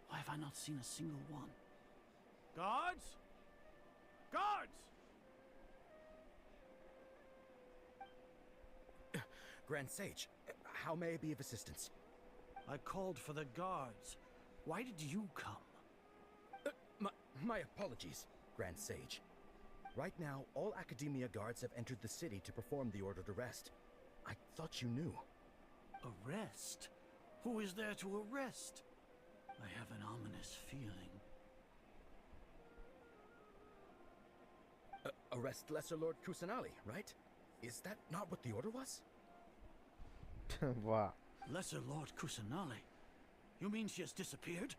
Why have I not seen a single one? Guards? Guards! Grand Sage, how may I be of assistance? I called for the guards. Why did you come? My apologies, Grand Sage. Right now, all Academia guards have entered the city to perform the ordered arrest. I thought you knew. Arrest? Who is there to arrest? I have an ominous feeling. Arrest Lesser Lord Kusanali, right? Is that not what the order was? Wow. Lesser Lord Kusanali? You mean she has disappeared?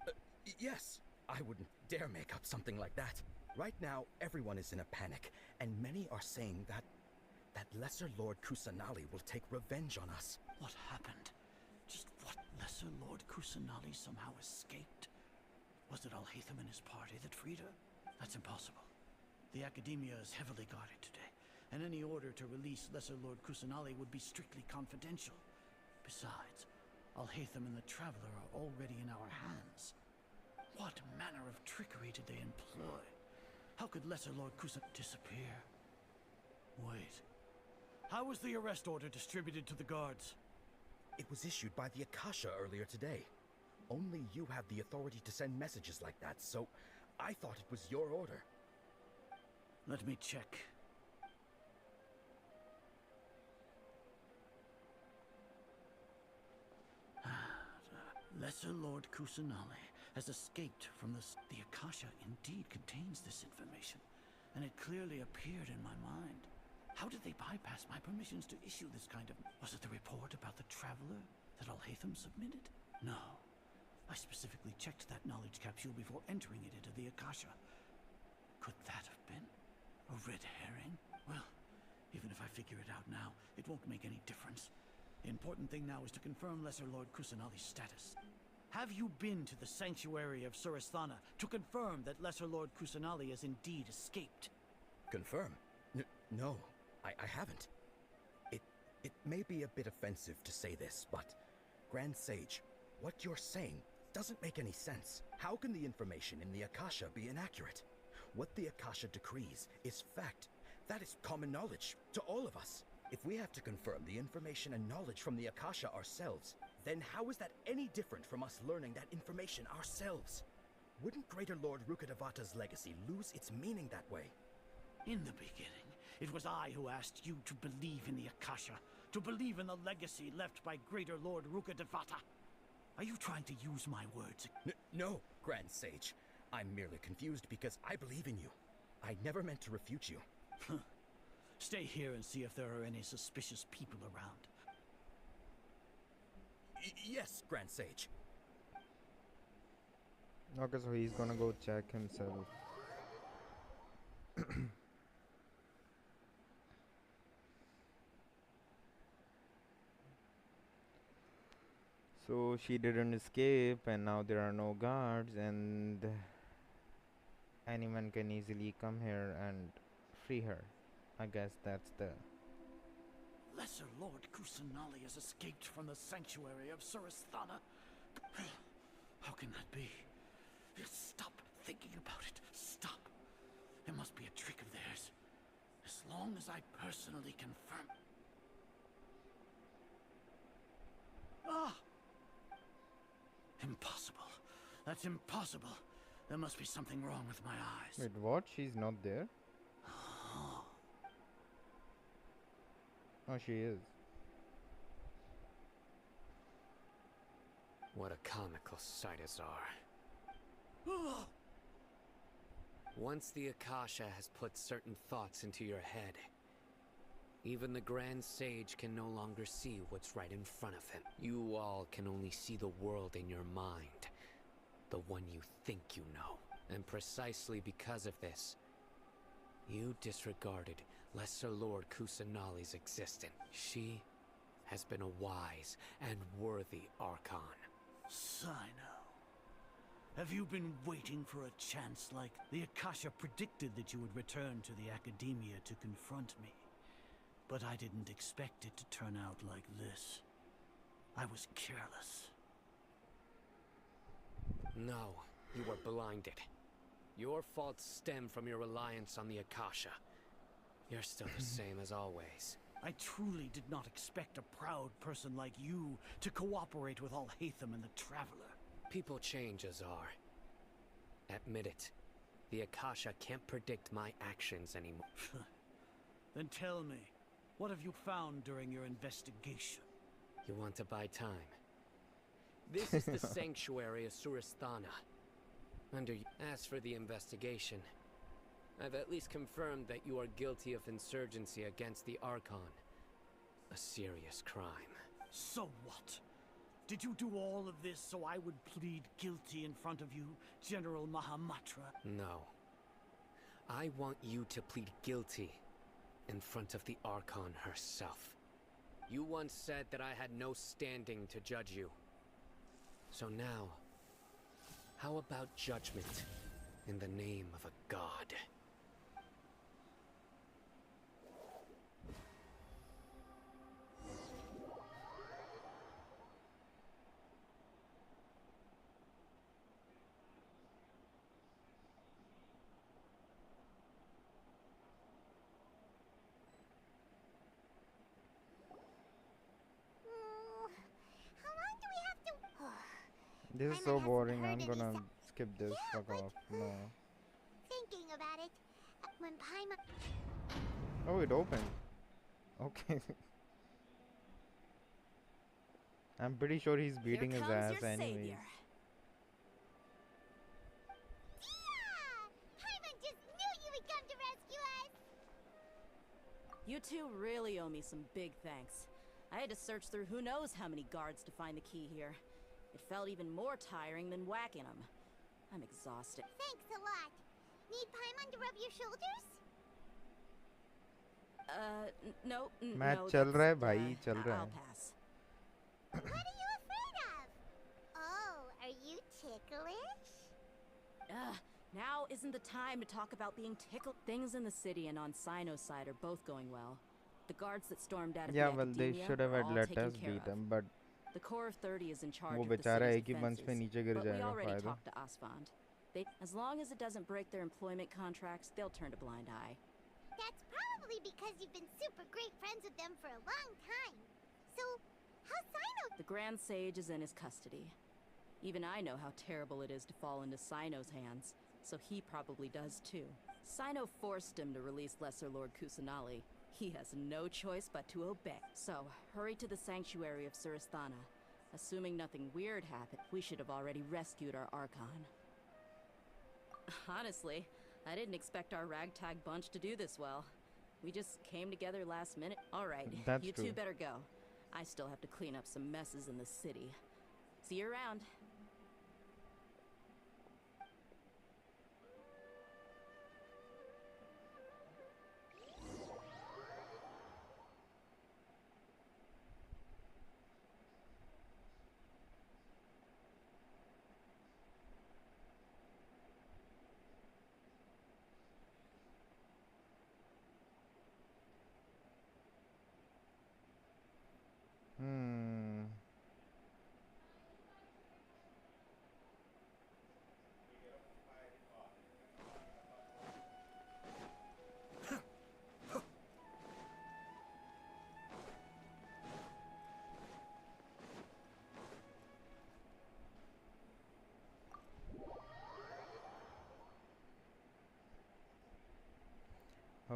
Yes. I wouldn't dare make up something like that. Right now, everyone is in a panic, and many are saying that Lesser Lord Kusanali will take revenge on us. What happened? Just what? Lesser Lord Kusanali somehow escaped? Was it Alhaitham and his party that freed her? That's impossible. The Academia is heavily guarded today, and any order to release Lesser Lord Kusanali would be strictly confidential. Besides, Alhaitham and the Traveler are already in our hands. What manner of trickery did they employ? How could Lesser Lord Kusan disappear? Wait. How was the arrest order distributed to the guards? It was issued by the Akasha earlier today. Only you have the authority to send messages like that, so I thought it was your order. Let me check. Lesser Lord Kusanali has escaped from the Akasha indeed contains this information, and it clearly appeared in my mind. How did they bypass my permissions to issue this kind of... Was it the report about the Traveler that Alhaitham submitted? No. I specifically checked that knowledge capsule before entering it into the Akasha. Could that have been a red herring? Well, even if I figure it out now, it won't make any difference. The important thing now is to confirm Lesser Lord Kusanali's status. Have you been to the sanctuary of Surasthana to confirm that Lesser Lord Kusanali has indeed escaped? Confirm? No, I haven't. It may be a bit offensive to say this, but Grand Sage, what you're saying doesn't make any sense. How can the information in the Akasha be inaccurate? What the Akasha decrees is fact. That is common knowledge to all of us. If we have to confirm the information and knowledge from the Akasha ourselves, then how is that any different from us learning that information ourselves? Wouldn't Greater Lord Rukkhadevata's legacy lose its meaning that way? In the beginning, it was I who asked you to believe in the Akasha, to believe in the legacy left by Greater Lord Rukkhadevata. Are you trying to use my words? No, Grand Sage. I'm merely confused because I believe in you. I never meant to refute you. Stay here and see if there are any suspicious people around. Yes, Grand Sage. Okay, so he's gonna go check himself. So she didn't escape, and now there are no guards, and anyone can easily come here and free her. I guess that's the... Lesser Lord Kusanali has escaped from the sanctuary of Surasthana. How can that be? Stop thinking about it. Stop. There must be a trick of theirs. As long as I personally confirm. Ah! Impossible. That's impossible. There must be something wrong with my eyes. Wait, what? She's not there? Oh, she is. What a comical sight is are. Once the Akasha has put certain thoughts into your head, even the Grand Sage can no longer see what's right in front of him. You all can only see the world in your mind, the one you think you know. And precisely because of this, you disregarded Lesser Lord Kusanali's existence. She has been a wise and worthy Archon. Sino, have you been waiting for a chance like the Akasha predicted that you would return to the Academia to confront me? But I didn't expect it to turn out like this. I was careless. No, you were blinded. Your faults stem from your reliance on the Akasha. You're still the same as always. I truly did not expect a proud person like you to cooperate with Alhaitham and the Traveler. People change, Azar. Admit it. The Akasha can't predict my actions anymore. Then tell me, what have you found during your investigation? You want to buy time? This is the sanctuary of Surasthana. As for the investigation, I've at least confirmed that you are guilty of insurgency against the Archon. A serious crime. So what? Did you do all of this so I would plead guilty in front of you, General Mahamatra? No. I want you to plead guilty in front of the Archon herself. You once said that I had no standing to judge you. So now, how about judgment in the name of a god? This is so boring. I'm gonna skip this. Fuck off. No. Thinking about it, when Paimon... Oh, it opened. Okay. I'm pretty sure he's beating his ass anyways. Paimon just knew you would come to rescue us! You two really owe me some big thanks. I had to search through who knows how many guards to find the key here. It felt even more tiring than whacking them. I'm exhausted. Thanks a lot. Need Paimon to rub your shoulders? No, Match chal raha hai bhai, chal raha I'll hai. pass. What are you afraid of? Oh, are you ticklish? Now isn't the time to talk about being tickled. Things in the city and on Sino's side are both going well. The guards that stormed out of the Well, they Academia should have are had all let taken us care beat of. them, but The Corps of 30 is in charge वो of the बेचारा city's एक ही मंच पे defenses, नीचे गिर but we जाएगा, already फायदा। talked to Asfand. As long as it doesn't break their employment contracts, they'll turn a blind eye. That's probably because you've been super great friends with them for a long time. So, how's Sino? The Grand Sage is in his custody. Even I know how terrible it is to fall into Sino's hands, so he probably does too. Sino forced him to release Lesser Lord Kusanali. He has no choice but to obey. So, hurry to the sanctuary of Surasthana. Assuming nothing weird happened, we should have already rescued our Archon. Honestly, I didn't expect our ragtag bunch to do this well. We just came together last minute. Alright, That's you two true. better go. I still have to clean up some messes in the city. See you around.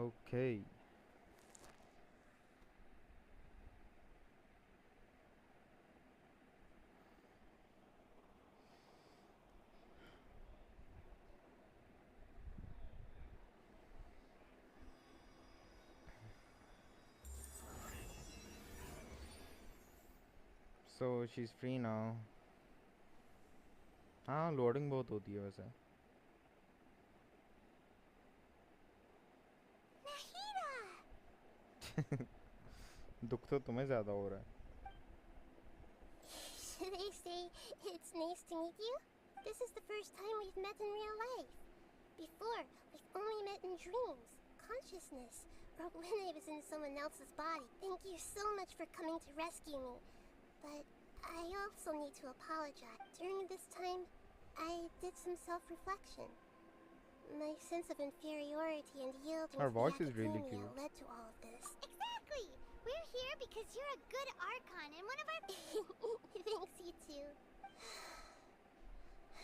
Okay. So she's free now. हाँ loading बहुत होती है वैसे. दुख तो तुम्हें ज़्यादा हो रहा है. Should I say it's nice to meet you? This is the first time we've met in real life. Before, we've only met in dreams, consciousness, or when I was in someone else's body. Thank you so much for coming to rescue me. But I also need to apologize. During this time, I did some self-reflection. My sense of inferiority and yielding Her to the voice is really academia cute. led to all of this. Exactly! We're here because you're a good Archon and one of our... Thanks, you too.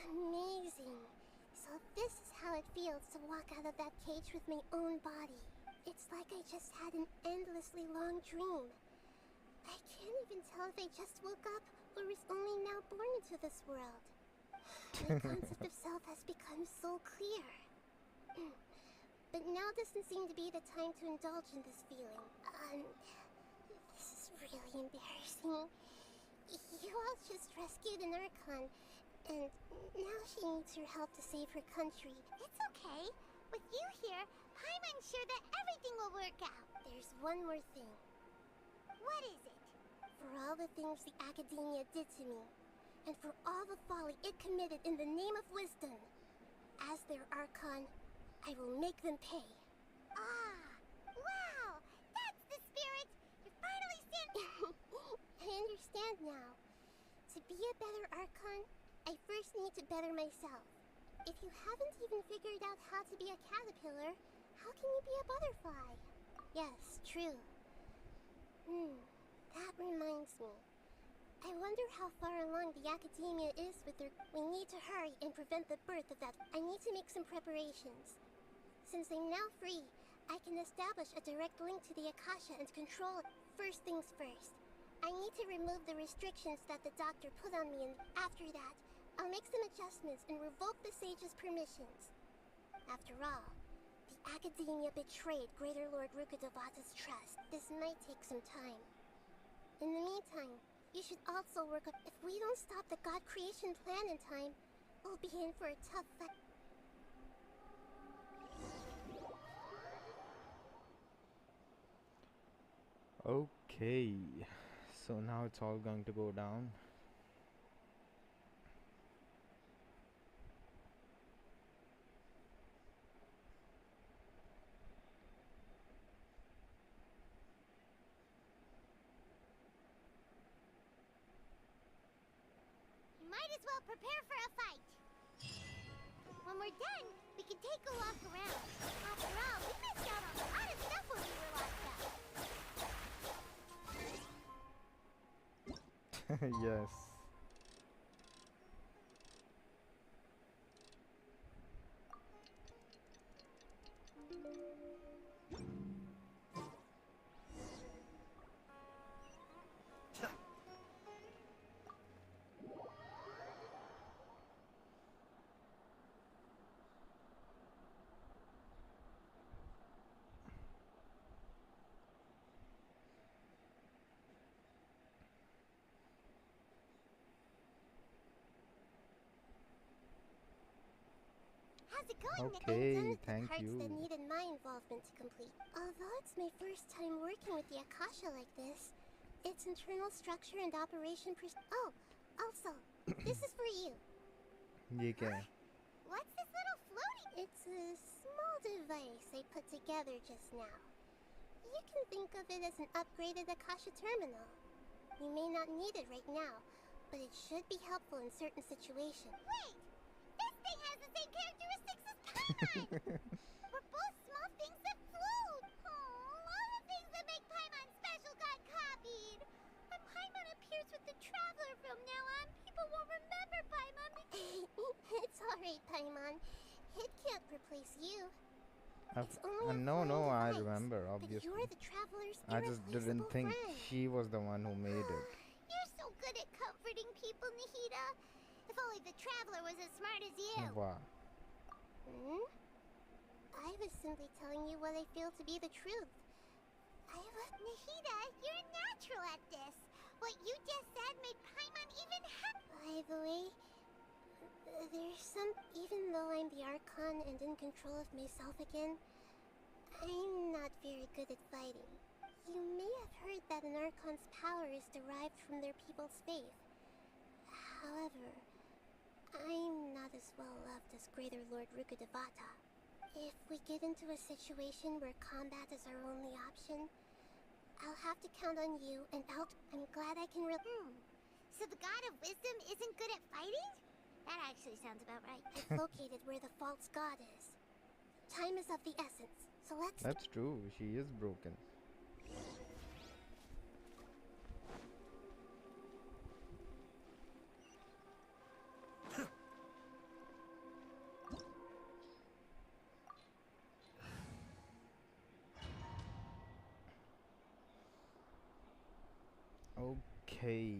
Amazing. So this is how it feels to walk out of that cage with my own body. It's like I just had an endlessly long dream. I can't even tell if I just woke up or was only now born into this world. My concept of self has become so clear. But now doesn't seem to be the time to indulge in this feeling. This is really embarrassing. You all just rescued an Archon, and now she needs your help to save her country. It's okay. With you here, I'm sure that everything will work out. There's one more thing. What is it? For all the things the Academia did to me, and for all the folly it committed in the name of wisdom, as their Archon, I will make them pay. Wow! That's the spirit! You're finally I understand now. To be a better Archon, I first need to better myself. If you haven't even figured out how to be a caterpillar, how can you be a butterfly? Yes, true. That reminds me. I wonder how far along the Academia is with their... We need to hurry and prevent the birth of that... I need to make some preparations. Since I'm now free, I can establish a direct link to the Akasha and control it. First things first. I need to remove the restrictions that the doctor put on me, and after that, I'll make some adjustments and revoke the sage's permissions. After all, the Academia betrayed Greater Lord Rukkhadevata's trust. This might take some time. In the meantime, you should also work on... If we don't stop the God creation plan in time, we'll be in for a tough fight. Okay, so now it's all going to go down. You might as well prepare for a fight. When we're done, we can take a walk around. After all, we missed out on a lot of stuff when we were locked up. Yes. How's it going? Okay, I'm done with thank the parts you. that needed my involvement to complete. Although it's my first time working with the Akasha like this, its internal structure and operation Oh, also, this is for you. ये क्या है? What's this little floating? It's a small device I put together just now. You can think of it as an upgraded Akasha terminal. You may not need it right now, but it should be helpful in certain situations. Wait! This thing has the same characteristics as Paimon! We're both small things that float! Oh, all the things that make Paimon special got copied! When Paimon appears with the Traveler from now on, people will remember Paimon. It's alright, Paimon. It can't replace you. I've, It's only no, no, I device, remember, but obviously. you're the traveler's I just didn't irreplaceable think friend. she was the one who made it. You're so good at comforting people, Nahida. If only the traveler was as smart as you. Wow. Hmm? I was simply telling you what I feel to be the truth. Nahida, you're natural at this. What you just said made Paimon even By the way, there's some... Even though I'm the Archon and in control of myself again, I'm not very good at fighting. You may have heard that an Archon's power is derived from their people's faith. However, I'm not as well loved as Greater Lord Rukkhadevata. If we get into a situation where combat is our only option, I'll have to count on you, and I'm glad I can So the God of Wisdom isn't good at fighting? That actually sounds about right. I've located where the false god is. Time is of the essence, so let's... That's true, she is broken. Okay.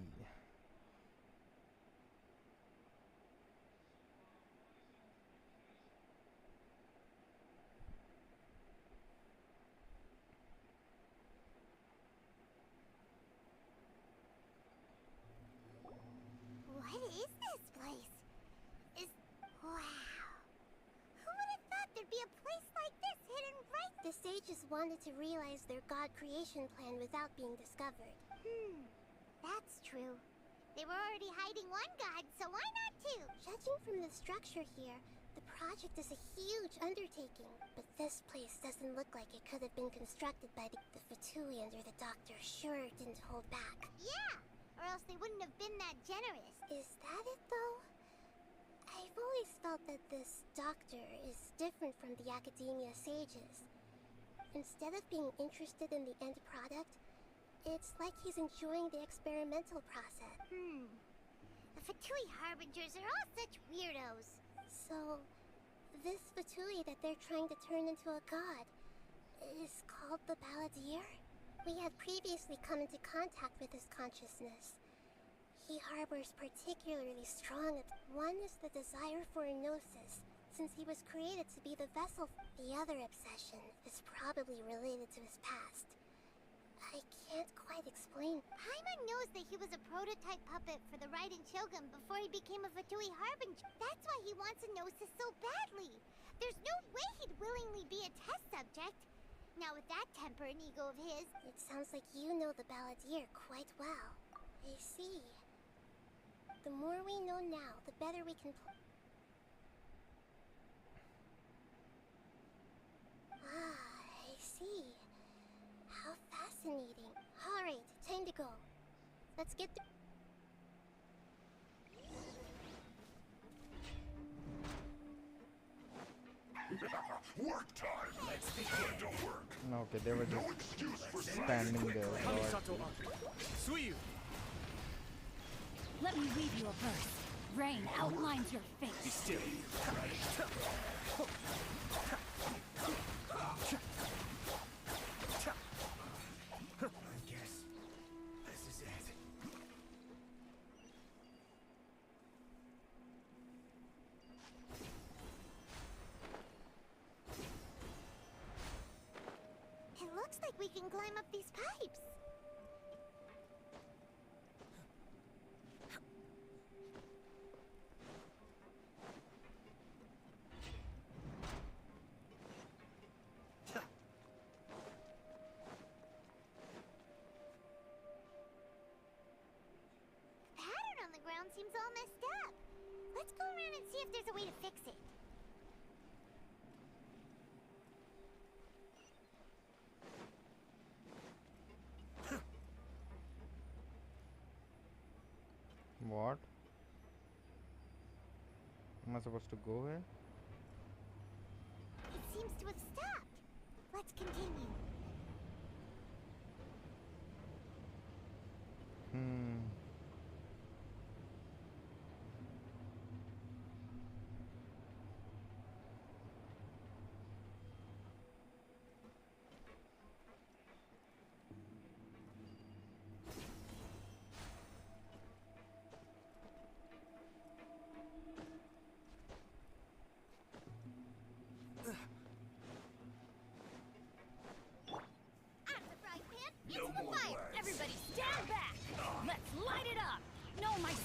What is this place? Wow. Who would have thought there'd be a place like this hidden right... The sages wanted to realize their god creation plan without being discovered. That's true. They were already hiding one god, so why not two? Judging from the structure here, the project is a huge undertaking. But this place doesn't look like it could have been constructed by the Fatui under the doctor sure didn't hold back. Yeah, or else they wouldn't have been that generous. Is that it, though? I've always felt that this doctor is different from the academia sages. Instead of being interested in the end product, it's like he's enjoying the experimental process. The Fatui Harbingers are all such weirdos. So, this Fatui that they're trying to turn into a god is called the Balladeer? We had previously come into contact with his consciousness. He harbors particularly strong... One is the desire for a gnosis, since he was created to be the vessel. The other obsession is probably related to his past. I can't quite explain. Paimon knows that he was a prototype puppet for the Raiden Shogun before he became a Fatui Harbinger. That's why he wants a gnosis so badly. There's no way he'd willingly be a test subject. Now with that temper and ego of his... It sounds like you know the Balladeer quite well. I see. The more we know now, the better we can... I see. How fascinating. Alright, time to go. Let's get the... Work time! Let's begin to work! Okay, they were just standing there. Suyu! Let me read you a verse. Rain outlines your face. Be still. I guess this is it. It looks like we can climb up these pipes. Seems all messed up. Let's go around and see if there's a way to fix it. What? Am I supposed to go here? It seems to have stopped. Let's continue.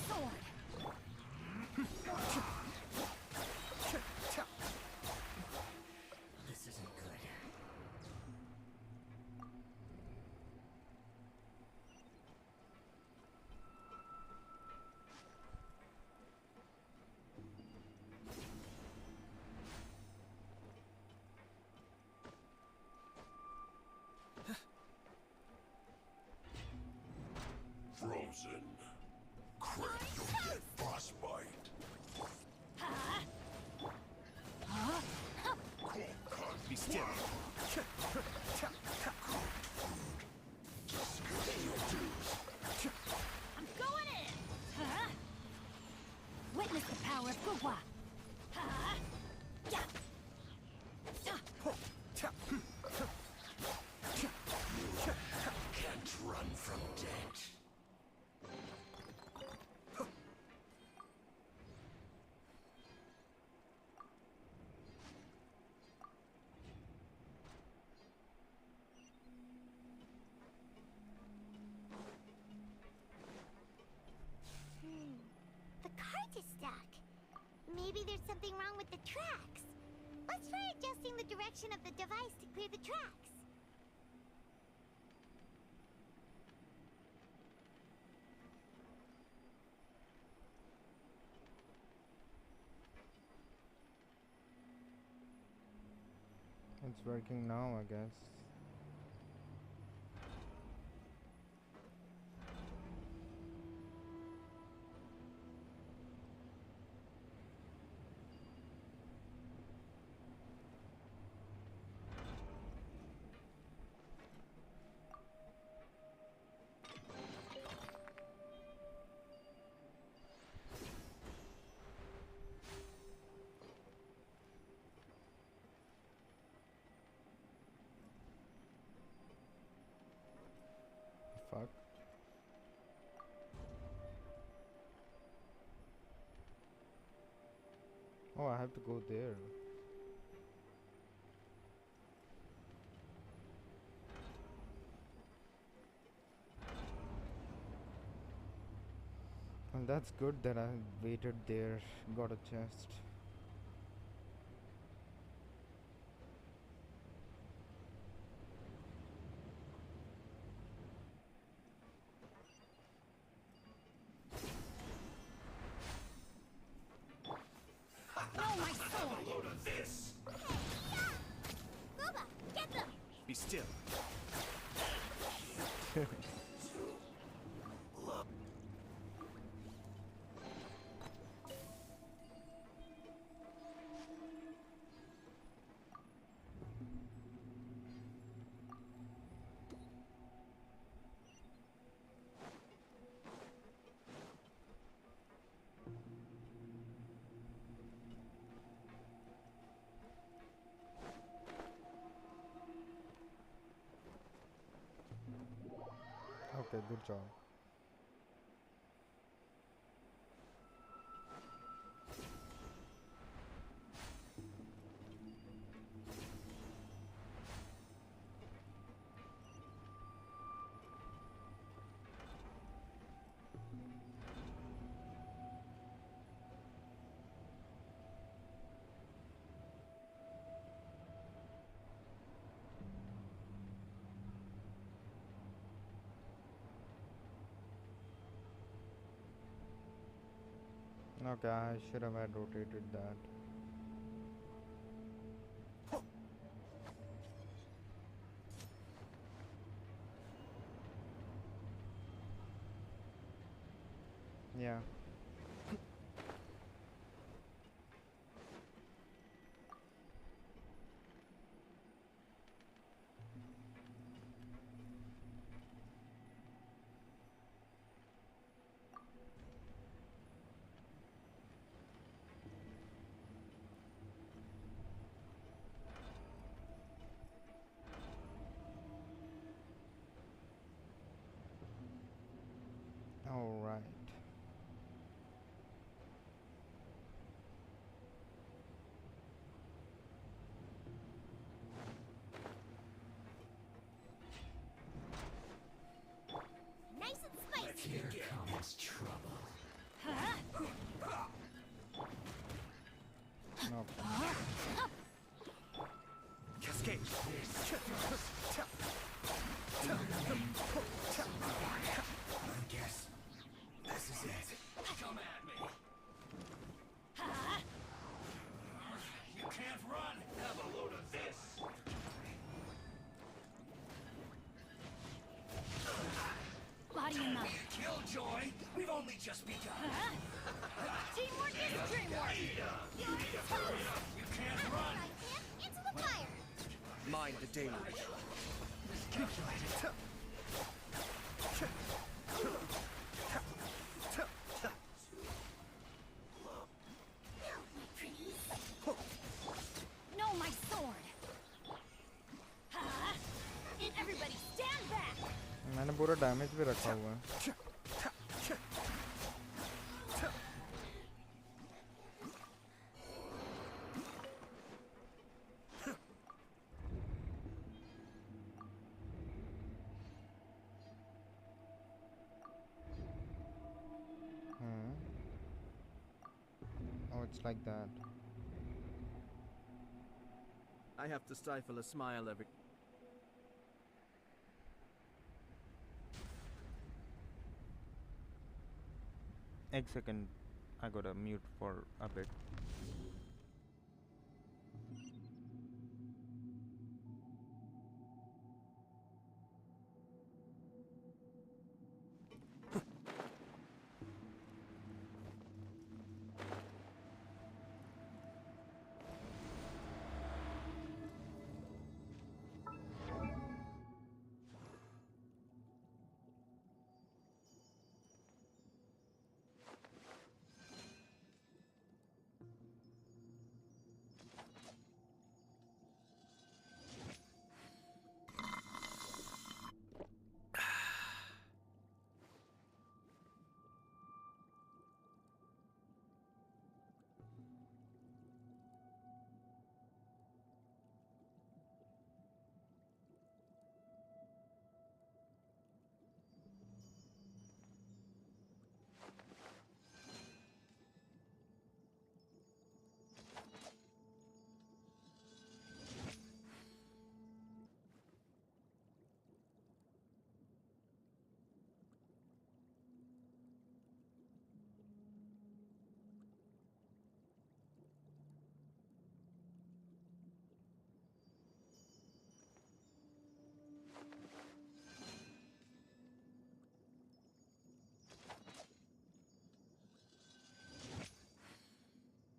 sword. This isn't good. Frozen. Crack your dead boss bite. Be still. I'm going in. Witness the power of Gugwa. Can't run from death. The cart is stuck. Maybe there's something wrong with the tracks. Let's try adjusting the direction of the device to clear the tracks. It's working now, I guess. Fuck. Oh, I have to go there. Well, that's good that I waited there, got a chest. No, my sword. A load of this. Booba, get them! Be still. Okay, good job. Okay, I should have had rotated that. Yeah. All right. Nice and spicy! Here comes trouble. just begun. Teamwork is dreamwork. You're toast! You can't run. Into the fire! Mind the deluge. No, my sword. Everybody stand back. मैंने पूरा damage भी रखा हुआ है. Oh, it's like that. I have to stifle a smile every... Egg second, I gotta mute for a bit.